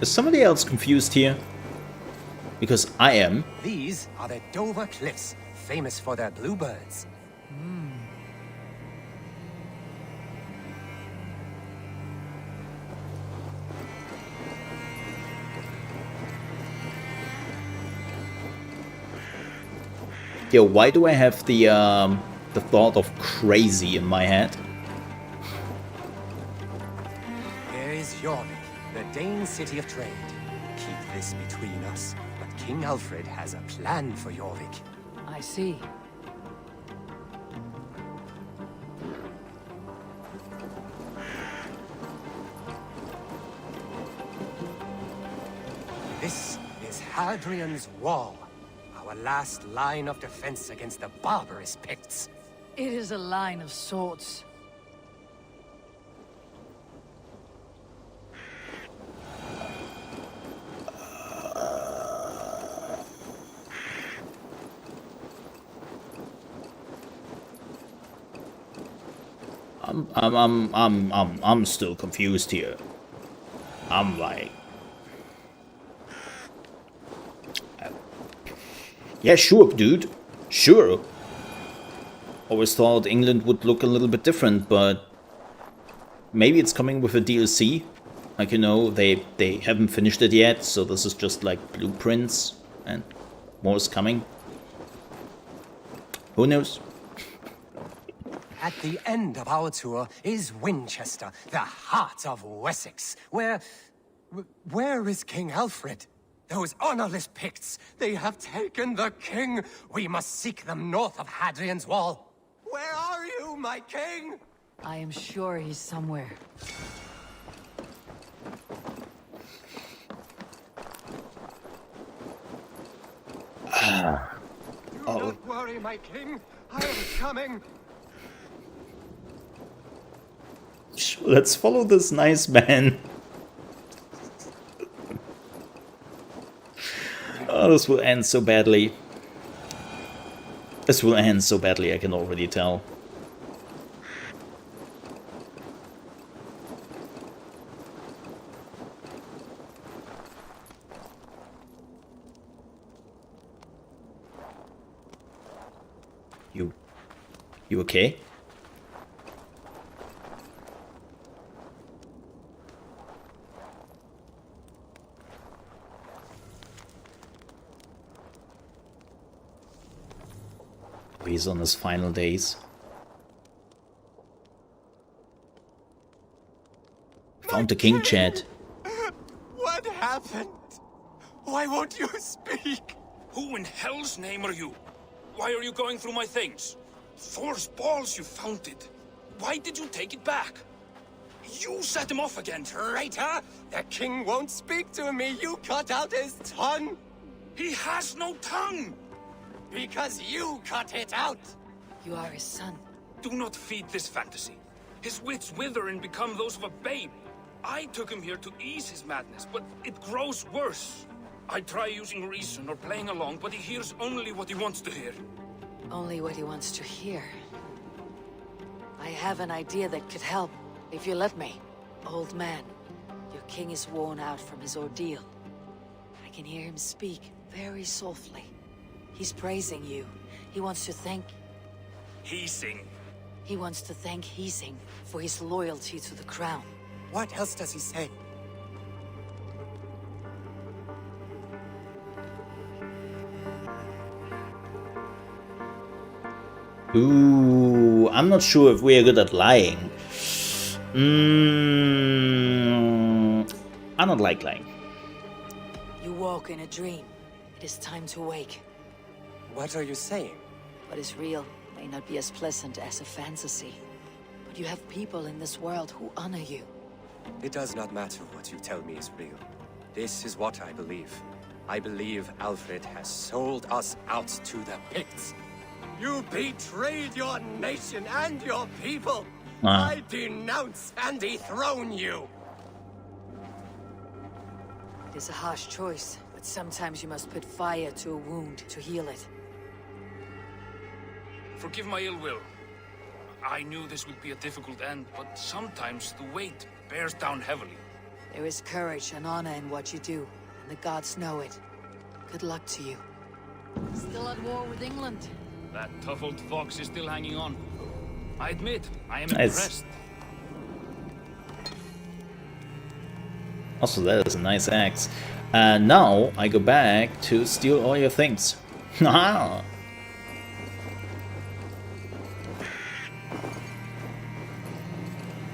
Is somebody else confused here? Because I am. These are the Dover Cliffs, famous for their bluebirds. Yo, why do I have the thought of crazy in my head? Here is Jorvik, the Dane city of trade. Keep this between us, but King Alfred has a plan for Jorvik. I see. This is Hadrian's Wall, our last line of defense against the barbarous Picts. It is a line of sorts. I'm still confused here. I'm like, yeah, sure, dude, sure. Always thought England would look a little bit different, but maybe it's coming with a DLC. Like, you know, they haven't finished it yet, so this is just like blueprints, and more is coming. Who knows? At the end of our tour is Winchester, the heart of Wessex, where is King Alfred? Those honorless Picts, they have taken the king. We must seek them north of Hadrian's Wall. Where are you, my king? I am sure he's somewhere. Don't worry, my king. I am coming. Let's follow this nice man. Oh, this will end so badly. This will end so badly, I can already tell. You okay? He's on his final days. Found the king, Chad. What happened? Why won't you speak? Who in hell's name are you? Why are you going through my things? Thor's balls, you found it. Why did you take it back? You set him off again. Traitor! The king won't speak to me. You cut out his tongue. He has no tongue. Because you cut it out. You are his son. Do not feed this fantasy. His wits wither and become those of a babe. I took him here to ease his madness, but it grows worse. I try using reason or playing along, but he hears only what he wants to hear. Only what he wants to hear. I have an idea that could help, if you let me. Old man, your king is worn out from his ordeal. I can hear him speak very softly. He's praising you. He wants to thank... Heasing. He wants to thank Heasing for his loyalty to the crown. What else does he say? Ooh, I'm not sure if we are good at lying. I don't like lying. You walk in a dream. It is time to wake. What are you saying? What is real may not be as pleasant as a fantasy. But you have people in this world who honor you. It does not matter what you tell me is real. This is what I believe. I believe Alfred has sold us out to the Picts. You betrayed your nation and your people. I denounce and dethrone you. It is a harsh choice, but sometimes you must put fire to a wound to heal it. Forgive my ill will. I knew this would be a difficult end, but sometimes the weight bears down heavily. There is courage and honor in what you do, and the gods know it. Good luck to you. Still at war with England? That tough old fox is still hanging on. I admit, I am Nice. impressed. Also, that is a nice axe. Now I go back to steal all your things. Haha.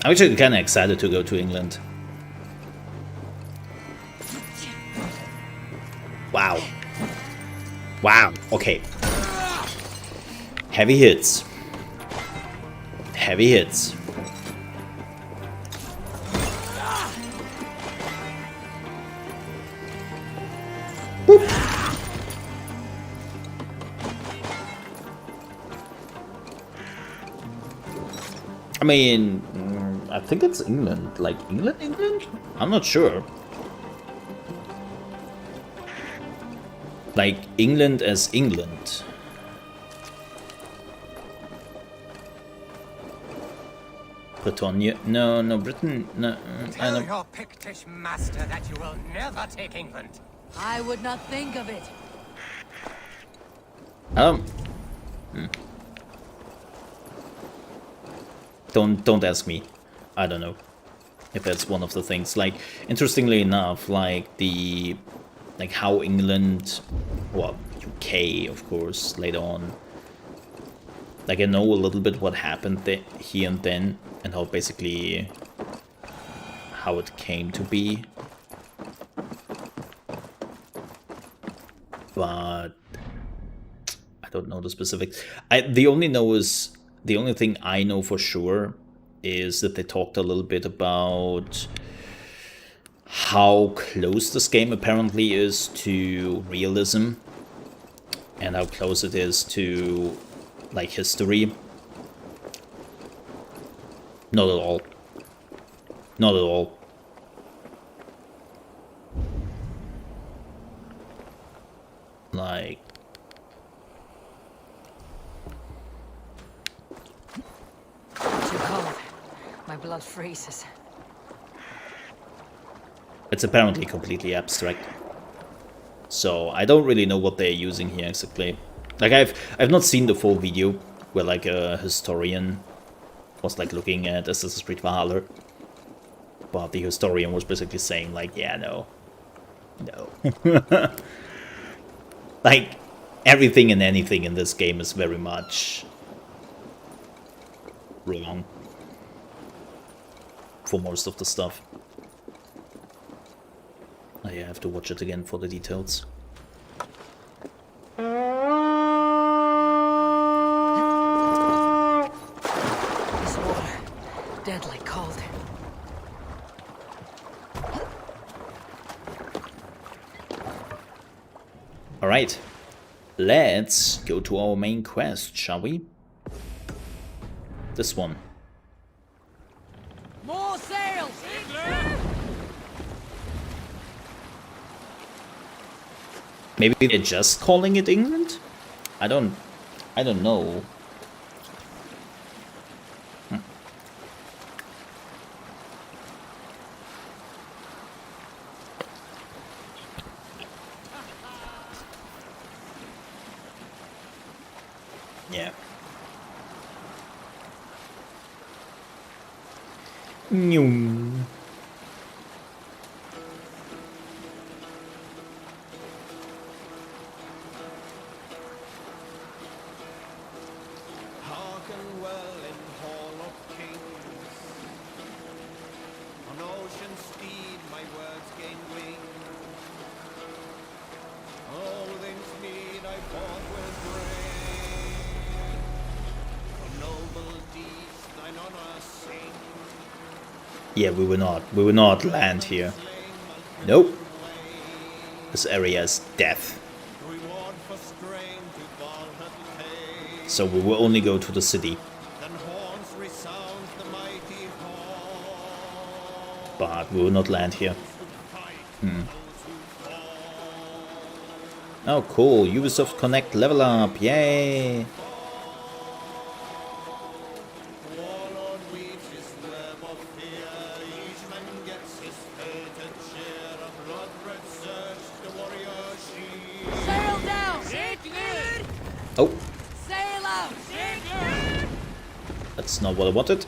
I'm actually kind of excited to go to England. Wow. Wow. Okay. Heavy hits. Heavy hits. Boop. I mean, I think it's England. Like, England? I'm not sure. Like, England as England. Britannia? No, Britain. No, I Tell don't. your Pictish master that you will never take England. I would not think of it. Don't ask me. I don't know if that's one of the things. Like, interestingly enough, like how England, well, UK, of course, later on. Like, I know a little bit what happened here and then, and how basically how it came to be. But I don't know the specifics. The only thing I know for sure is that they talked a little bit about how close this game apparently is to realism and how close it is to like history. Not at all. Not at all. Like, blood freezes. It's apparently completely abstract. So I don't really know what they're using here exactly. Like I've not seen the full video where like a historian was like looking at Assassin's Creed Valhalla. But the historian was basically saying like, yeah, no. Like everything and anything in this game is very much wrong for most of the stuff. I have to watch it again for the details. This water, deadly cold. Alright, let's go to our main quest, shall we? This one. More sails! Maybe they're just calling it England? I don't know. Yeah. Nyum. Hearken well in Hall of Kings. On ocean steed my words gain wing. All things need I bought with rain. For noble deeds thine honor sing. Yeah, we will not land here. Nope. This area is death. Reward for strength to Valhalla pay. So we will only go to the city. Then horns resound the mighty hall. But we will not land here. Oh cool, Ubisoft Connect level up, yay! Sail down! Sail clear! Oh, Sail out! Sail clear! that's not what I wanted.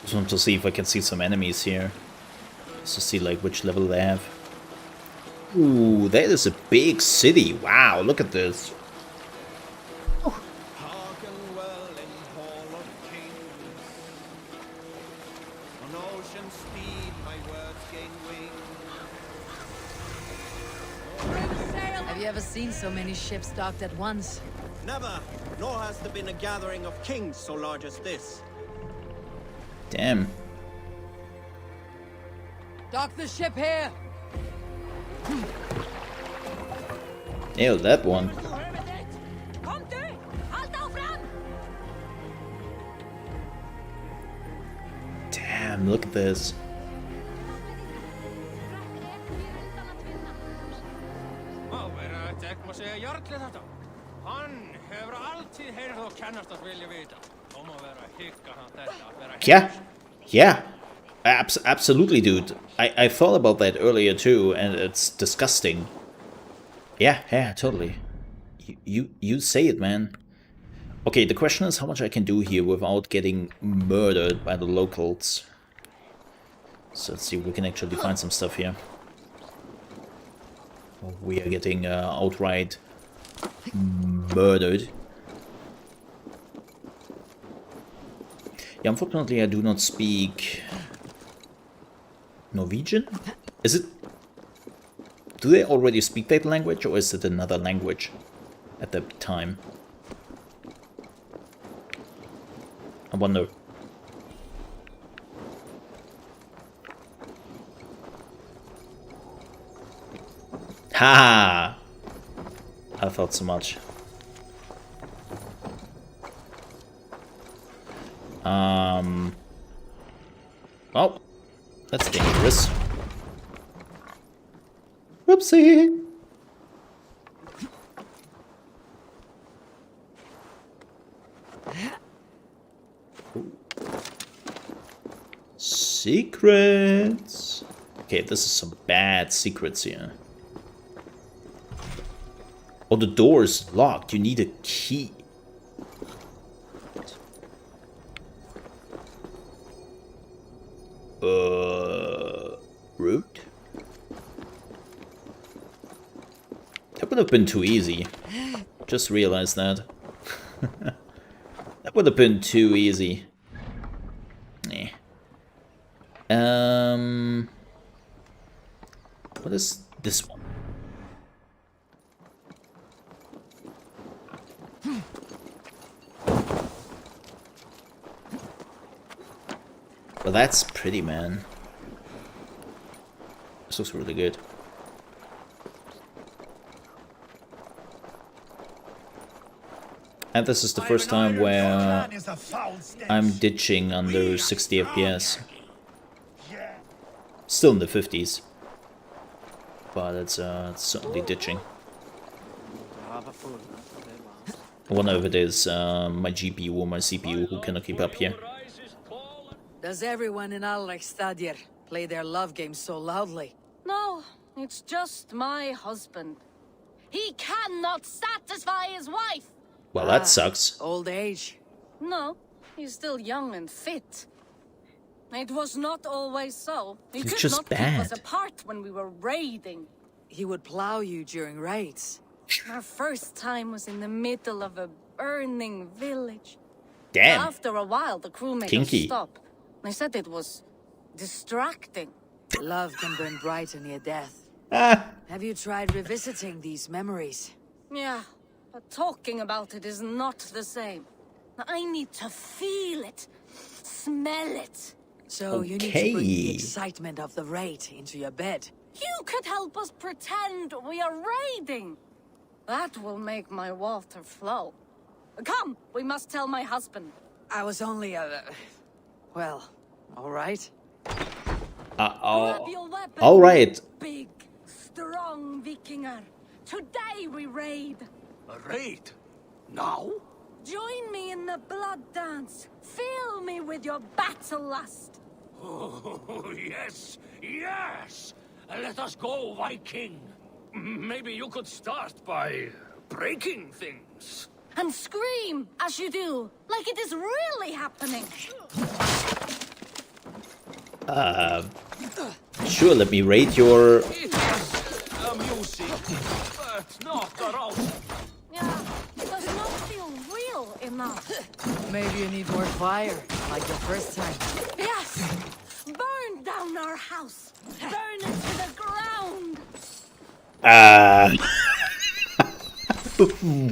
Just want to see if I can see some enemies here. Just to see like which level they have. Ooh, that is a big city. Wow, look at this. Hearken well in Hall of Kings. On ocean speed my words gain wing. Have you ever seen so many ships docked at once? Never, nor has there been a gathering of kings so large as this. Damn. Dock the ship here! Nailed that one. Kom du! Halt fram! Damn, look at this. Yeah, yeah, absolutely, dude. I thought about that earlier too, and it's disgusting. Yeah, totally. You say it, man. Okay, the question is how much I can do here without getting murdered by the locals. So let's see if we can actually find some stuff here. We are getting outright murdered. Yeah, unfortunately I do not speak Norwegian? Is it... Do they already speak that language, or is it another language at the time? I wonder. Ha! I thought so much. Oh, that's dangerous. Whoopsie! Secrets. Okay, this is some bad secrets here. Oh, the door is locked. You need a key. Root? That would have been too easy. Just realized that. That would have been too easy. What is this one? Well, that's pretty, man. This looks really good. And this is the first time where I'm ditching under 60 FPS. Still in the 50s. But it's certainly ditching. I wonder if it is my GPU or my CPU who cannot keep up here. Does everyone in Alrekstadir play their love game so loudly? No, it's just my husband. He cannot satisfy his wife. Well, that sucks. Old age. No, he's still young and fit. It was not always so. He He's could just not bad. keep us apart when we were raiding. He would plow you during raids. Our first time was in the middle of a burning village. Damn. After a while, the crew made Kinky. us stop. They said it was distracting. Love can burn brighter near death. Ah. Have you tried revisiting these memories? Yeah, but talking about it is not the same. I need to feel it, smell it. So you need to bring the excitement of the raid into your bed. You could help us pretend we are raiding. That will make my water flow. Come, we must tell my husband. I was only well, all right. Grab your weapon, All right. big, strong Vikinger. Today we raid. A raid? Now? Join me in the blood dance. Fill me with your battle lust. Oh, yes, yes! Let us go, Viking. Maybe you could start by breaking things. And scream as you do, like it is really happening. Sure, let me rate your... It is amusing, but not arousing. Yeah, it does not feel real enough. Maybe you need more fire, like the first time. Yes! Burn down our house! Burn it to the ground!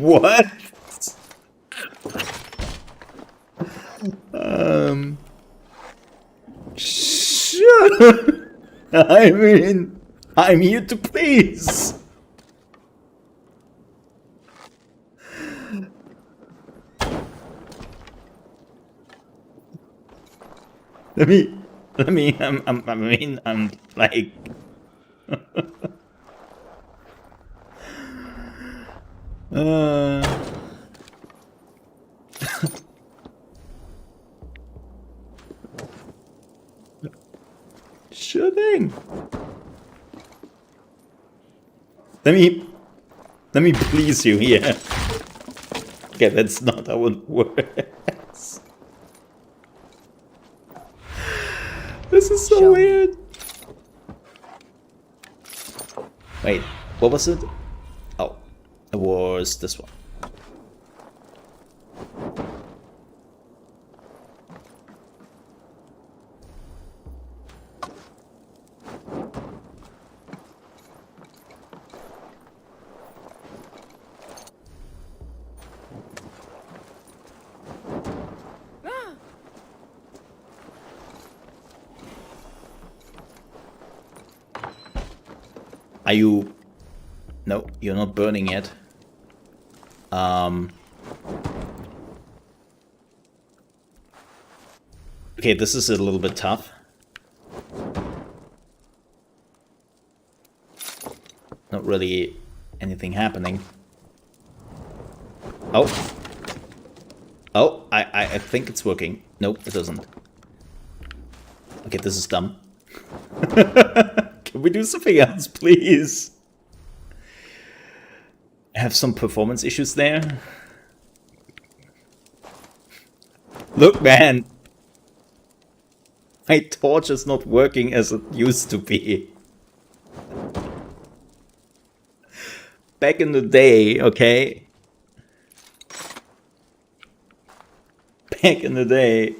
What? Sure. I mean, I'm here to please. I'm like. Sure thing. Let me please you here. Okay, that's not how it works. This is so weird. Wait, what was it? Oh, it was this one. Are you... No, you're not burning yet. Okay, this is a little bit tough. Not really anything happening. Oh. Oh, I think it's working. Nope, it doesn't. Okay, this is dumb. Can we do something else, please? I have some performance issues there. Look, man! My torch is not working as it used to be. Back in the day, okay? Back in the day,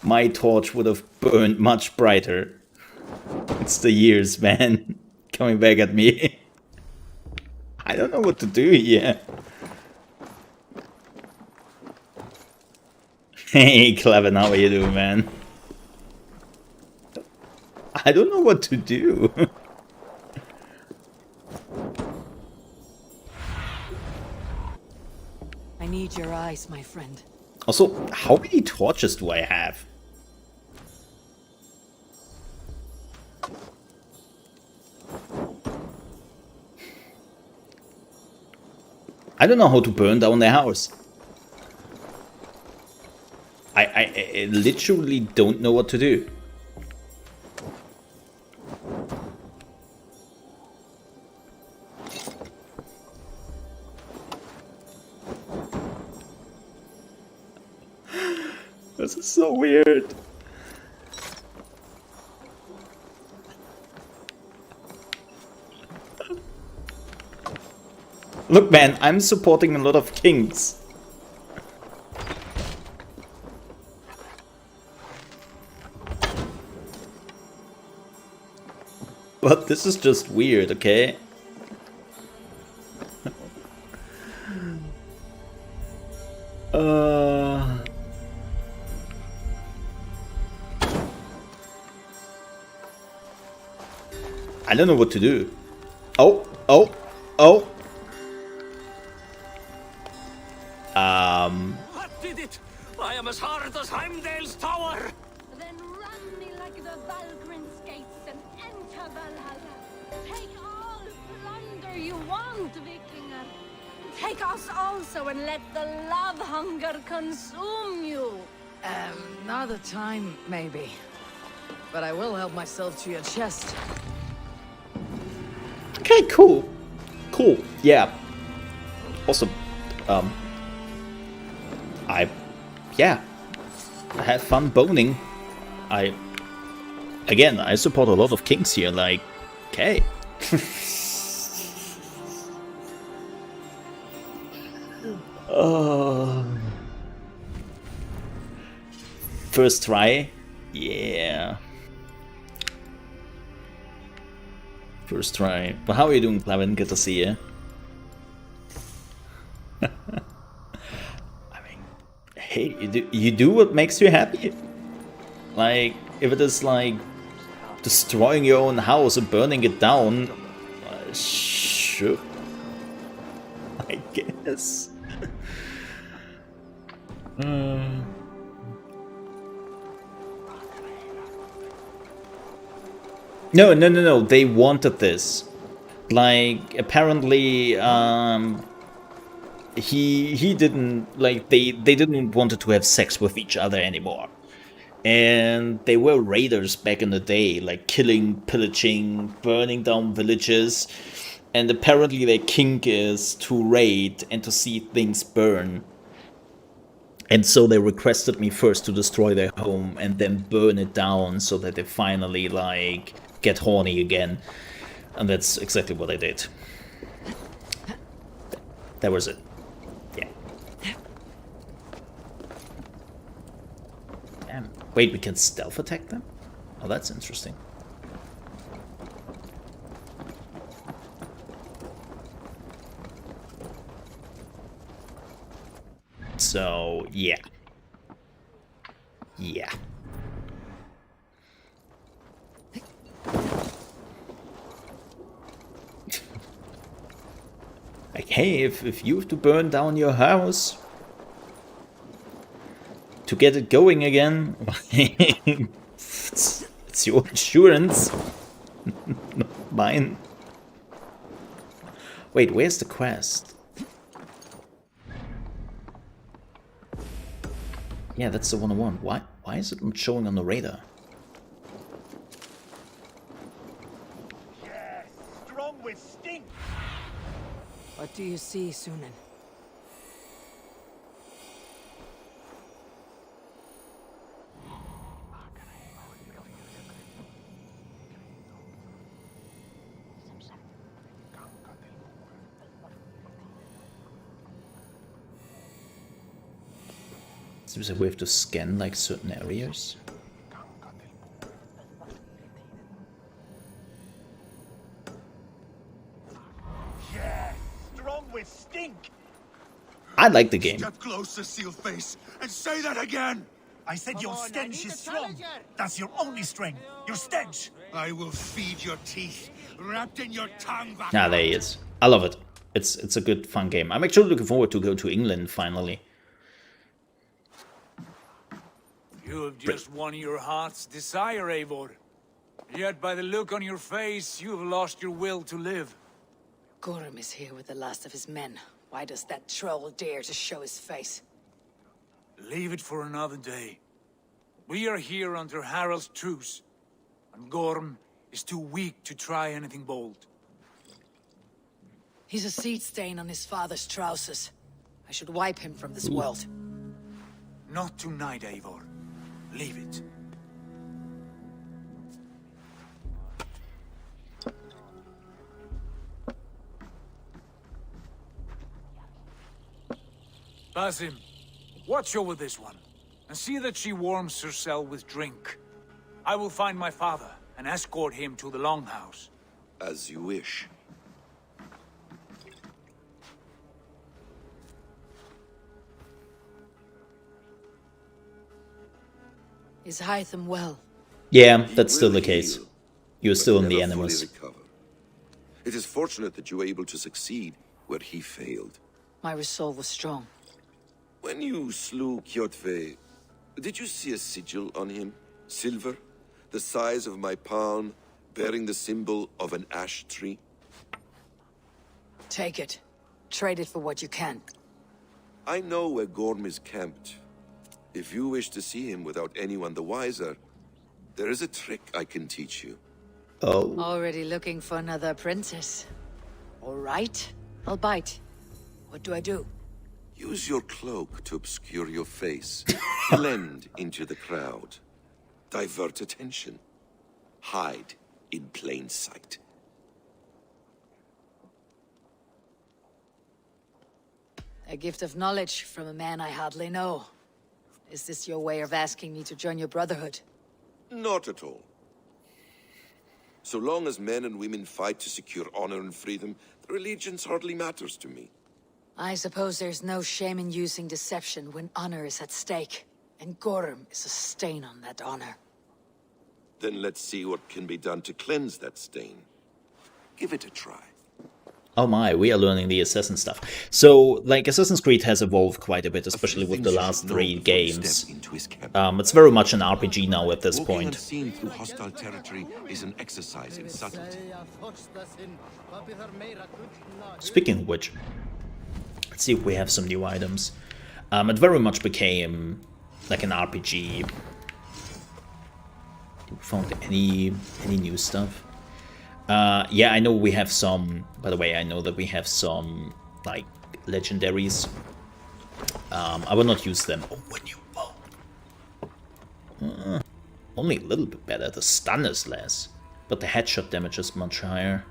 my torch would have burned much brighter. It's the years, man, coming back at me. I don't know what to do here. Hey, Clevin, how are you doing, man? I don't know what to do. I need your eyes, my friend. Also, how many torches do I have? I don't know how to burn down the house. I literally don't know what to do. This is so weird. Look, man, I'm supporting a lot of kings. But this is just weird, okay? I don't know what to do. Oh. What did it? I am as hard as Heimdall's tower. Then run me like the Valgrin's gates and enter Valhalla. Take all plunder you want, Vikinger. Take us also and let the love hunger consume you. Another time, maybe. But I will help myself to your chest. Okay, cool. Cool, yeah. Awesome. I had fun boning. Again, I support a lot of kings here, like, okay. First try? Yeah. First try. But how are you doing, Clavin? Good to see you. I mean, hey, you do what makes you happy. Like, if it is like destroying your own house and burning it down, sure. I guess. No. They wanted this. Like, apparently, he didn't, like, they didn't want to have sex with each other anymore. And they were raiders back in the day, like killing, pillaging, burning down villages. And apparently their kink is to raid and to see things burn. And so they requested me first to destroy their home and then burn it down so that they finally, like, get horny again. And that's exactly what I did. That was it. Yeah. Damn. Wait, we can stealth attack them? Oh, that's interesting. So, yeah. Yeah. Like, hey, if you have to burn down your house to get it going again, it's your insurance, not mine. Wait, where's the quest? Yeah, that's the one I want. Why is it not showing on the radar? Yes, strong with stink. What do you see, Sunan? Seems like we have to scan like certain areas. Yes, strong with stink. I like the game. Step closer, seal face, and say that again. I said your stench is strong. That's your only strength. Your stench. I will feed your teeth, wrapped in your tongue. Ah, there he is. I love it. It's a good, fun game. I'm actually looking forward to go to England finally. You have just won your heart's desire, Eivor. Yet by the look on your face, you have lost your will to live. Gorm is here with the last of his men. Why does that troll dare to show his face? Leave it for another day. We are here under Harald's truce, and Gorm is too weak to try anything bold. He's a seed stain on his father's trousers. I should wipe him from this world. Not tonight, Eivor. Leave it. Basim, watch over this one, and see that she warms herself with drink. I will find my father and escort him to the Longhouse. As you wish. Is Hytham well? Yeah, that's still the case. You're still in the Never fully Animus. recover. It is fortunate that you were able to succeed where he failed. My resolve was strong. When you slew Kjotve, did you see a sigil on him? Silver? The size of my palm, bearing the symbol of an ash tree? Take it. Trade it for what you can. I know where Gorm is camped. If you wish to see him without anyone the wiser, there is a trick I can teach you. Oh. Already looking for another princess. All right, I'll bite. What do I do? Use your cloak to obscure your face. Blend into the crowd. Divert attention. Hide in plain sight. A gift of knowledge from a man I hardly know. Is this your way of asking me to join your brotherhood? Not at all. So long as men and women fight to secure honor and freedom, their allegiance hardly matters to me. I suppose there's no shame in using deception when honor is at stake. And Gorm is a stain on that honor. Then let's see what can be done to cleanse that stain. Give it a try. Oh my, we are learning the Assassin stuff. So, like, Assassin's Creed has evolved quite a bit, especially with the last 3 games. It's very much an RPG now at this Walking point. unseen through hostile territory is an exercise in subtlety. Speaking of which, let's see if we have some new items. It very much became like an RPG. Found any new stuff? Yeah, I know we have some. By the way, I know that we have some like legendaries. I will not use them. Oh, a new bow. Only a little bit better. The stun is less, but the headshot damage is much higher.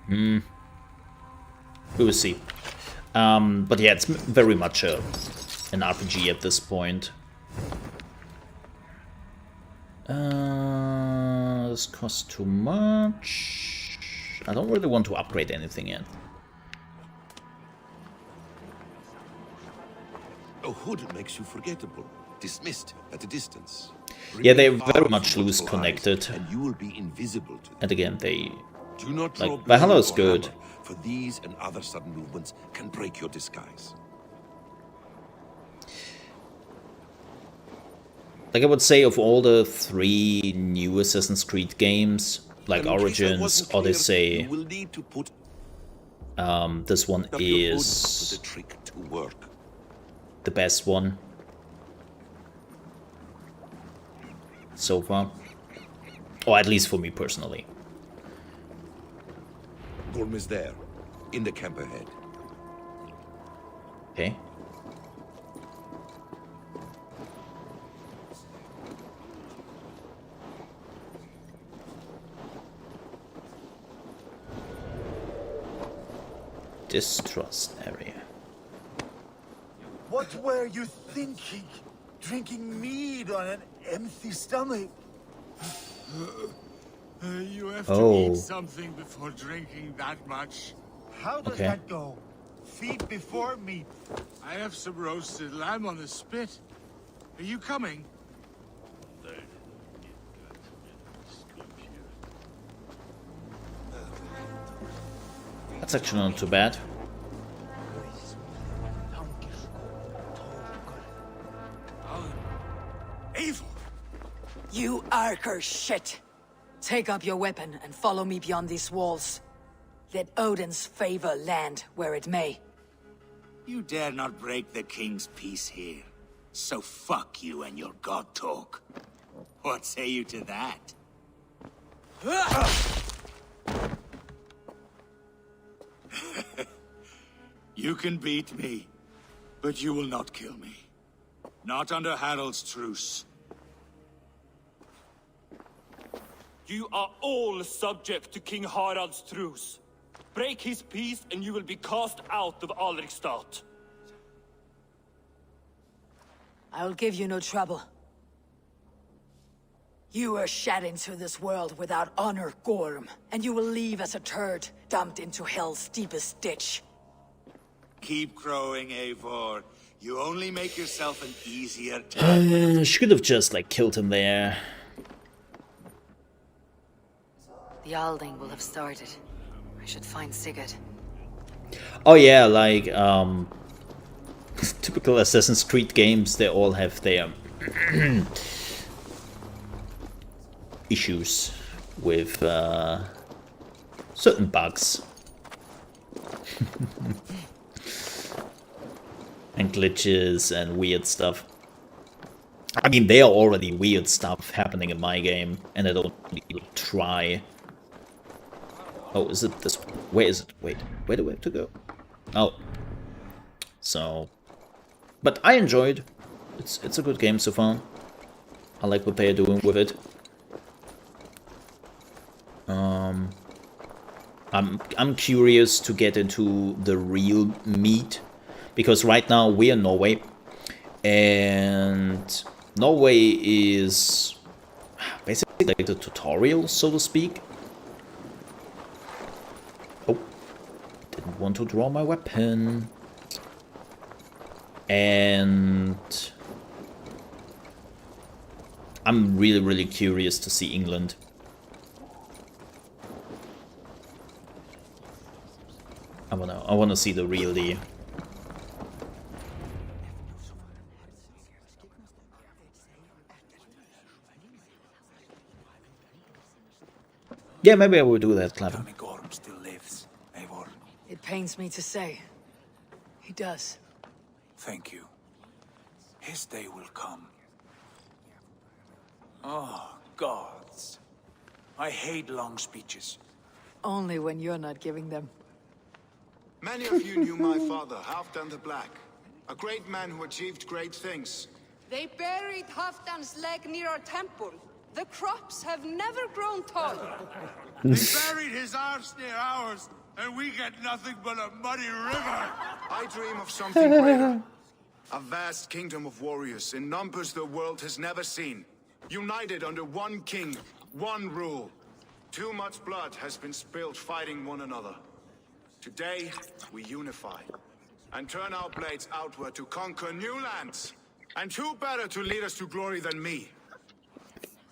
We will see. But yeah, it's very much an RPG at this point. This costs too much. I don't really want to upgrade anything yet. A hood makes you forgettable, dismissed at a distance. Yeah, they're Remain very far much from loose mortal eyes, connected. and you will be invisible to them. And again, they Do not draw like Valhalla is blade or good. hammer, for these and other sudden movements can break your disguise. Like I would say, of all the 3 new Assassin's Creed games, like And in case I Origins, wasn't clear, Odyssey. you will need to put This one up your hood is for the trick to work. the best one so far, or at least for me personally. Gorm is there, in the camp ahead. Okay. Distrust area. What were you thinking? Drinking mead on an empty stomach? You have to eat something before drinking that much. How does that go? Feed before meat. I have some roasted lamb on the spit. Are you coming? That's actually not too bad. You Arker shit! Take up your weapon and follow me beyond these walls. Let Odin's favor land where it may. You dare not break the king's peace here. So fuck you and your god talk. What say you to that? You can beat me, but you will not kill me. Not under Harald's truce. You are all subject to King Harald's truce. Break his peace and you will be cast out of Alrikstad. I will give you no trouble. You were shed into this world without honor, Gorm, and you will leave as a turd, dumped into hell's deepest ditch. Keep crowing, Eivor. You only make yourself an easier target. Should have just like killed him there. The Alding will have started. I should find Sigurd. Oh yeah, like typical Assassin's Creed games, they all have their issues with certain bugs and glitches and weird stuff. I mean, there are already weird stuff happening in my game, and I don't even try. Oh, is it this one? Where is it? Wait, where do we have to go? Oh. So... But I enjoyed. It's a good game so far. I like what they are doing with it. I'm curious to get into the real meat, because right now we're in Norway, and Norway is basically like the tutorial, so to speak. Oh, didn't want to draw my weapon. And I'm really curious to see England. I wanna see the real deal. Yeah, maybe I will do that, Clever. Gorm still lives, Eivor. It pains me to say. He does. Thank you. His day will come. Oh, gods. I hate long speeches. Only when you're not giving them. Many of you knew my father, Halfdan the Black. A great man who achieved great things. They buried Halfdan's leg near our temple. The crops have never grown tall. They buried his arse near ours, and we get nothing but a muddy river. I dream of something greater. A vast kingdom of warriors in numbers the world has never seen. United under one king, one rule. Too much blood has been spilled fighting one another. Today, we unify and turn our blades outward to conquer new lands. And who better to lead us to glory than me?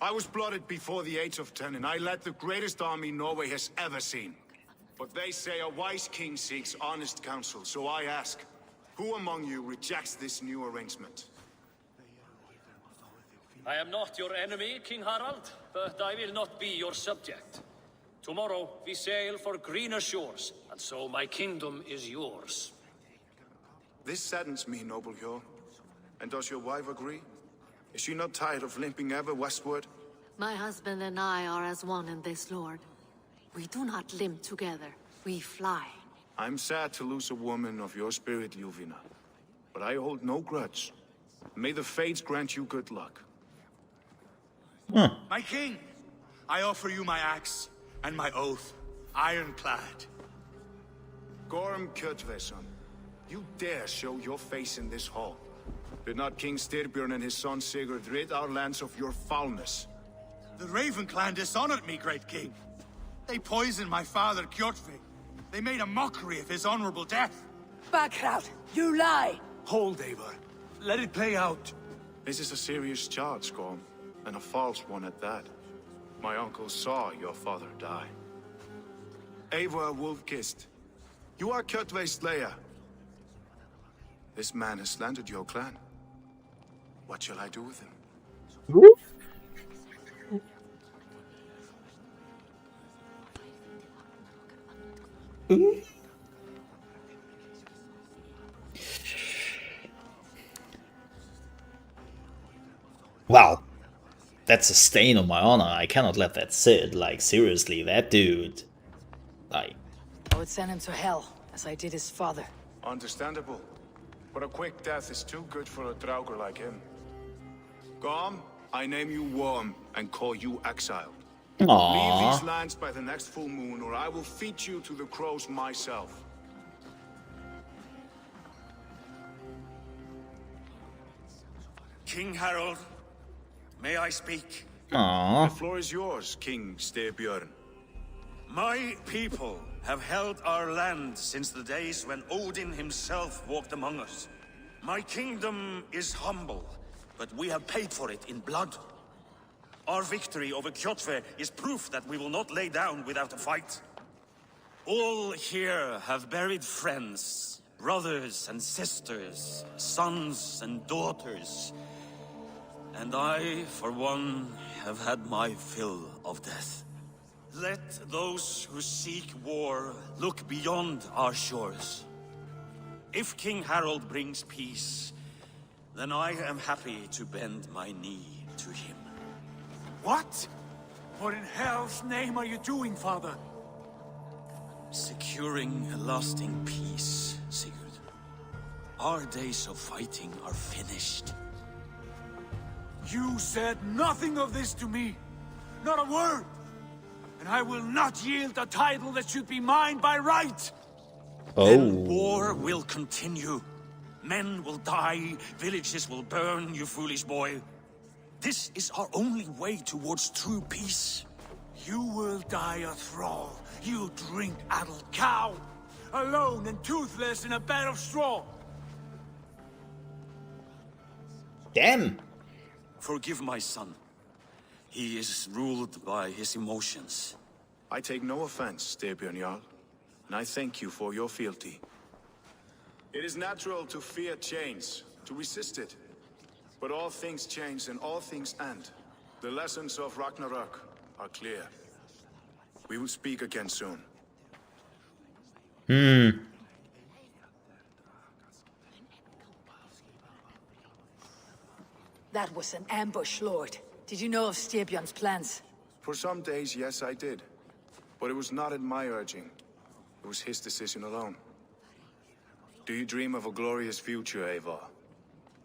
I was blooded before the age of 10, and I led the greatest army Norway has ever seen. But they say a wise king seeks honest counsel, so I ask, who among you rejects this new arrangement? I am not your enemy, King Harald, but I will not be your subject. Tomorrow we sail for greener shores, and so my kingdom is yours. This saddens me, noble Hjor. And does your wife agree? Is she not tired of limping ever westward? My husband and I are as one in this, Lord. We do not limp together. We fly. I'm sad to lose a woman of your spirit, Yuvina. But I hold no grudge. May the fates grant you good luck. My king, I offer you my axe and my oath, ironclad. Gorm Kjotveson, you dare show your face in this hall. Did not King Styrbjörn and his son Sigurd rid our lands of your foulness? The Raven clan dishonored me, great king. They poisoned my father, Kjotve. They made a mockery of his honorable death. Backrout, you lie! Hold, Eivor. Let it play out. This is a serious charge, Gorm, and a false one at that. My uncle saw your father die. Eivor Wolf-Kissed, you are Kjotve's slayer. This man has slandered your clan. What shall I do with him? Wow. That's a stain on my honor. I cannot let that sit. Like, seriously, that dude. Like. I would send him to hell, as I did his father. Understandable. But a quick death is too good for a Draugr like him. Gorm, I name you Worm and call you exiled. Aww. Leave these lands by the next full moon, or I will feed you to the crows myself. King Harold, may I speak? Aww. The floor is yours, King Styrbjörn. My people have held our land since the days when Odin himself walked among us. My kingdom is humble, but we have paid for it in blood. Our victory over Kjotve is proof that we will not lay down without a fight. All here have buried friends, brothers and sisters, sons and daughters. And I, for one, have had my fill of death. Let those who seek war look beyond our shores. If King Harold brings peace, then I am happy to bend my knee to him. What? What in hell's name are you doing, father? Securing a lasting peace, Sigurd. Our days of fighting are finished. You said nothing of this to me. Not a word. And I will not yield a title that should be mine by right. Then war will continue. Men will die, villages will burn, you foolish boy. This is our only way towards true peace. You will die a thrall. You drink-addled cow. Alone and toothless in a bed of straw. Damn. Forgive my son. He is ruled by his emotions. I take no offense, Styrbjörn Jarl, and I thank you for your fealty. It is natural to fear change, to resist it. But all things change and all things end. The lessons of Ragnarok are clear. We will speak again soon. That was an ambush, Lord. Did you know of Styrbjörn's plans? For some days, yes, I did. But it was not at my urging. It was his decision alone. Do you dream of a glorious future, Eivor?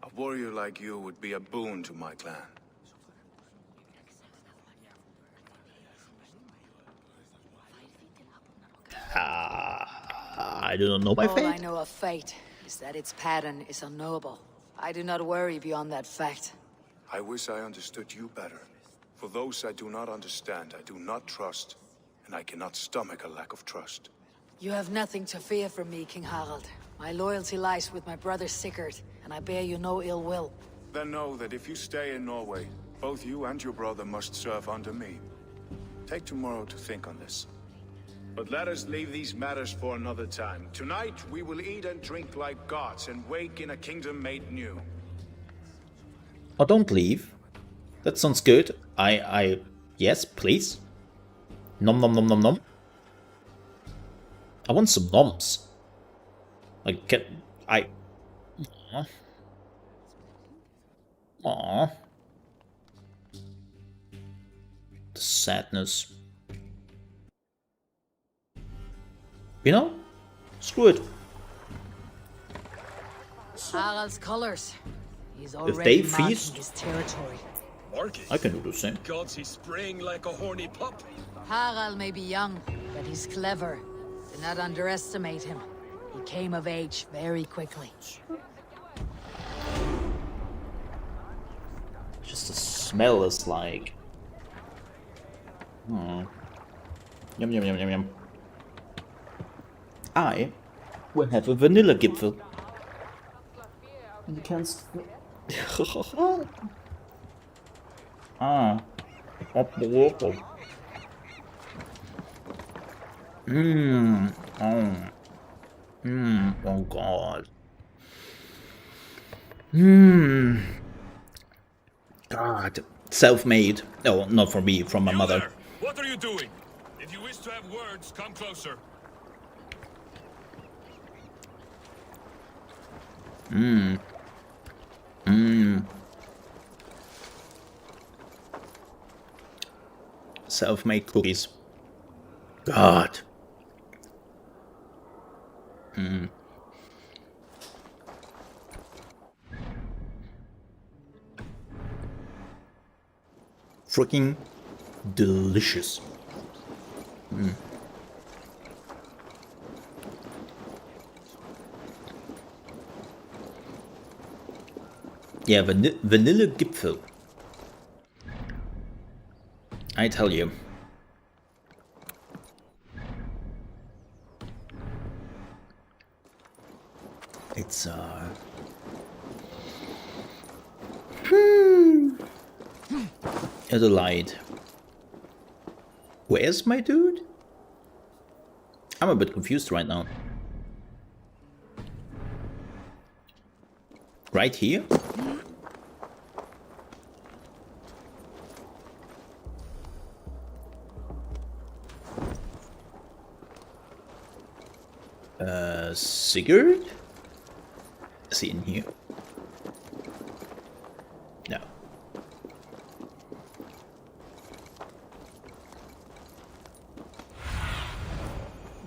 A warrior like you would be a boon to my clan. I do not know my fate. All I know of fate is that its pattern is unknowable. I do not worry beyond that fact. I wish I understood you better. For those I do not understand, I do not trust, and I cannot stomach a lack of trust. You have nothing to fear from me, King Harald. My loyalty lies with my brother Sigurd, and I bear you no ill will. Then know that if you stay in Norway, both you and your brother must serve under me. Take tomorrow to think on this. But let us leave these matters for another time. Tonight, we will eat and drink like gods and wake in a kingdom made new. Oh, don't leave. That sounds good. Yes, please. Nom nom nom nom nom. I want some noms. Like, get... I... Aww. Aww. The sadness. You know? Screw it. Harald's colors. He's If already they marking feast, his territory. I can do the same. Gods, he's spraying like a horny pup. Harald may be young, but he's clever. Do not underestimate him. He came of age very quickly. Just the smell is like... Yum yum yum yum yum. I will have a vanilla Gipfel. And you can't... Ah. Oh god. God. Self-made. No, not for me, from my mother. What are you doing? If you wish to have words, come closer. Self-made cookies. God. Freaking delicious. Yeah, vanilla Gipfel. I tell you. It's a delight. Where's my dude? I'm a bit confused right now. Right here? Sigurd? Is he in here? No.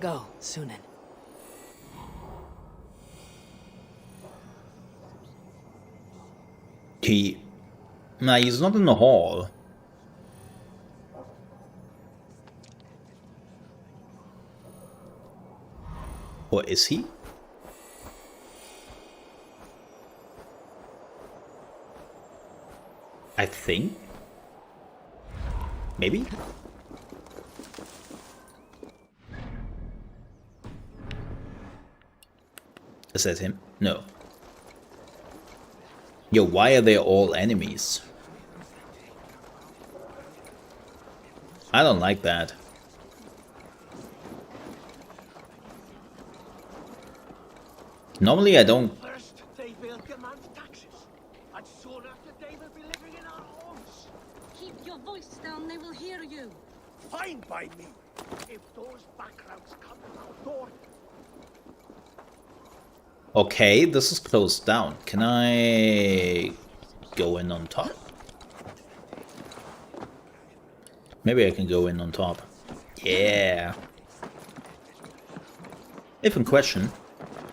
Go, Sunan. Nah, he's not in the hall. Or is he? I think. Maybe? Is that him? No. Yo, why are they all enemies? I don't like that. Normally I don't... First, they will demand taxes, and soon after they will be living in our homes. Keep your voice down, they will hear you. Fine by me. If those backgrounds come to our door, Okay, this is closed down. Can I go in on top? Maybe I can go in on top. Yeah. If in question,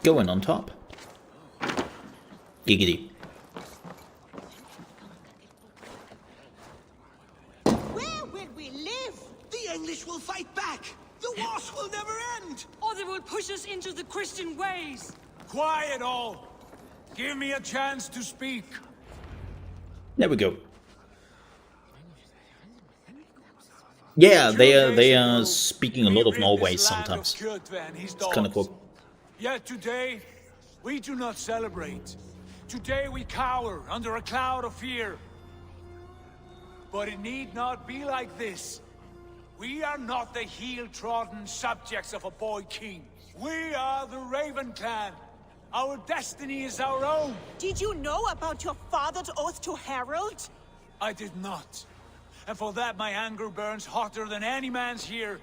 go in on top. Giggity. where will we live? The English will fight back. The wars will never end. Or they will push us into the Christian ways. Quiet all. Give me a chance to speak. There we go. Yeah, they are speaking a lot of Norway sometimes. It's kind of cool. Yet today, we do not celebrate. Today we cower under a cloud of fear. But it need not be like this. We are not the heel-trodden subjects of a boy king. We are the Raven clan. Our destiny is our own. Did you know about your father's oath to Harold? I did not. and for that my anger burns hotter than any man's here.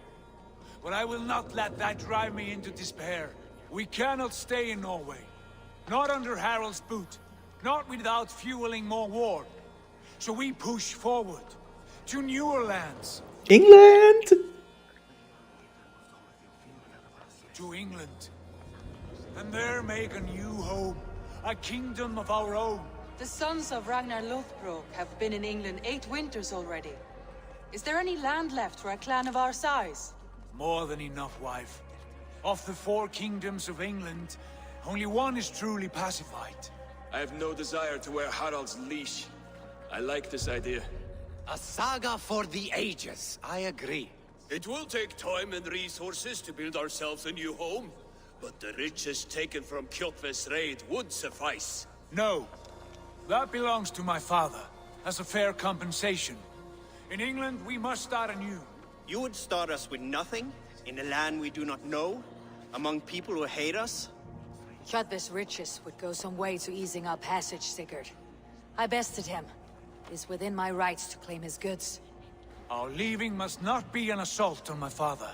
But I will not let that drive me into despair. We cannot stay in Norway. Not under Harald's boot. Not without fueling more war. So we push forward to newer lands. England! To England. And there make a new home. A kingdom of our own. The sons of Ragnar Lothbrok have been in England 8 winters already. Is there any land left for a clan of our size? More than enough, wife. Of the 4 kingdoms of England, only one is truly pacified. I have no desire to wear Harald's leash. I like this idea. A saga for the ages, I agree. It will take time and resources to build ourselves a new home, but the riches taken from Kjotve's raid would suffice. No. That belongs to my father, as a fair compensation. In England, we must start anew. You would start us with nothing? In a land we do not know? Among people who hate us? Kjotve's riches would go some way to easing our passage, Sigurd. I bested him. It is within my rights to claim his goods. Our leaving must not be an assault on my father.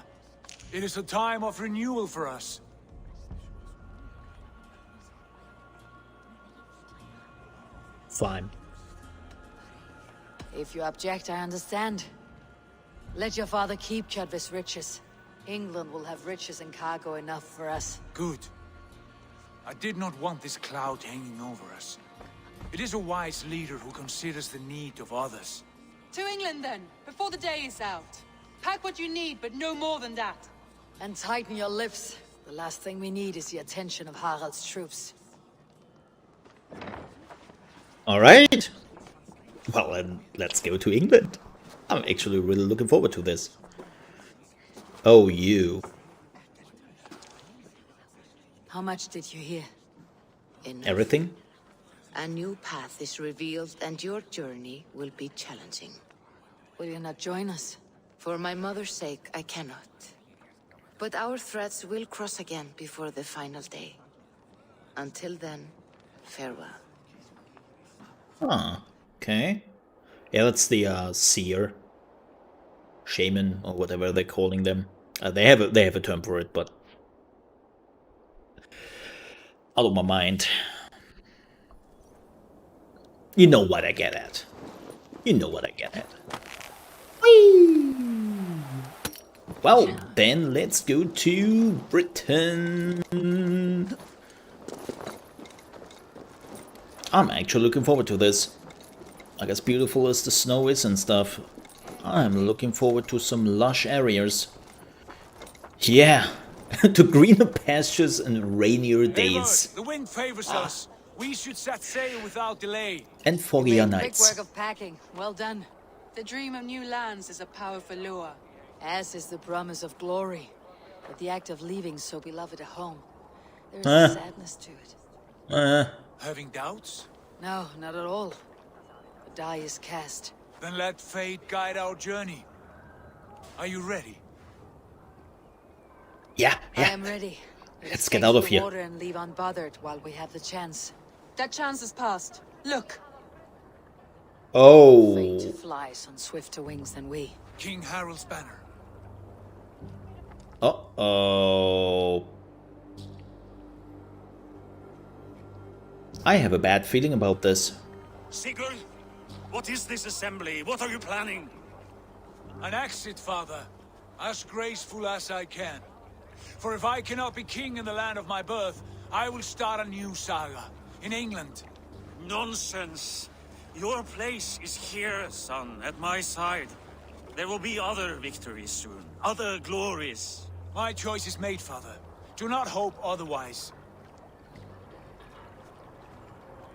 It is a time of renewal for us. Fine. If you object, I understand. Let your father keep Kjotve's riches. England will have riches and cargo enough for us. Good. I did not want this cloud hanging over us. It is a wise leader who considers the need of others. To England then, before the day is out. Pack what you need, but no more than that. And tighten your lips. The last thing we need is the attention of Harald's troops. Alright. Well, then let's go to England. I'm actually really looking forward to this. Oh, you. How much did you hear? Enough. Everything? A new path is revealed and your journey will be challenging. Will you not join us? For my mother's sake, I cannot. But our threads will cross again before the final day. Until then, farewell. Huh. Okay. Yeah, that's the seer. Shaman, or whatever they're calling them. They have a term for it, but out of my mind. You know what I get at. You know what I get at. Whee! Well, then let's go to Britain. I'm actually looking forward to this. Like, as beautiful as the snow is and stuff, I'm looking forward to some lush areas. Yeah, to greener pastures and rainier days. The wind favors us. We should set sail without delay. And foggier Quick nights. work of packing. Well done. The dream of new lands is a powerful lure. As is the promise of glory. But the act of leaving so beloved a home. There is a sadness to it. Having doubts? No, not at all. The die is cast. Then let fate guide our journey. Are you ready? Yeah. I am ready. Let's get out of here. Water and leave unbothered while we have the chance. That chance is past. Look. Oh. Fate flies on swifter wings than we. King Harald's banner. Uh-oh. I have a bad feeling about this. Sigurd, what is this assembly? What are you planning? An exit, father. As graceful as I can. For if I cannot be king in the land of my birth, I will start a new saga. In England. Nonsense. Your place is here, son, at my side. There will be other victories soon. Other glories. My choice is made, father. Do not hope otherwise.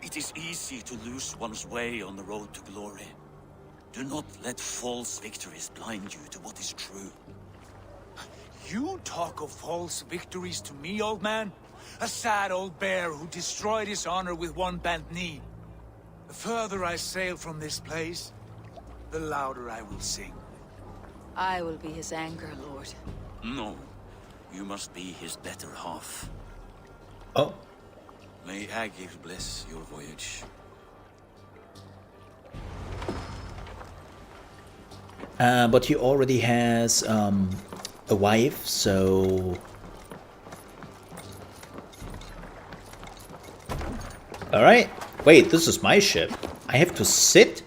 It is easy to lose one's way on the road to glory. Do not let false victories blind you to what is true. You talk of false victories to me, old man? A sad old bear who destroyed his honor with one bent knee. The further I sail from this place, the louder I will sing. I will be his anchor, Lord. No. You must be his better half. Oh. May Agir bless your voyage. But he already has a wife, so... Alright. Wait, this is my ship. I have to sit?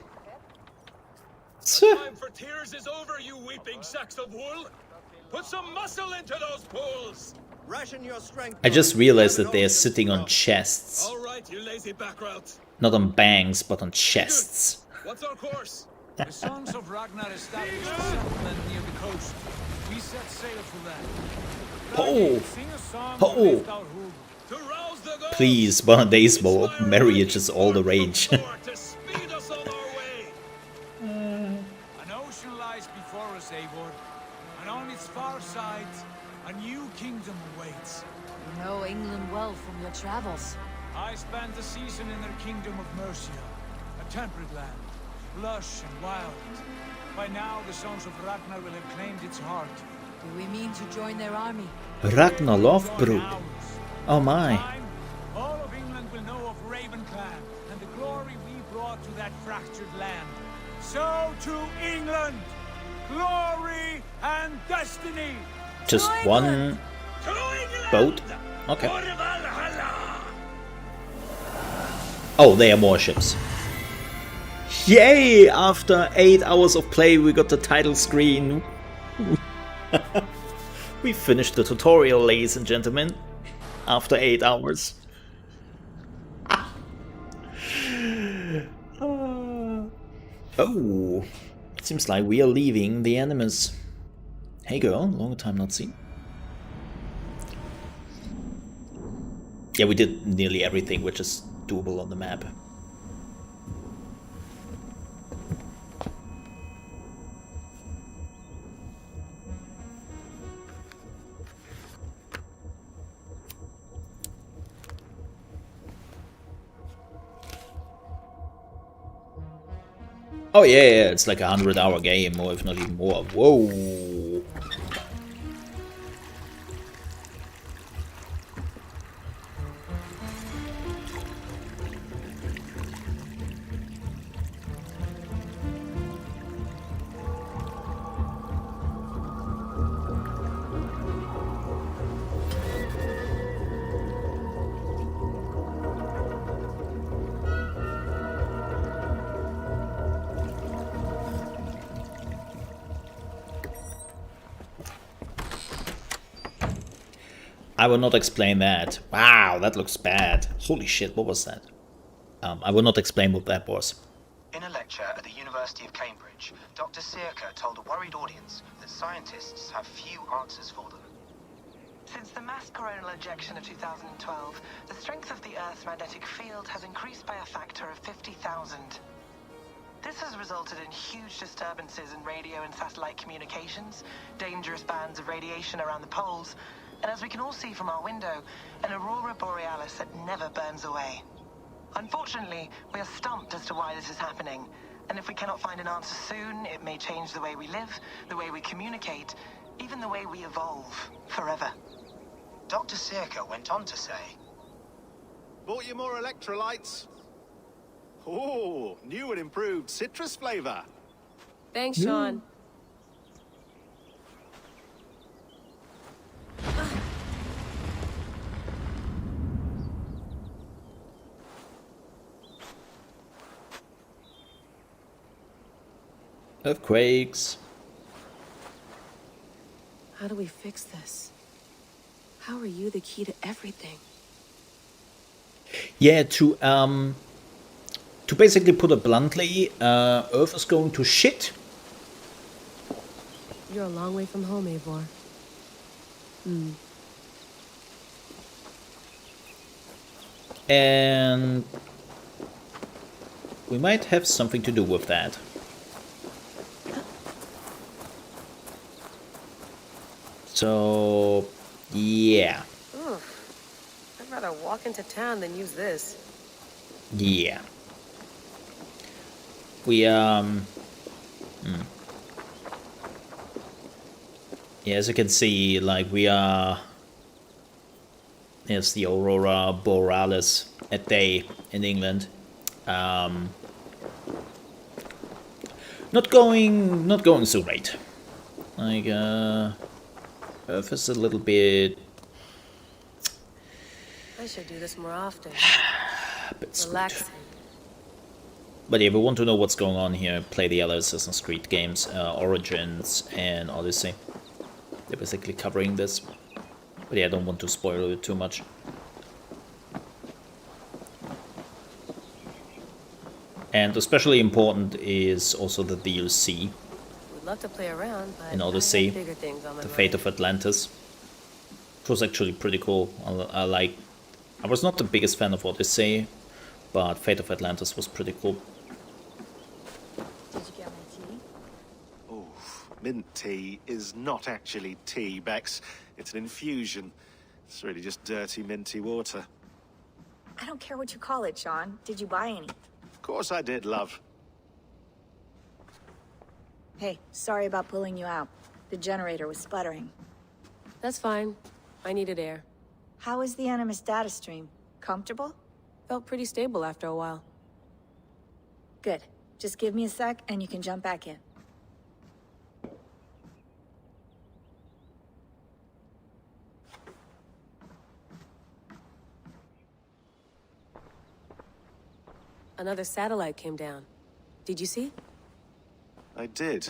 The time for tears is over, you weeping sacks of wool. Put some muscle into those pulls. Ration your strength. I just realized that they're sitting on chests. All right, you lazy backrout. Not on banks, but on chests. What's our course? The Sons of Ragnar established a settlement near the coast. We set sail for that. Oh! Sing a song Oh! lift our hooves. Please, one of these more. Marriage is all the rage. An ocean lies before us, Eivor, and on its far side, a new kingdom awaits. You know England well from your travels. I spent a season in their kingdom of Mercia, a temperate land, lush and wild. By now, the Sons of Ragnar will have claimed its heart. Do we mean to join their army? Ragnar Lothbrok. Oh my. All of England will know of Raven Clan and the glory we brought to that fractured land. So to England, glory and destiny. Just one boat? Okay. Oh, there are more ships. Yay! After 8 hours of play, we got the title screen. We finished the tutorial, ladies and gentlemen. After 8 hours. Oh, it seems like we are leaving the Animus. Hey girl, long time not seen. Yeah, we did nearly everything which is doable on the map. Oh yeah, it's like a 100-hour game, or if not even more. Whoa! I will not explain that. Wow, that looks bad. Holy shit, what was that? I will not explain what that was. In a lecture at the University of Cambridge, Dr. Sirka told a worried audience that scientists have few answers for them. Since the mass coronal ejection of 2012, the strength of the Earth's magnetic field has increased by a factor of 50,000. This has resulted in huge disturbances in radio and satellite communications, dangerous bands of radiation around the poles, and as we can all see from our window, an aurora borealis that never burns away. Unfortunately, we are stumped as to why this is happening, and if we cannot find an answer soon, it may change the way we live, the way we communicate, even the way we evolve, forever. Dr. Sirka went on to say, "Bought you more electrolytes? Oh, new and improved citrus flavor." Thanks, Sean. Earthquakes. How do we fix this? How are you the key to everything? Yeah, to basically put it bluntly, Earth is going to shit. You're a long way from home, Eivor. And we might have something to do with that. So, yeah. I'd rather walk into town than use this. Yeah. We, Yeah, as you can see, like, we are... Here's the Aurora Borealis at day in England. Not going so great. Like, Earth is a little bit... I should do this more often. a bit screwed. Relaxing. But if you want to know what's going on here, play the other Assassin's Creed games, Origins and Odyssey. They're basically covering this. But yeah, I don't want to spoil it too much. And especially important is also the DLC. We'd love to play around, but in Odyssey, bigger things on the Fate of Atlantis. It was actually pretty cool. I was not the biggest fan of Odyssey, but Fate of Atlantis was pretty cool. Did you get my tea? Oh, mint tea is not actually tea, Bex. It's an infusion. It's really just dirty, minty water. I don't care what you call it, Sean. Did you buy any? Of course I did, love. Hey, sorry about pulling you out. The generator was sputtering. That's fine. I needed air. How is the Animus data stream? Comfortable? Felt pretty stable after a while. Good. Just give me a sec and you can jump back in. Another satellite came down. Did you see? I did.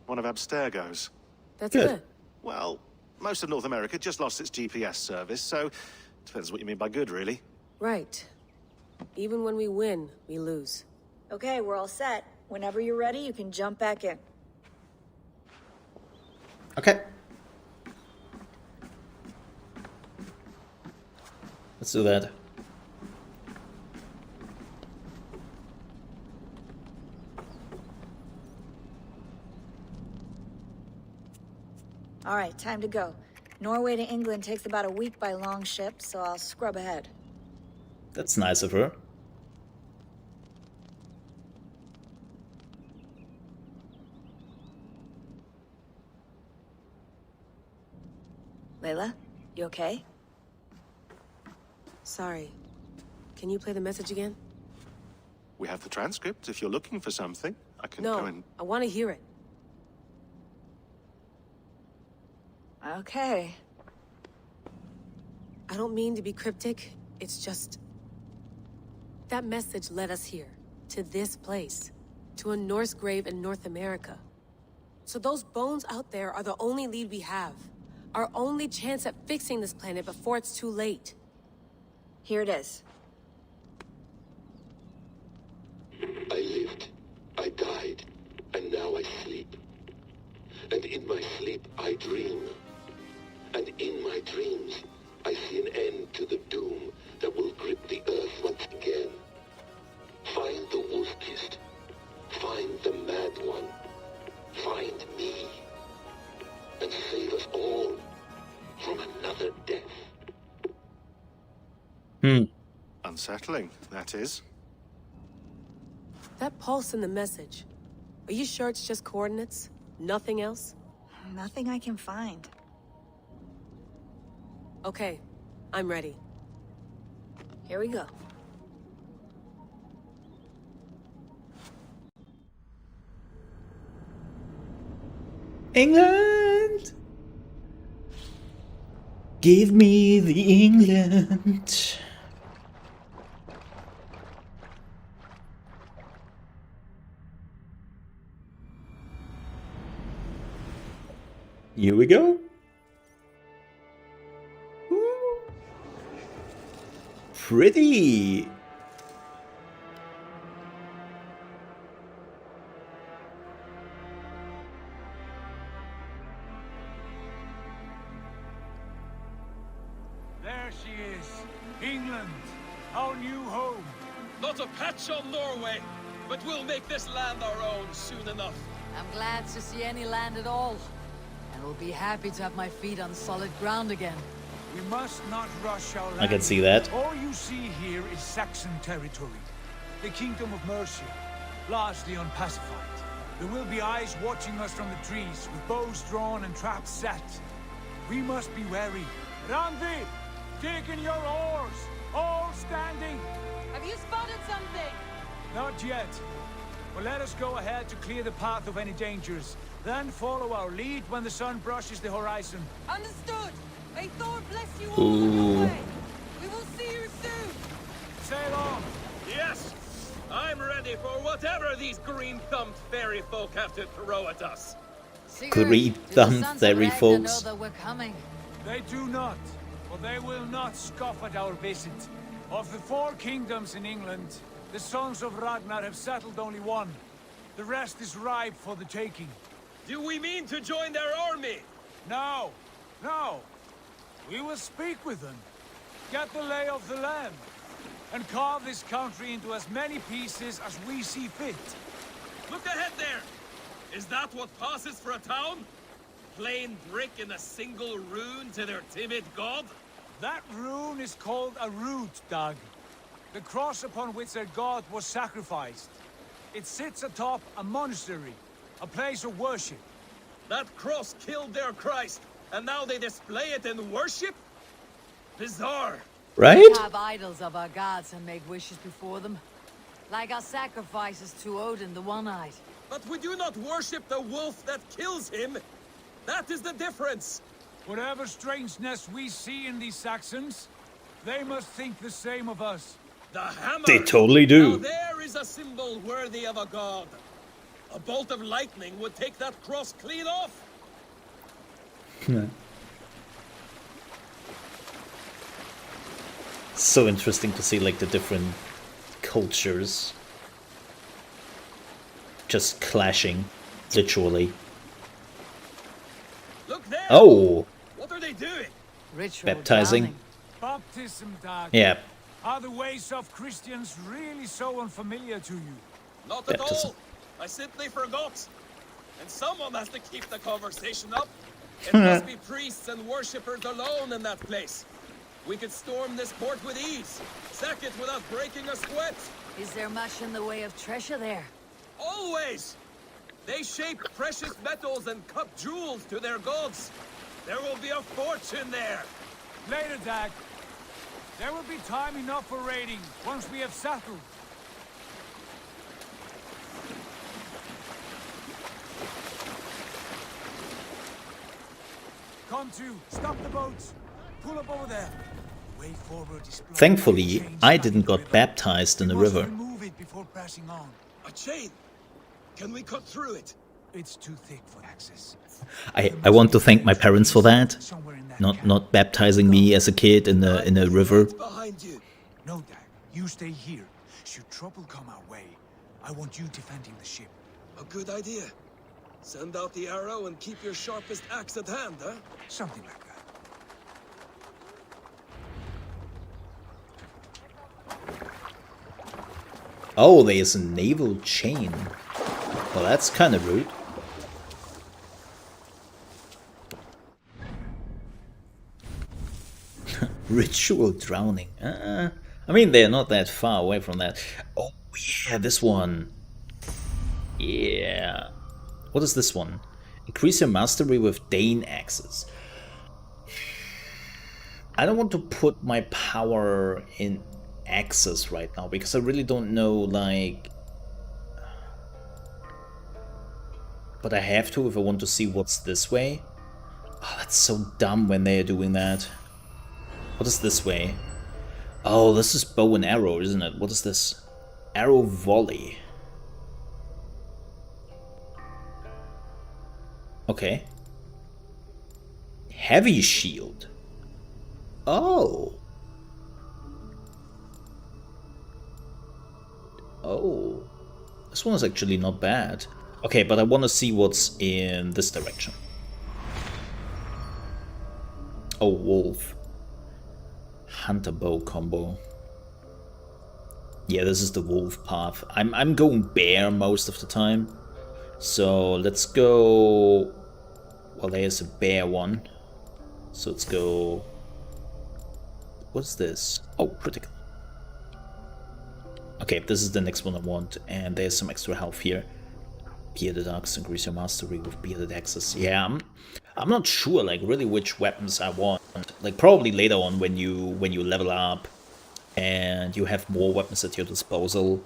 One of Abstergo's. That's good. Well, most of North America just lost its GPS service, so depends what you mean by good, really. Right. Even when we win, we lose. Okay, we're all set. Whenever you're ready, you can jump back in. Okay. Let's do that. All right, time to go. Norway to England takes about a week by long ship, so I'll scrub ahead. That's nice of her. Layla, you okay? Sorry. Can you play the message again? We have the transcript. If you're looking for something, I can go and... No, I want to hear it. Okay. I don't mean to be cryptic. It's just... that message led us here. To this place. To a Norse grave in North America. So those bones out there are the only lead we have. Our only chance at fixing this planet before it's too late. Here it is. I lived, I died, and now I sleep. And in my sleep I dream. And in my dreams, I see an end to the doom that will grip the earth once again. Find the wolf-kissed. Find the mad one. Find me. And save us all from another death. Unsettling, that is. That pulse in the message. Are you sure it's just coordinates? Nothing else? Nothing I can find. Okay, I'm ready. Here we go. England! Give me the England. Here we go. Ooh. Pretty. There she is. England, our new home. Not a patch on Norway, but we'll make this land our own soon enough. I'm glad to see any land at all. And will be happy to have my feet on solid ground again. We must not rush our land. I can see that. All you see here is Saxon territory. The Kingdom of Mercia, largely unpacified. There will be eyes watching us from the trees, with bows drawn and traps set. We must be wary. Randi, dig in your oars, all standing. Have you spotted something? Not yet, But let us go ahead to clear the path of any dangers. Then follow our lead when the sun brushes the horizon. Understood. May Thor bless you all on your way. We will see you soon. Sail on. Yes, I'm ready for whatever these green-thumbed fairy folk have to throw at us. Green-thumbed fairy folks. Know that we're coming. They do not, but they will not scoff at our visit. Of the 4 kingdoms in England, the sons of Ragnar have settled only one. The rest is ripe for the taking. Do we mean to join their army? No, no. We will speak with them, get the lay of the land, and carve this country into as many pieces as we see fit. Look ahead there! Is that what passes for a town? Plain brick in a single rune to their timid god? That rune is called a root, Doug. The cross upon which their god was sacrificed. It sits atop a monastery, a place of worship. That cross killed their Christ, and now they display it in worship? Bizarre. Right? We have idols of our gods and make wishes before them. Like our sacrifices to Odin, the One-Eyed. But we do not worship the wolf that kills him. That is the difference. Whatever strangeness we see in these Saxons, they must think the same of us. The hammer! They totally do. Now there is a symbol worthy of a god. A bolt of lightning would take that cross clean off. So interesting to see like the different cultures just clashing, literally. Look there! Oh! What are they doing? Ritual Baptizing. drowning. Baptism, Doug. Yeah. Are the ways of Christians really so unfamiliar to you? Not Baptism. at all. I simply forgot. And someone has to keep the conversation up. It must be priests and worshippers alone in that place. We could storm this port with ease. Sack it without breaking a sweat. Is there much in the way of treasure there? Always! They shape precious metals and cut jewels to their gods. There will be a fortune there. Later, Dag. There will be time enough for raiding once we have settled. Come to, stop the boats. Pull up over there. Way forward is blocked. Thankfully, I didn't got baptized in the river. Remove it before passing on. A chain. Can we cut through it? It's too thick for access. I want to thank my parents for that. Not baptizing me as a kid in a river. Behind you. No, Dad. You stay here. Should trouble come our way, I want you defending the ship. A good idea. Send out the arrow and keep your sharpest axe at hand, huh? Something like that. Oh, there's a naval chain. Well, that's kind of rude. Ritual drowning. I mean, they're not that far away from that. Oh, yeah, this one. Yeah. What is this one? Increase your mastery with Dane axes. I don't want to put my power in axes right now because I really don't know, like... But I have to if I want to see what's this way. Oh, that's so dumb when they are doing that. What is this way? Oh, this is bow and arrow, isn't it? What is this? Arrow volley. Okay. Heavy shield. Oh. Oh. This one is actually not bad. Okay, but I want to see what's in this direction. Oh, wolf. Hunter bow combo. Yeah, this is the wolf path. I'm going bear most of the time. So let's go... Well, there's a bear one. So let's go... What's this? Oh, critical. Okay, this is the next one I want. And there's some extra health here. Bearded axe, increase your mastery with bearded axes. Yeah, I'm not sure like really which weapons I want. Like probably later on when you level up and you have more weapons at your disposal.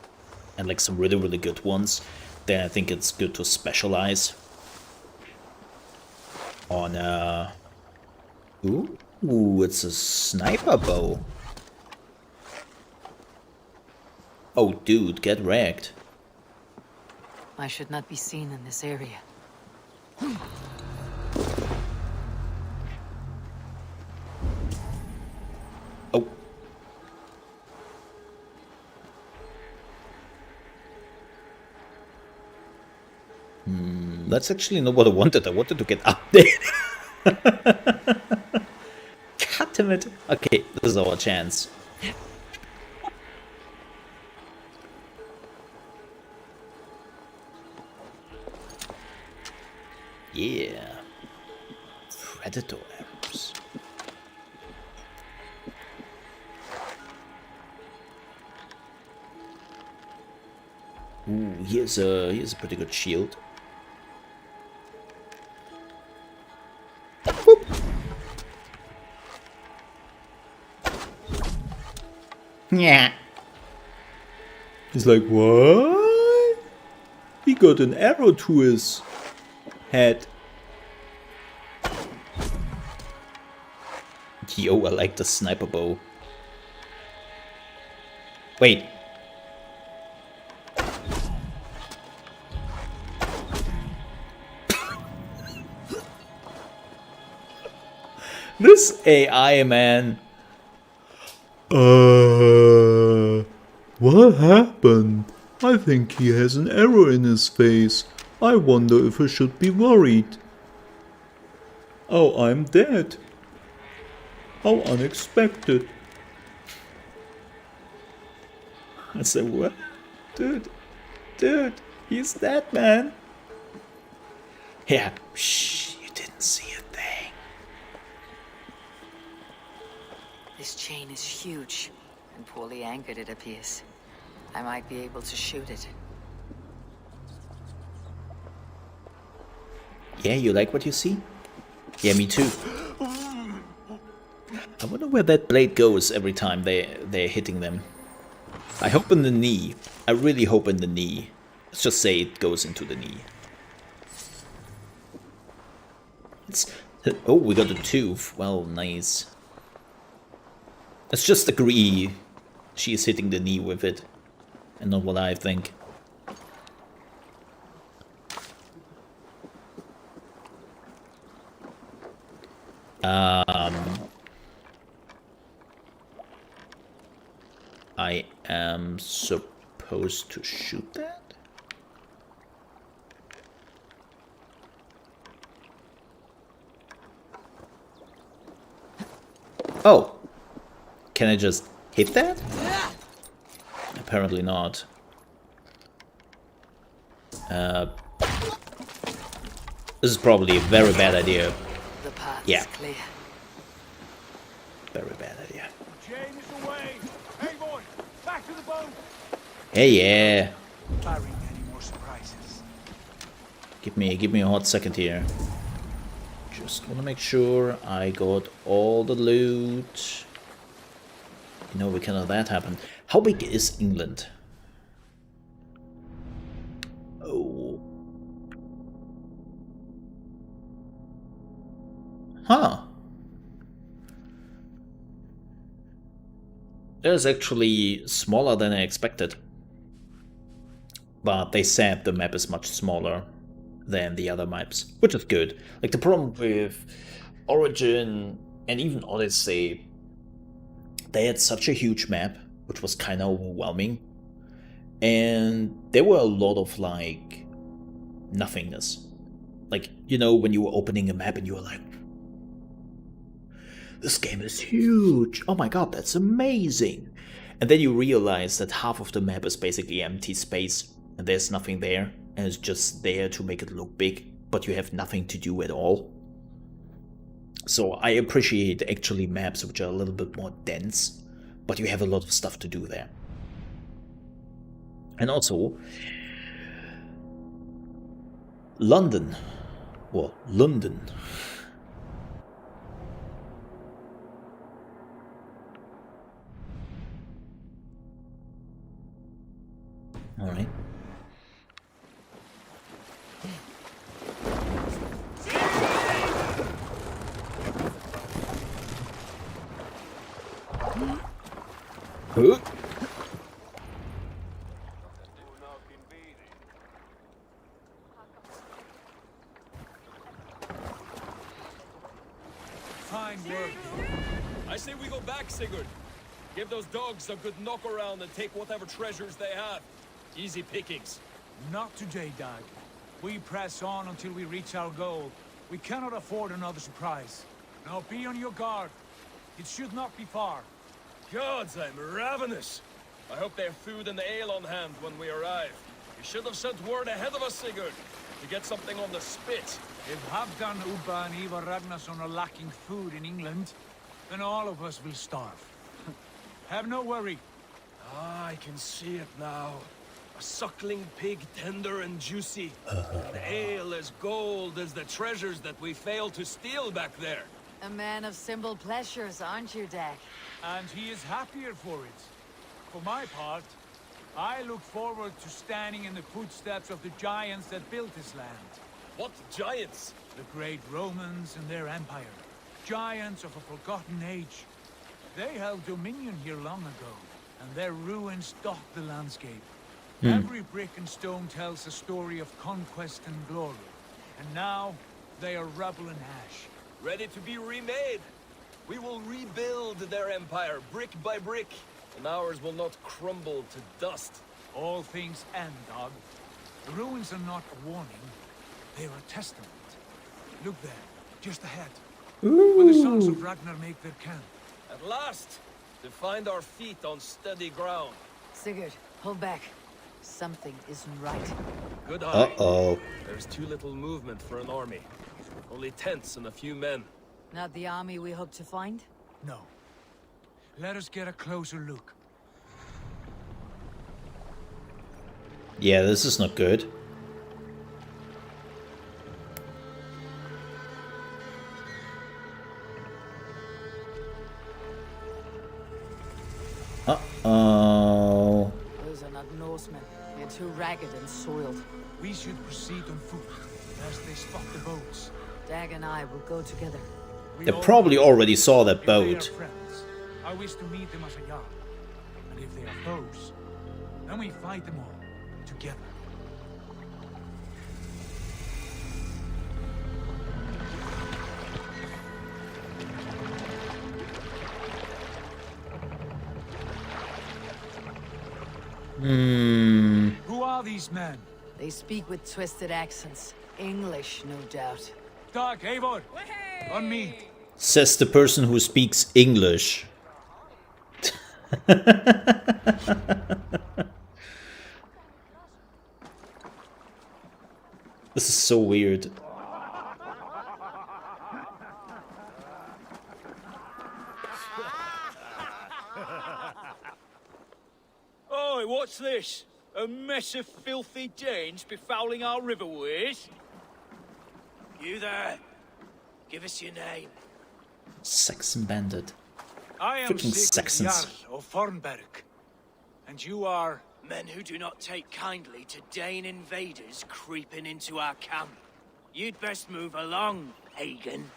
and like some really, really good ones, then I think it's good to specialize on ooh, it's a sniper bow. Oh, dude, get wrecked. I should not be seen in this area. Oh. That's actually not what I wanted. I wanted to get up there. God damn it. Okay, this is our chance. Yeah. Predator arrows. Ooh, here's a pretty good shield. Whoop. Yeah. He's like, what? He got an arrow to his head. Yo, I like the sniper bow. Wait. This AI, man. What happened? I think he has an arrow in his face. I wonder if I should be worried. Oh, I'm dead. How unexpected. I said, what? Dude, he's dead, man. Yeah, shh, you didn't see a thing. This chain is huge and poorly anchored, it appears. I might be able to shoot it. Yeah, you like what you see? Yeah, me too. I wonder where that blade goes every time they're hitting them. I hope in the knee. I really hope in the knee. Let's just say it goes into the knee. Oh, we got a tooth. Well, nice. Let's just agree she is hitting the knee with it, and not what I think. I am supposed to shoot that? Oh! Can I just hit that? Apparently not. This is probably a very bad idea. The path Yeah. is clear. Very bad idea. Chain is away. Hey, boy, back to the boat. Hey, yeah. Barring any more surprises. Give me a hot second here. Just want to make sure I got all the loot. You know, we can have that happen. How big is England? Oh. Huh. It is actually smaller than I expected. But they said the map is much smaller than the other maps, which is good. Like, the problem with Origin and even Odyssey, they had such a huge map, which was kind of overwhelming. And there were a lot of, like, nothingness. Like, you know, when you were opening a map and you were like, this game is huge. Oh my god, that's amazing. And then you realize that half of the map is basically empty space and there's nothing there. And it's just there to make it look big, but you have nothing to do at all. So I appreciate actually maps which are a little bit more dense, but you have a lot of stuff to do there. And also, London. Well, London. Alright. Huh? Fine work. I say we go back, Sigurd. Give those dogs a good knock around and take whatever treasures they have. Easy pickings. Not today, Dag. We press on until we reach our goal. We cannot afford another surprise. Now be on your guard. It should not be far. Gods, I'm ravenous. I hope they have food and ale on hand when we arrive. You should have sent word ahead of us, Sigurd, to get something on the spit. If Halfdan, Ubba and Ivar Ragnarsson are lacking food in England, then all of us will starve. Have no worry. Ah, I can see it now. A suckling pig, tender and juicy. An ale as gold as the treasures that we failed to steal back there. A man of simple pleasures, aren't you, Dag? And he is happier for it. For my part, I look forward to standing in the footsteps of the giants that built this land. What giants? The great Romans and their empire. Giants of a forgotten age. They held dominion here long ago, and their ruins dot the landscape. Every brick and stone tells a story of conquest and glory. And now, they are rubble and ash. Ready to be remade. We will rebuild their empire, brick by brick, and ours will not crumble to dust. All things end, Dog. The ruins are not a warning, they are a testament. Look there, just ahead, where the sons of Ragnar make their camp. At last, to find our feet on steady ground. Sigurd, hold back. Something isn't right. Good eye. Uh-oh. There's too little movement for an army. Only tents and a few men. Not the army we hope to find? No. Let us get a closer look. Yeah, this is not good. Uh-oh. Those are not Norsemen. They're too ragged and soiled. We should proceed on foot, as they spot the boats. Dag and I will go together. They probably already saw that If boat. they are friends, I wish to meet them as a yard. And if they are foes, then we fight them all, together. Who are these men? They speak with twisted accents. English, no doubt. Dag, Eivor, on me. Says the person who speaks English. This is so weird. Oi, what's this? A mess of filthy Danes befouling our riverways? You there? Give us your name. Saxon bandit. I am Freaking Sigurd Saxons. Jarl of Fornberg. And you are... Men who do not take kindly to Dane invaders creeping into our camp. You'd best move along, pagan.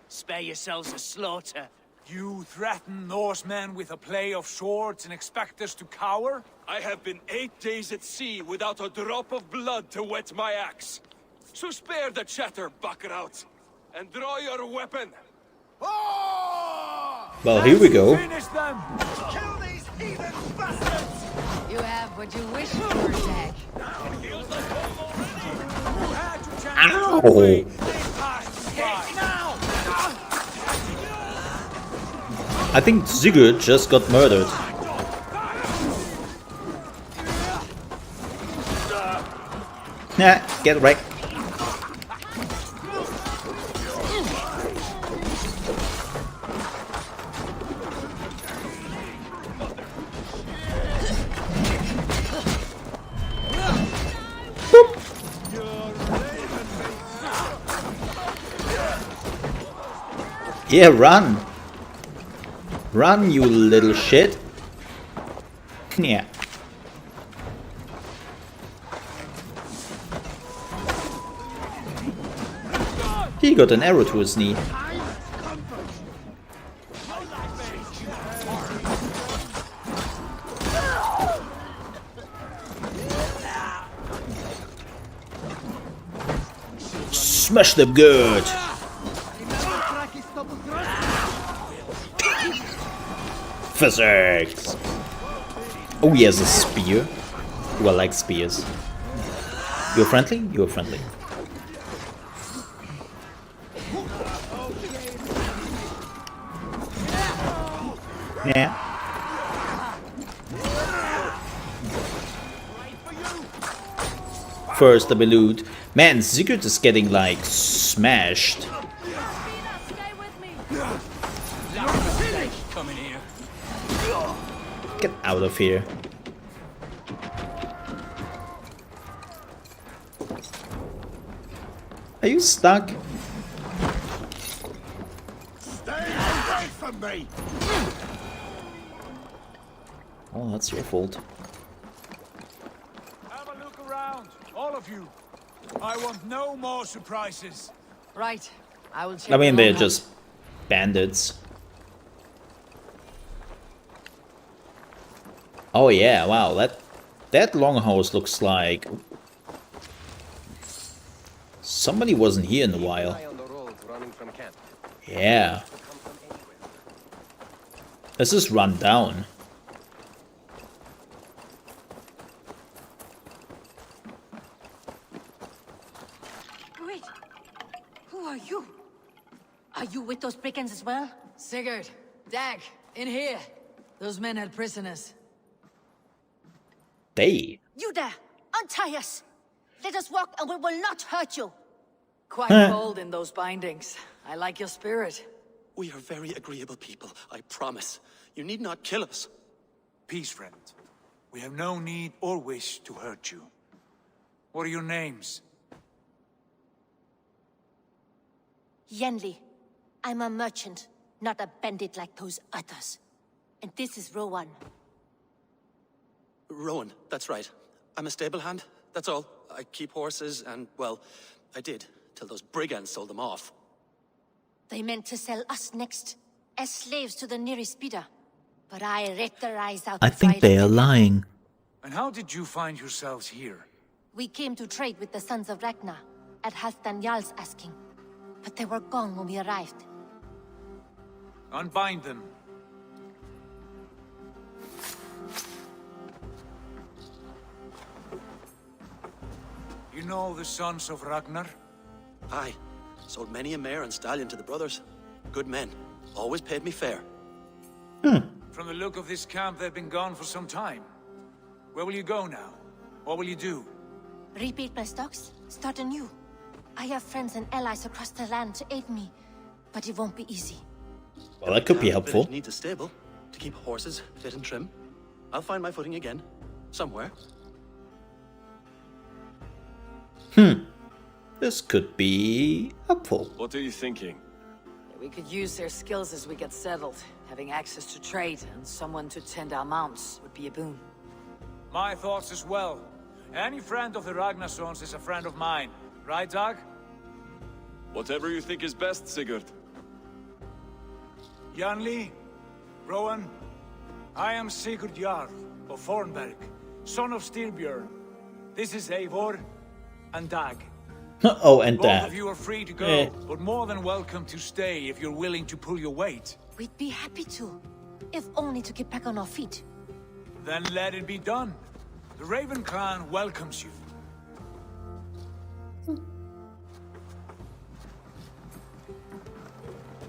Spare yourselves a slaughter. You threaten Norsemen with a play of swords and expect us to cower? I have been 8 days at sea without a drop of blood to wet my axe. So spare the chatter, Buckerout, and draw your weapon. Well, here we go. Finish them! Kill these heathen bastards! You have what you wish for, Dag. Ow! I think Sigurd just got murdered. Nah, get wrecked. Yeah, run! Run, you little shit! Yeah. He got an arrow to his knee. Smash them good! Physics! Oh, he has a spear. Ooh, I like spears. You're friendly? You're friendly. Yeah. First, the loot. Man, Sigurd is getting like smashed. Get out of here. Are you stuck? Stay away from me! Oh, that's your fault. Have a look around, all of you. I want no more surprises. Right. I will check. I mean, the they're longhouse. just bandits. Oh yeah, wow, that longhouse looks like somebody wasn't here in a while. Yeah. This is run down. Wait. Who are you? Are you with those brigands as well? Sigurd, Dag, in here. Those men had prisoners. They. You there! Untie us! Let us walk and we will not hurt you! Quite bold in those bindings. I like your spirit. We are very agreeable people, I promise. You need not kill us. Peace, friend. We have no need or wish to hurt you. What are your names? Yenli. I'm a merchant, not a bandit like those others. And this is Rowan. Rowan, that's right. I'm a stable hand, that's all. I keep horses and, well, I did, till those brigands sold them off. They meant to sell us next, as slaves to the nearest bidder. But I ripped their eyes out. I think they are lying. And how did you find yourselves here? We came to trade with the Sons of Ragnar, at Halfdan Jarl's asking. But they were gone when we arrived. Unbind them. You know the Sons of Ragnar? Aye. Sold many a mare and stallion to the brothers. Good men. Always paid me fair. From the look of this camp, they've been gone for some time. Where will you go now? What will you do? Repeat my stocks, start anew. I have friends and allies across the land to aid me, but it won't be easy. Well, that could be helpful. Village needs a stable to keep horses fit and trim. I'll find my footing again. Somewhere. This could be helpful. What are you thinking? We could use their skills as we get settled. Having access to trade and someone to tend our mounts would be a boon. My thoughts as well. Any friend of the Ragnarsons is a friend of mine. Right, Dag? Whatever you think is best, Sigurd. Janli, Rowan, I am Sigurd Jarl of Fornberg, son of Styrbjörn. This is Eivor and Dag. Oh, and Both Dag. of you are free to go, but more than welcome to stay if you're willing to pull your weight. We'd be happy to, if only to get back on our feet. Then let it be done. The Raven clan welcomes you.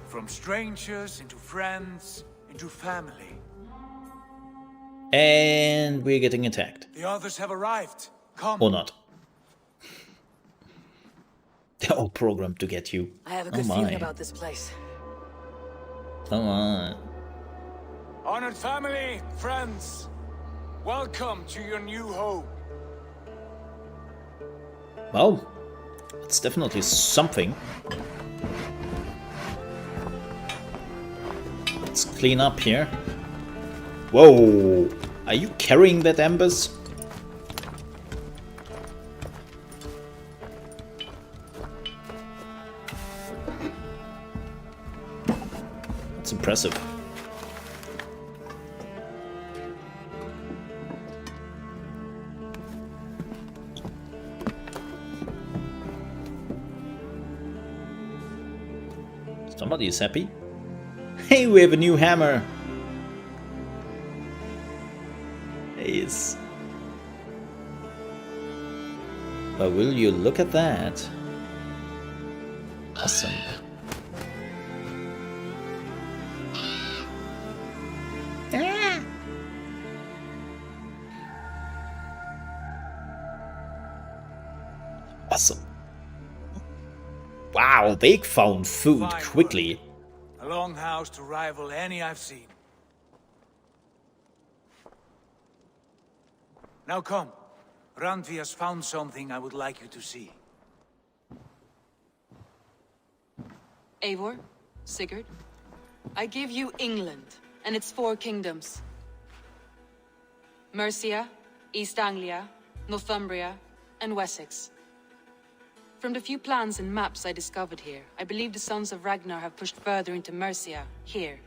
From strangers into friends, into family. And we're getting attacked. The others have arrived. Come. Or not. They're all programmed to get you. I have a good feeling about this place. Come on. Honored family, friends, welcome to your new home. Well, it's definitely something. Let's clean up here. Whoa! Are you carrying that, Embers? impressive. Somebody is happy. Hey, we have a new hammer. Yes. But will you look at that? Awesome. Ah. Awesome. Wow, they found food quickly. A longhouse to rival any I've seen. Now come. Randvi has found something I would like you to see. Eivor, Sigurd, I give you England and its 4 kingdoms. Mercia, East Anglia, Northumbria, and Wessex. From the few plans and maps I discovered here, I believe the Sons of Ragnar have pushed further into Mercia, here.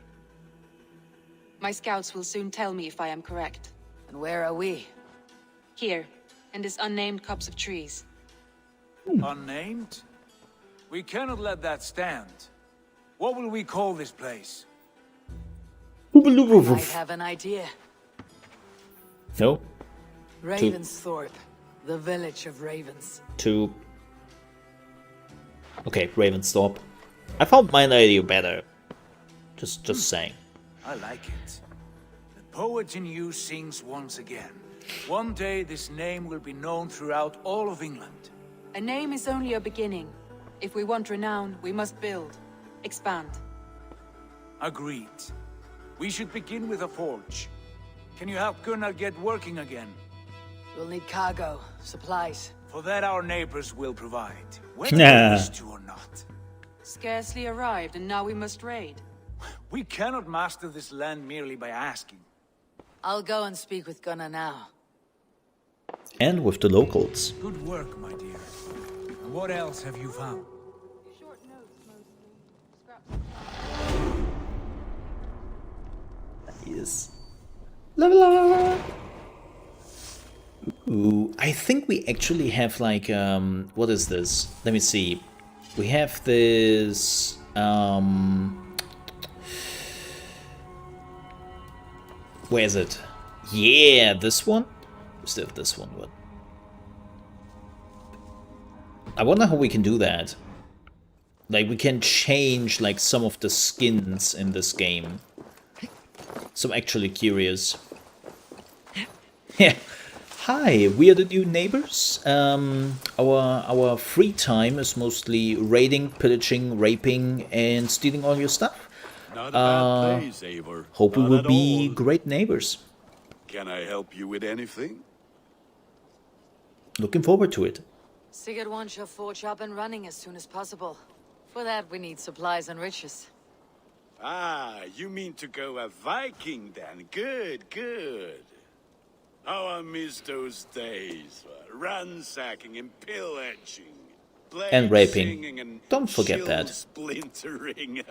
My scouts will soon tell me if I am correct. And where are we? Here, in this unnamed copse of trees. Unnamed? We cannot let that stand. What will we call this place? I have an idea. No? Ravensthorpe, the village of ravens. Okay, Ravensthorpe. I found my idea better. Just saying. I like it. The poet in you sings once again. One day this name will be known throughout all of England. A name is only a beginning. If we want renown, we must build, expand. Agreed. We should begin with a forge. Can you help Gunnar get working again? We'll need cargo, supplies. For that our neighbors will provide, whether they wish to or not. Scarcely arrived, and now we must raid. We cannot master this land merely by asking. I'll go and speak with Gunnar now. And with the locals. Good work, my dear. And what else have you found? Short notes, mostly. Yes. Level up! Ooh, I think we actually have like, what is this? Let me see. We have this, where is it? Yeah, this one? We still have this one, but I wonder how we can do that. Like, we can change like some of the skins in this game. So I'm actually curious. Yeah. Hi, we are the new neighbors. Our free time is mostly raiding, pillaging, raping, and stealing all your stuff. Not a bad place, Eivor. Hope we Not will at be all. great neighbors. Can I help you with anything? Looking forward to it. Sigurd wants your forge up and running as soon as possible. For that, we need supplies and riches. Ah, you mean to go a Viking then? Good, good. How I miss those days. Ransacking and pillaging. And raping. Singing and Don't forget that. Splintering.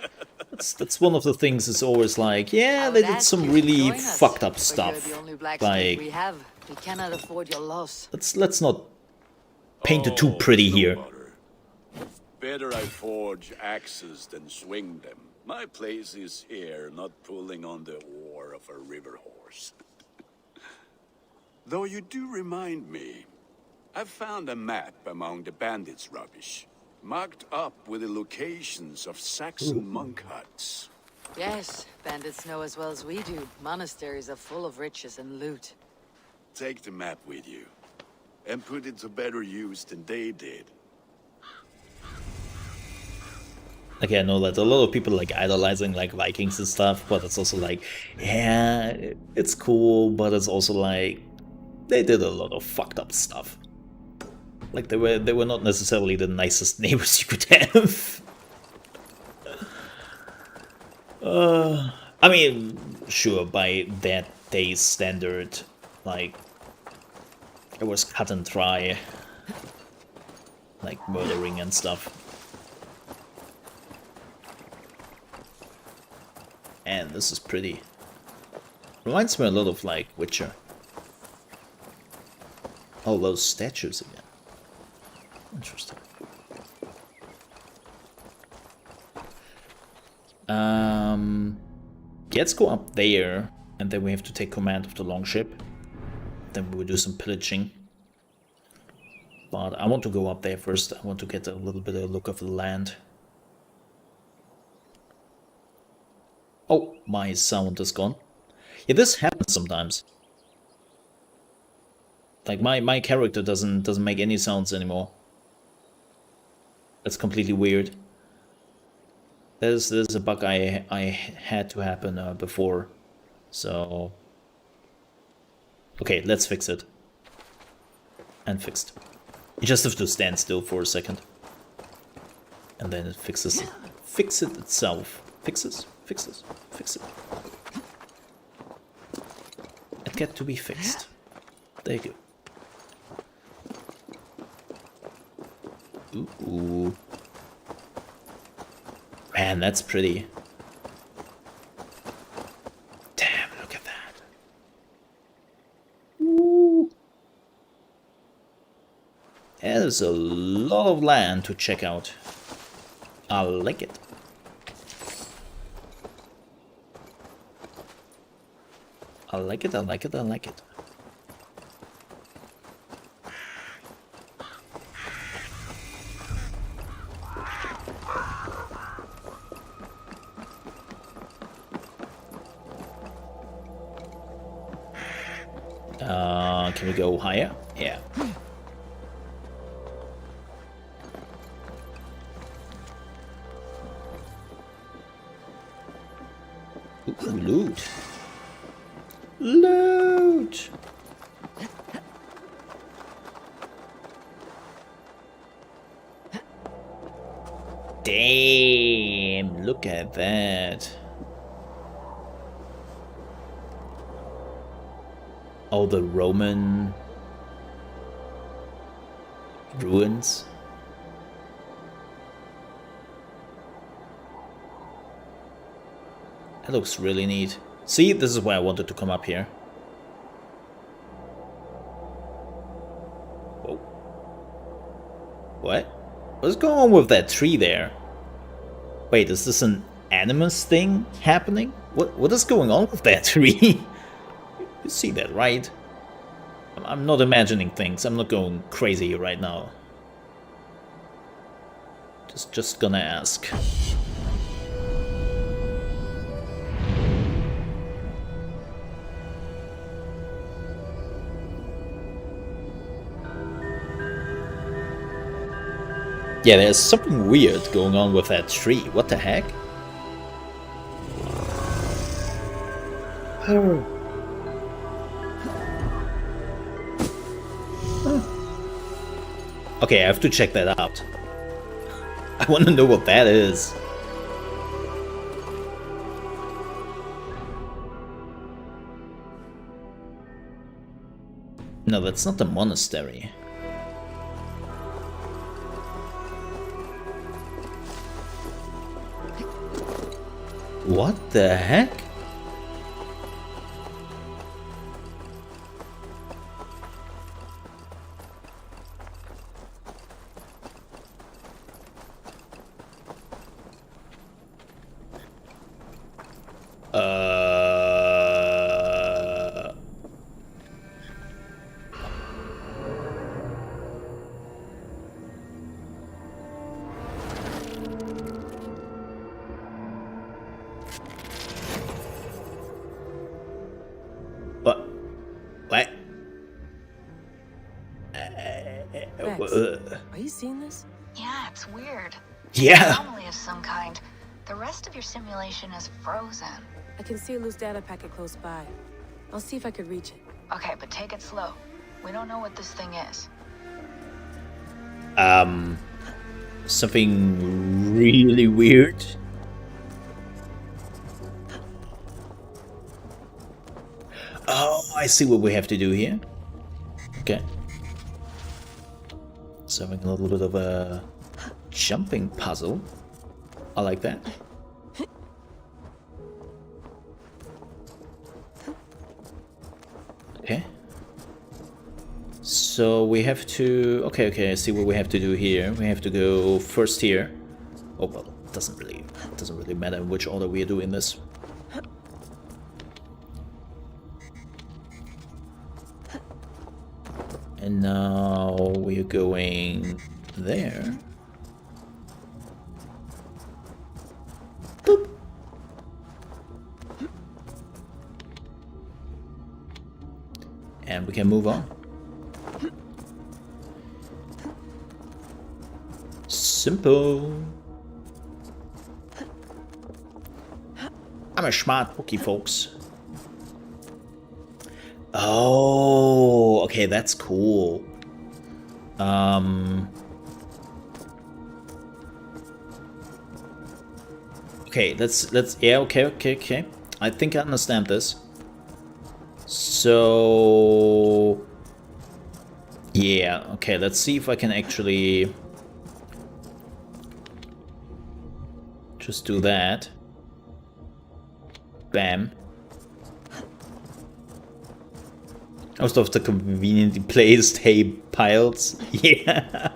That's one of the things is always like, yeah, they did some really fucked up But stuff. you're the only blacksmith Like, we have. We cannot afford your loss. let's not paint it too pretty here. Better I forge axes than swing them. My place is here, not pulling on the oar of a river horse. Though you do remind me, I found a map among the bandits' rubbish, marked up with the locations of Saxon monk huts. Yes, bandits know as well as we do. Monasteries are full of riches and loot. Take the map with you, and put it to better use than they did. Okay, I know that a lot of people like idolizing like Vikings and stuff, but it's also like, yeah, it's cool, but it's also like they did a lot of fucked up stuff. Like they were not necessarily the nicest neighbors you could have. I mean, sure, by that day's standard, like it was cut and dry, like murdering and stuff. Man, this is pretty. Reminds me a lot of like Witcher. All those statues again. Interesting. Let's go up there, and then we have to take command of the longship. Then we'll do some pillaging. But I want to go up there first. I want to get a little bit of a look of the land. Oh, my sound is gone. Yeah, this happens sometimes. Like my character doesn't make any sounds anymore. That's completely weird. There's a bug I had to happen before, so okay, let's fix it. And fixed. You just have to stand still for a second, and then it fixes it. Fix it itself. Fixes. Fix it. It got to be fixed. There you go. Ooh. Man, that's pretty. Damn, look at that. Ooh. There's a lot of land to check out. I like it. I like it. Can we go higher? Yeah. Ooh, loot. Loot! Damn, look at that. All the Roman ruins. That looks really neat. See, this is why I wanted to come up here. Whoa. What? What's going on with that tree there? Wait, is this an animus thing happening? What is going on with that tree? You see that, right? I'm not imagining things. I'm not going crazy right now. Just gonna ask. Yeah, there's something weird going on with that tree. What the heck? Oh. Okay, I have to check that out. I want to know what that is. No, that's not the monastery. What the heck? Are you seeing this? Yeah, it's weird. Yeah. Anomaly of some kind. The rest of your simulation is frozen. I can see a loose data packet close by. I'll see if I could reach it. Okay, but take it slow. We don't know what this thing is. Something really weird. Oh, I see what we have to do here. Okay. So having a little bit of a jumping puzzle. I like that. So we have to... Okay, I see what we have to do here. We have to go first here. Oh, well, it doesn't really matter in which order we are doing this. And now we're going there. Boop. And we can move on. Simple. I'm a smart bookie, folks. Oh, okay, that's cool. Okay, let's yeah, okay. I think I understand this. So yeah, okay, let's see if I can actually just do that. Bam. Most of the conveniently placed hay piles. Yeah.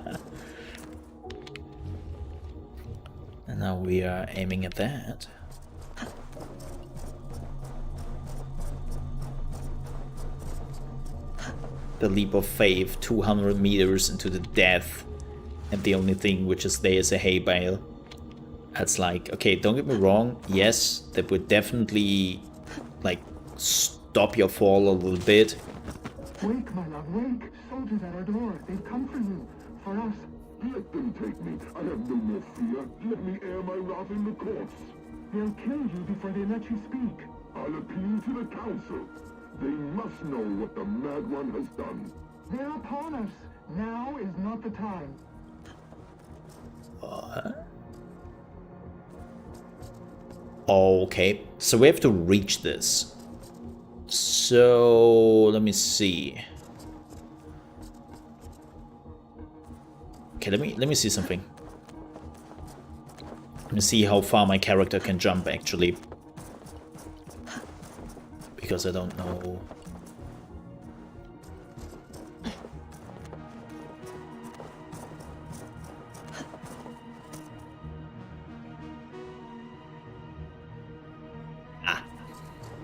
And now we are aiming at that. The leap of faith, 200 meters into the death, and the only thing which is there is a hay bale. That's like, okay, don't get me wrong, yes, that would definitely, like, stop your fall a little bit. Wake, my love, wake! Soldiers at our door. They've come for you. For us. Let them take me. I have no more fear. Let me air my wrath in the courts. They'll kill you before they let you speak. I'll appeal to the council. They must know what the Mad One has done. They're upon us. Now is not the time. What? Okay, so we have to reach this. So let me see. Okay, let me see something. Let me see how far my character can jump actually. Because I don't know.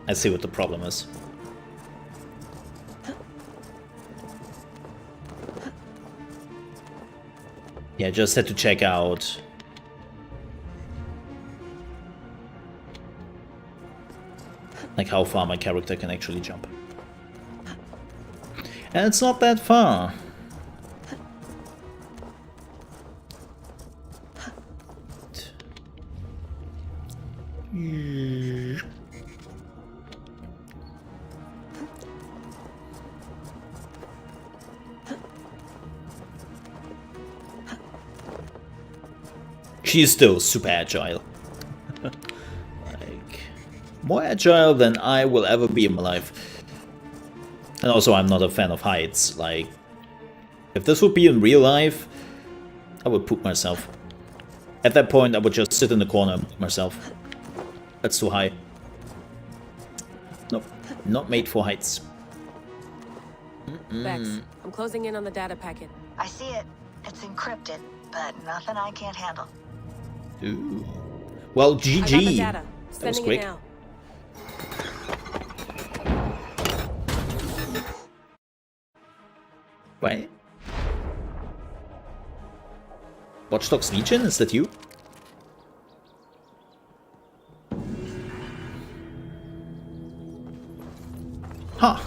I see what the problem is. Yeah, just had to check out. Like how far my character can actually jump. And it's not that far. She's still super agile. Like, more agile than I will ever be in my life. And also, I'm not a fan of heights. Like, if this would be in real life, I would poop myself. At that point, I would just sit in the corner and poop myself. That's too high. Nope, not made for heights. Bex, I'm closing in on the data packet. I see it. It's encrypted, but nothing I can't handle. Ooh. Well, GG. I got the data. That was Sending quick. it now. Wait. Watch Dogs Legion, is that you? Huh.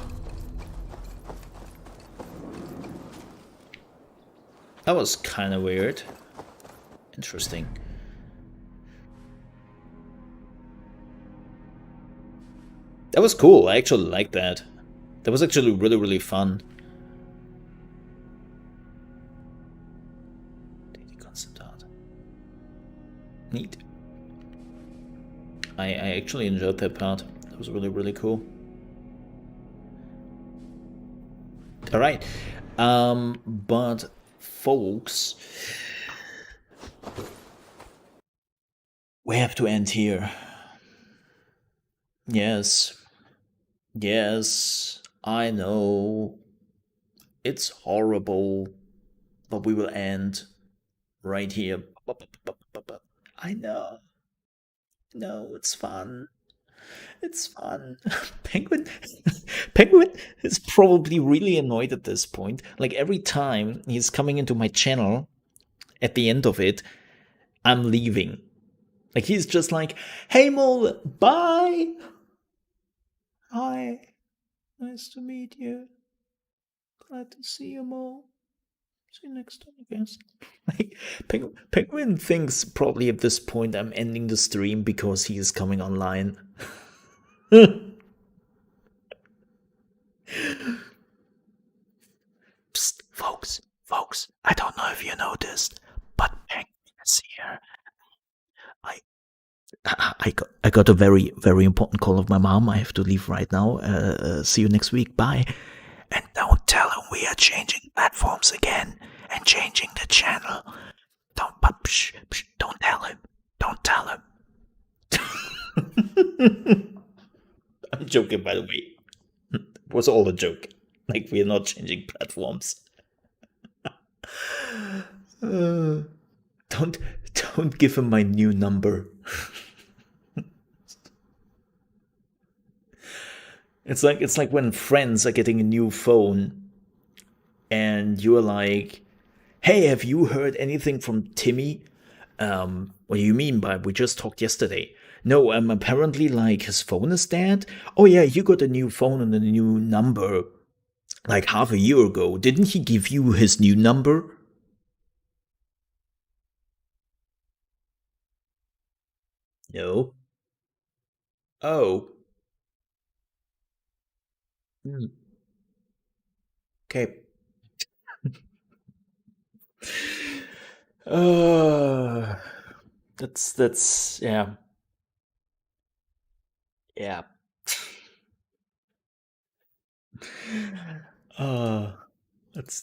That was kind of weird. Interesting. That was cool. I actually liked that. That was actually really, really fun. Concept art. Neat. I actually enjoyed that part. That was really, really cool. Alright. But folks, we have to end here. Yes. Yes, I know. It's horrible, but we will end right here. I know. No, it's fun. It's fun. Penguin Penguin is probably really annoyed at this point. Like every time he's coming into my channel, at the end of it, I'm leaving. Like he's just like, "Hey Mole, bye. Hi. Nice to meet you. Glad to see you, Mole. See you next time, I guess." Like Penguin thinks probably at this point I'm ending the stream because he is coming online. Psst, folks, I don't know if you noticed, but Penguin is here. I got a very, very important call of my mom. I have to leave right now. See you next week. Bye. And don't tell him we are changing platforms again and changing the channel. Don't tell him. Don't tell him. I'm joking, by the way. It was all a joke. Like, we are not changing platforms. Don't give him my new number. It's like when friends are getting a new phone and you're like, "Hey, have you heard anything from Timmy?" What do you mean by we just talked yesterday? No, apparently like his phone is dead. Oh yeah, you got a new phone and a new number like half a year ago. Didn't he give you his new number? No. Oh. Okay. That's yeah. Yeah.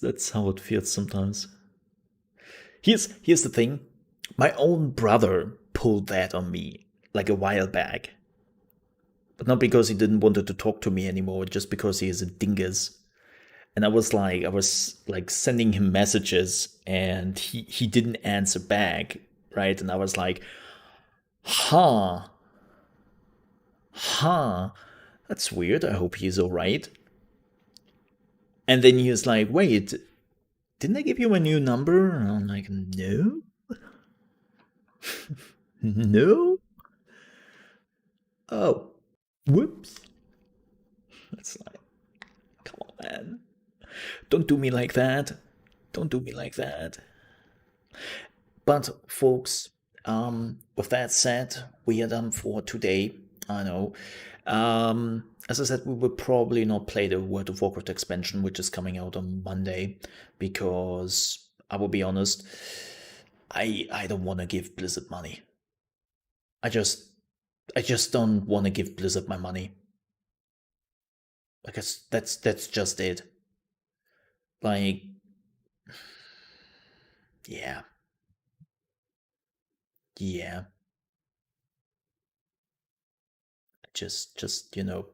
That's how it feels sometimes. Here's the thing. My own brother pulled that on me like a while back. But not because he didn't want to talk to me anymore, just because he is a dingus. And I was like sending him messages and he didn't answer back, right? And I was like, huh, that's weird. I hope he's all right. And then he was like, "Wait, didn't I give you my new number?" And I'm like, "No." No? Oh, whoops. That's like, come on, man. Don't do me like that. Don't do me like that. But, folks, with that said, we are done for today. I know. As I said, we will probably not play the World of Warcraft expansion, which is coming out on Monday, because I will be honest, I don't want to give Blizzard money. I just don't want to give Blizzard my money. I guess that's just it. Like, yeah. Just you know.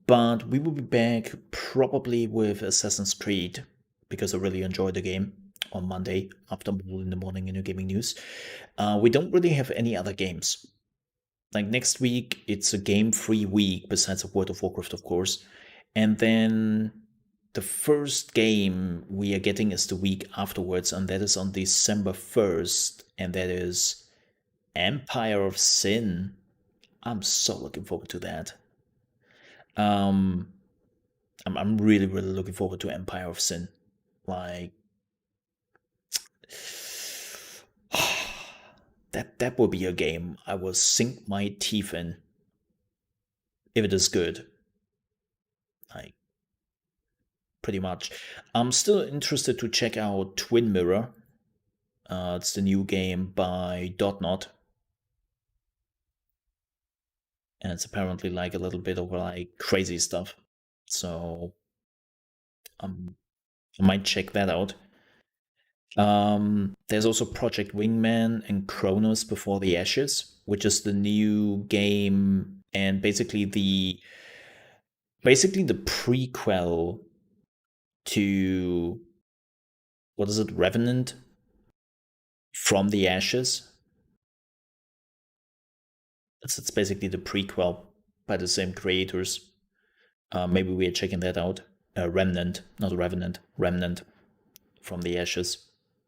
But we will be back probably with Assassin's Creed, because I really enjoyed the game, on Monday after in the morning in your gaming news. We don't really have any other games. Like next week, it's a game-free week besides World of Warcraft, of course. And then the first game we are getting is the week afterwards, and that is on December 1st, and that is Empire of Sin. I'm so looking forward to that. I'm really looking forward to Empire of Sin. Like, that will be a game I will sink my teeth in if it is good. Like, pretty much. I'm still interested to check out Twin Mirror. It's the new game by Dotnot. And it's apparently like a little bit of like crazy stuff. So I might check that out. There's also Project Wingman and Kronos Before the Ashes, which is the new game, and basically the basically the prequel to, what is it, Revenant from the Ashes. It's basically the prequel by the same creators. Maybe we're checking that out. Remnant, not Revenant, Remnant from the Ashes.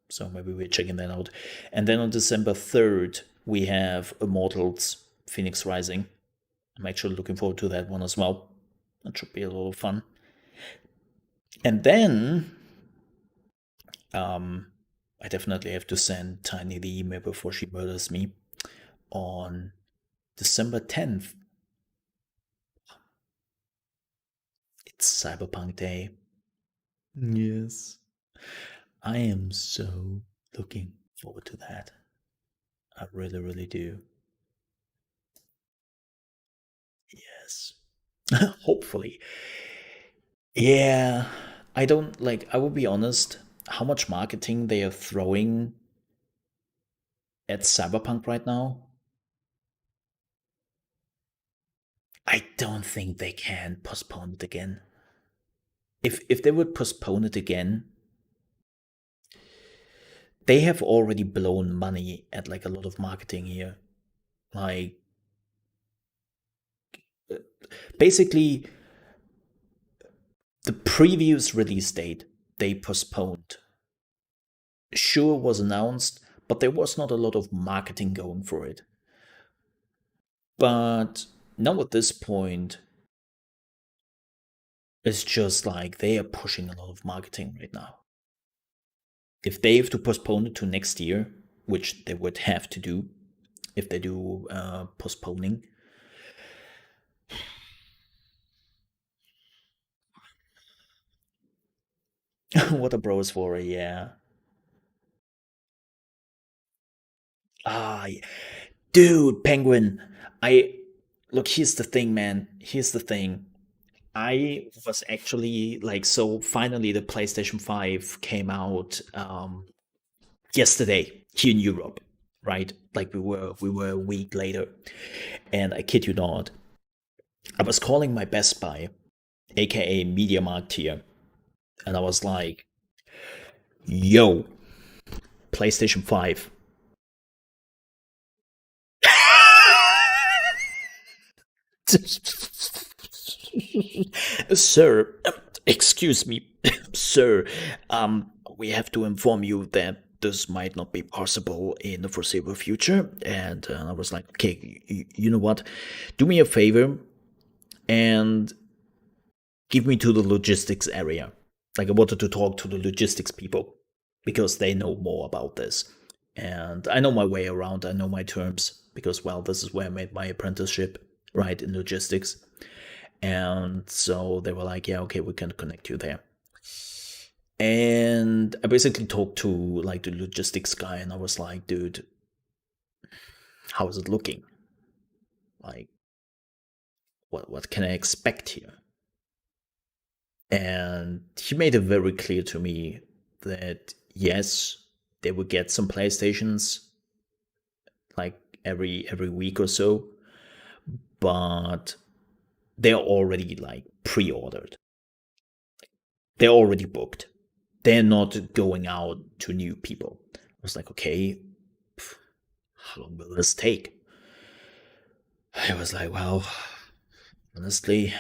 So maybe we're checking that out. And then on December 3rd, we have Immortals Phoenix Rising. I'm actually looking forward to that one as well. That should be a lot of fun. And then I definitely have to send Tiny the email before she murders me. On December 10th, it's Cyberpunk Day. Yes. I am so looking forward to that. I really, really do. Yes. Hopefully. Yeah. I don't, like, I will be honest, how much marketing they are throwing at Cyberpunk right now, I don't think they can postpone it again. If they would postpone it again, they have already blown money at like a lot of marketing here. Like, basically, the previous release date they postponed. Sure was announced, but there was not a lot of marketing going for it. But now at this point, it's just like they are pushing a lot of marketing right now. If they have to postpone it to next year, which they would have to do if they do postponing, what a bros for, yeah. Dude, Penguin, look, here's the thing, man. Here's the thing. I was actually like, so finally the PlayStation 5 came out yesterday here in Europe, right? Like we were a week later. And I kid you not, I was calling my Best Buy, aka MediaMarkt here, and I was like, yo, PlayStation 5. Sir, excuse me, sir, we have to inform you that this might not be possible in the foreseeable future. And I was like, okay, you know what? Do me a favor and give me to the logistics area. Like, I wanted to talk to the logistics people because they know more about this. And I know my way around, I know my terms because, well, this is where I made my apprenticeship, right, in logistics. And so they were like, yeah, okay, we can connect you there. And I basically talked to like the logistics guy and I was like, dude, how is it looking? Like, what can I expect here? And he made it very clear to me that yes, they would get some PlayStations like every week or so, but they're already like pre-ordered. They're already booked. They're not going out to new people. I was like, okay, how long will this take? I was like, well, honestly,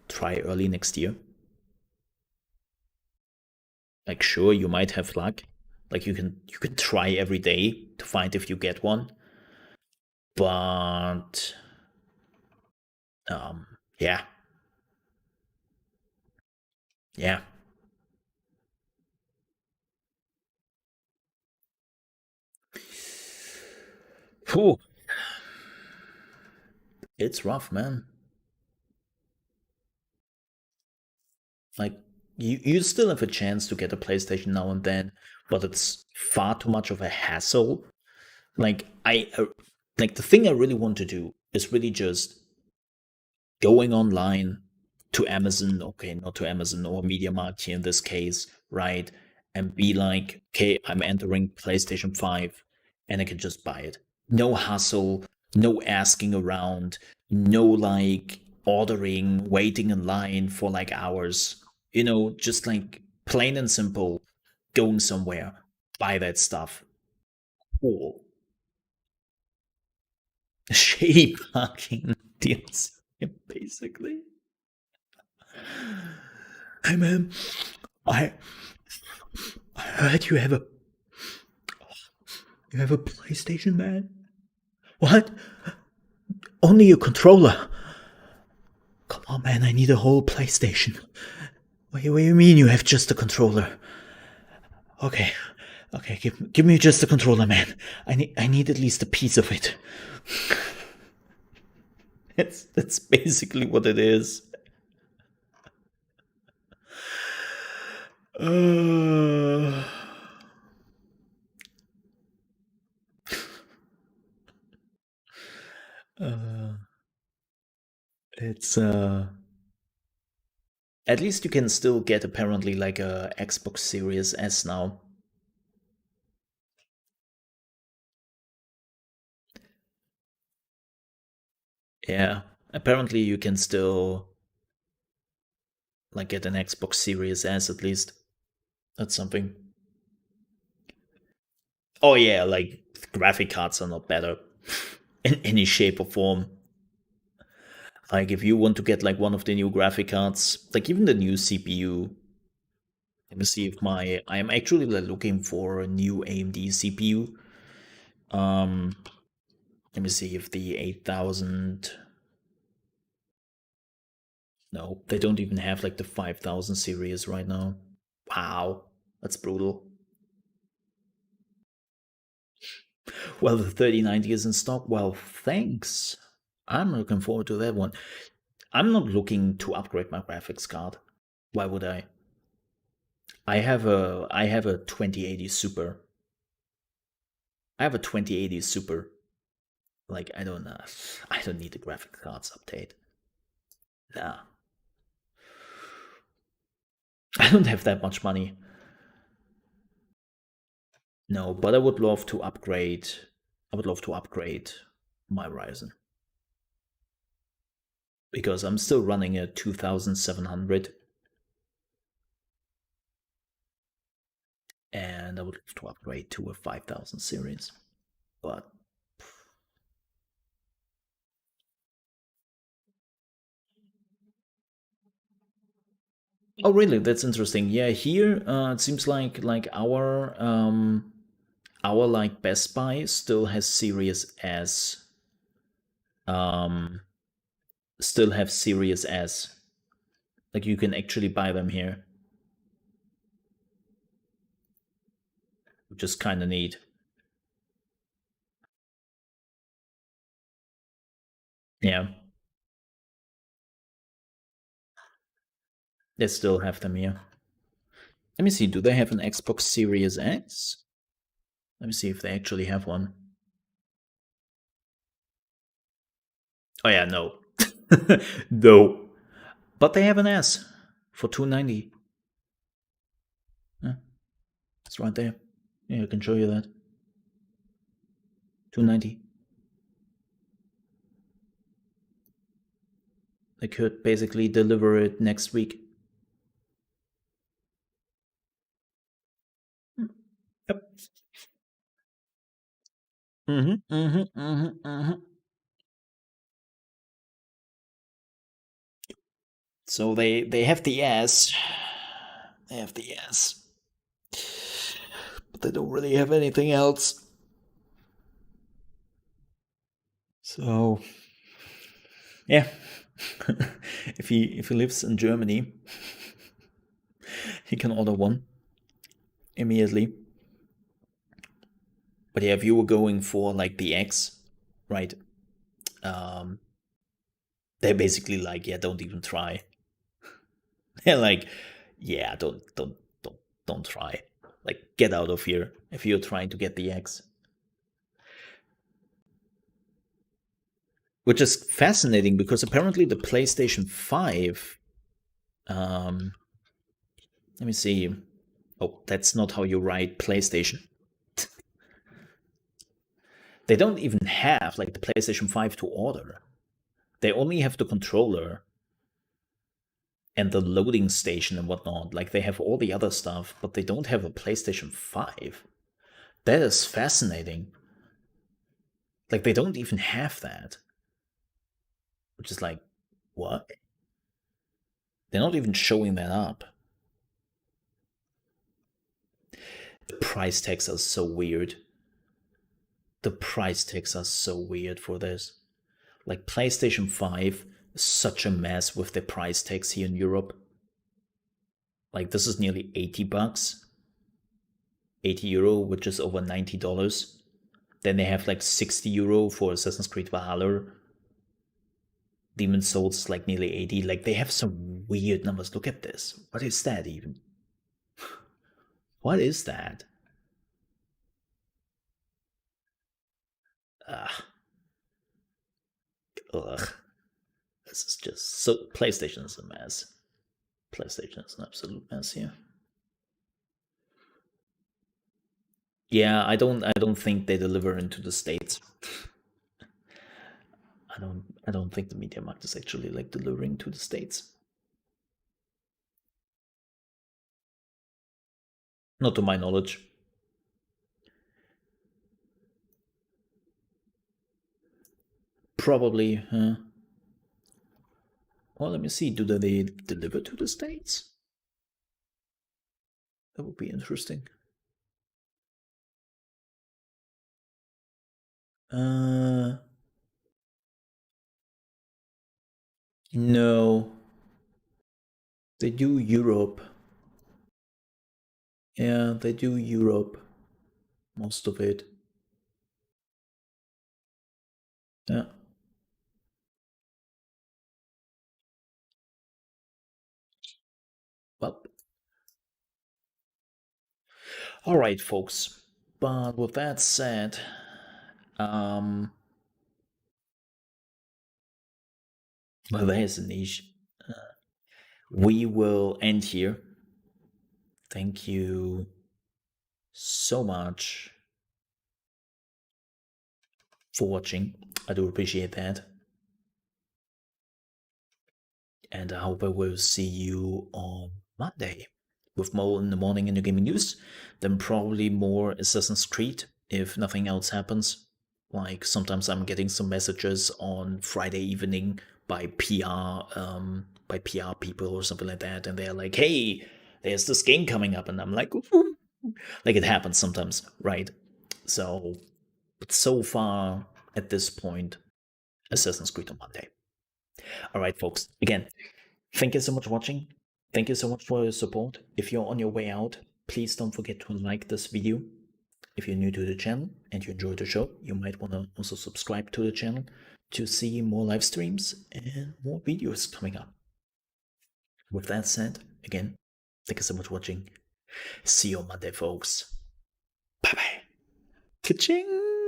try early next year. Like, sure, you might have luck. Like, you can try every day to find if you get one. But yeah. Yeah. Whew. It's rough, man. Like, you still have a chance to get a PlayStation now and then, but it's far too much of a hassle. Like, like the thing I really want to do is really just going online to Amazon, okay, not to Amazon or MediaMarkt here in this case, right? And be like, okay, I'm entering PlayStation 5 and I can just buy it. No hassle, No asking around, no like ordering, waiting in line for like hours. You know, just like plain and simple, going somewhere, buy that stuff. Cool. Shady parking deals, basically. Hey man, I heard you have a PlayStation, man. What? Only a controller? Come on, man, I need a whole PlayStation. What do you mean you have just a controller? Okay, give me just a controller, man. I need at least a piece of it. That's basically what it is. It's at least you can still get apparently like a Xbox Series S now. Yeah, apparently you can still like get an Xbox Series S at least. That's something. Oh yeah, like graphic cards are not better in any shape or form. Like if you want to get like one of the new graphic cards, like even the new CPU. Let me see if I am actually looking for a new AMD CPU. Let me see if the 8000. No, they don't even have like the 5000 series right now. Wow, that's brutal. Well, the 3090 is in stock. Well, thanks. I'm looking forward to that one. I'm not looking to upgrade my graphics card. Why would I? I have a 2080 Super. I have a 2080 Super. Like I don't need the graphic cards update. Nah. I don't have that much money. No, but I would love to upgrade. I would love to upgrade my Ryzen. Because I'm still running a 2700. And I would love to upgrade to a 5000 series. But oh really? That's interesting. Yeah, here it seems like our like Best Buy still has Series S. Still have Series S. Like you can actually buy them here, which is kind of neat. Yeah, they still have them here. Let me see. Do they have an Xbox Series X? Let me see if they actually have one. Oh yeah, no. No. But they have an S for $290. Yeah, it's right there. Yeah, I can show you that. $290. They could basically deliver it next week. Yep. So they have the S. They have the S. But they don't really have anything else. So yeah. if he lives in Germany, he can order one immediately. But yeah, if you were going for like the X, right? They're basically like, yeah, don't even try. They're like, yeah, don't try. Like, get out of here if you're trying to get the X. Which is fascinating because apparently the PlayStation 5. Let me see. Oh, that's not how you write PlayStation. They don't even have like the PlayStation 5 to order. They only have the controller and the loading station and whatnot. Like they have all the other stuff, but they don't have a PlayStation 5. That is fascinating. Like they don't even have that. Which is like, what? They're not even showing that up. The price tags are so weird. The price tags are so weird for this. Like PlayStation 5 is such a mess with the price tags here in Europe. Like this is nearly 80 bucks. 80 euro, which is over $90. Then they have like 60 euro for Assassin's Creed Valhalla. Demon's Souls is like nearly 80. Like they have some weird numbers. Look at this. What is that even? What is that? Ugh. This is just so. PlayStation is a mess. PlayStation is an absolute mess here. Yeah, I don't think they deliver into the States. I don't think the Media Markt is actually like delivering to the States. Not to my knowledge. Probably, huh? Well, let me see. Do they deliver to the States? That would be interesting. No. They do Europe. Yeah, they do Europe. Most of it. Yeah. Well. Alright, folks. But with that said, well, there's a niche. We will end here. Thank you so much for watching. I do appreciate that. And I hope I will see you on Monday with more in the morning in the gaming news. Then probably more Assassin's Creed if nothing else happens. Like sometimes I'm getting some messages on Friday evening by PR people or something like that, and they're like, "Hey, there's this game coming up," and I'm like, "Ooh." Like it happens sometimes, right? So, but so far at this point, Assassin's Creed on Monday. All right, folks. Again, thank you so much for watching. Thank you so much for your support. If you're on your way out, please don't forget to like this video. If you're new to the channel and you enjoyed the show, you might want to also subscribe to the channel to see more live streams and more videos coming up. With that said, again, thank you so much for watching. See you on Monday, folks. Bye-bye. Ka-ching!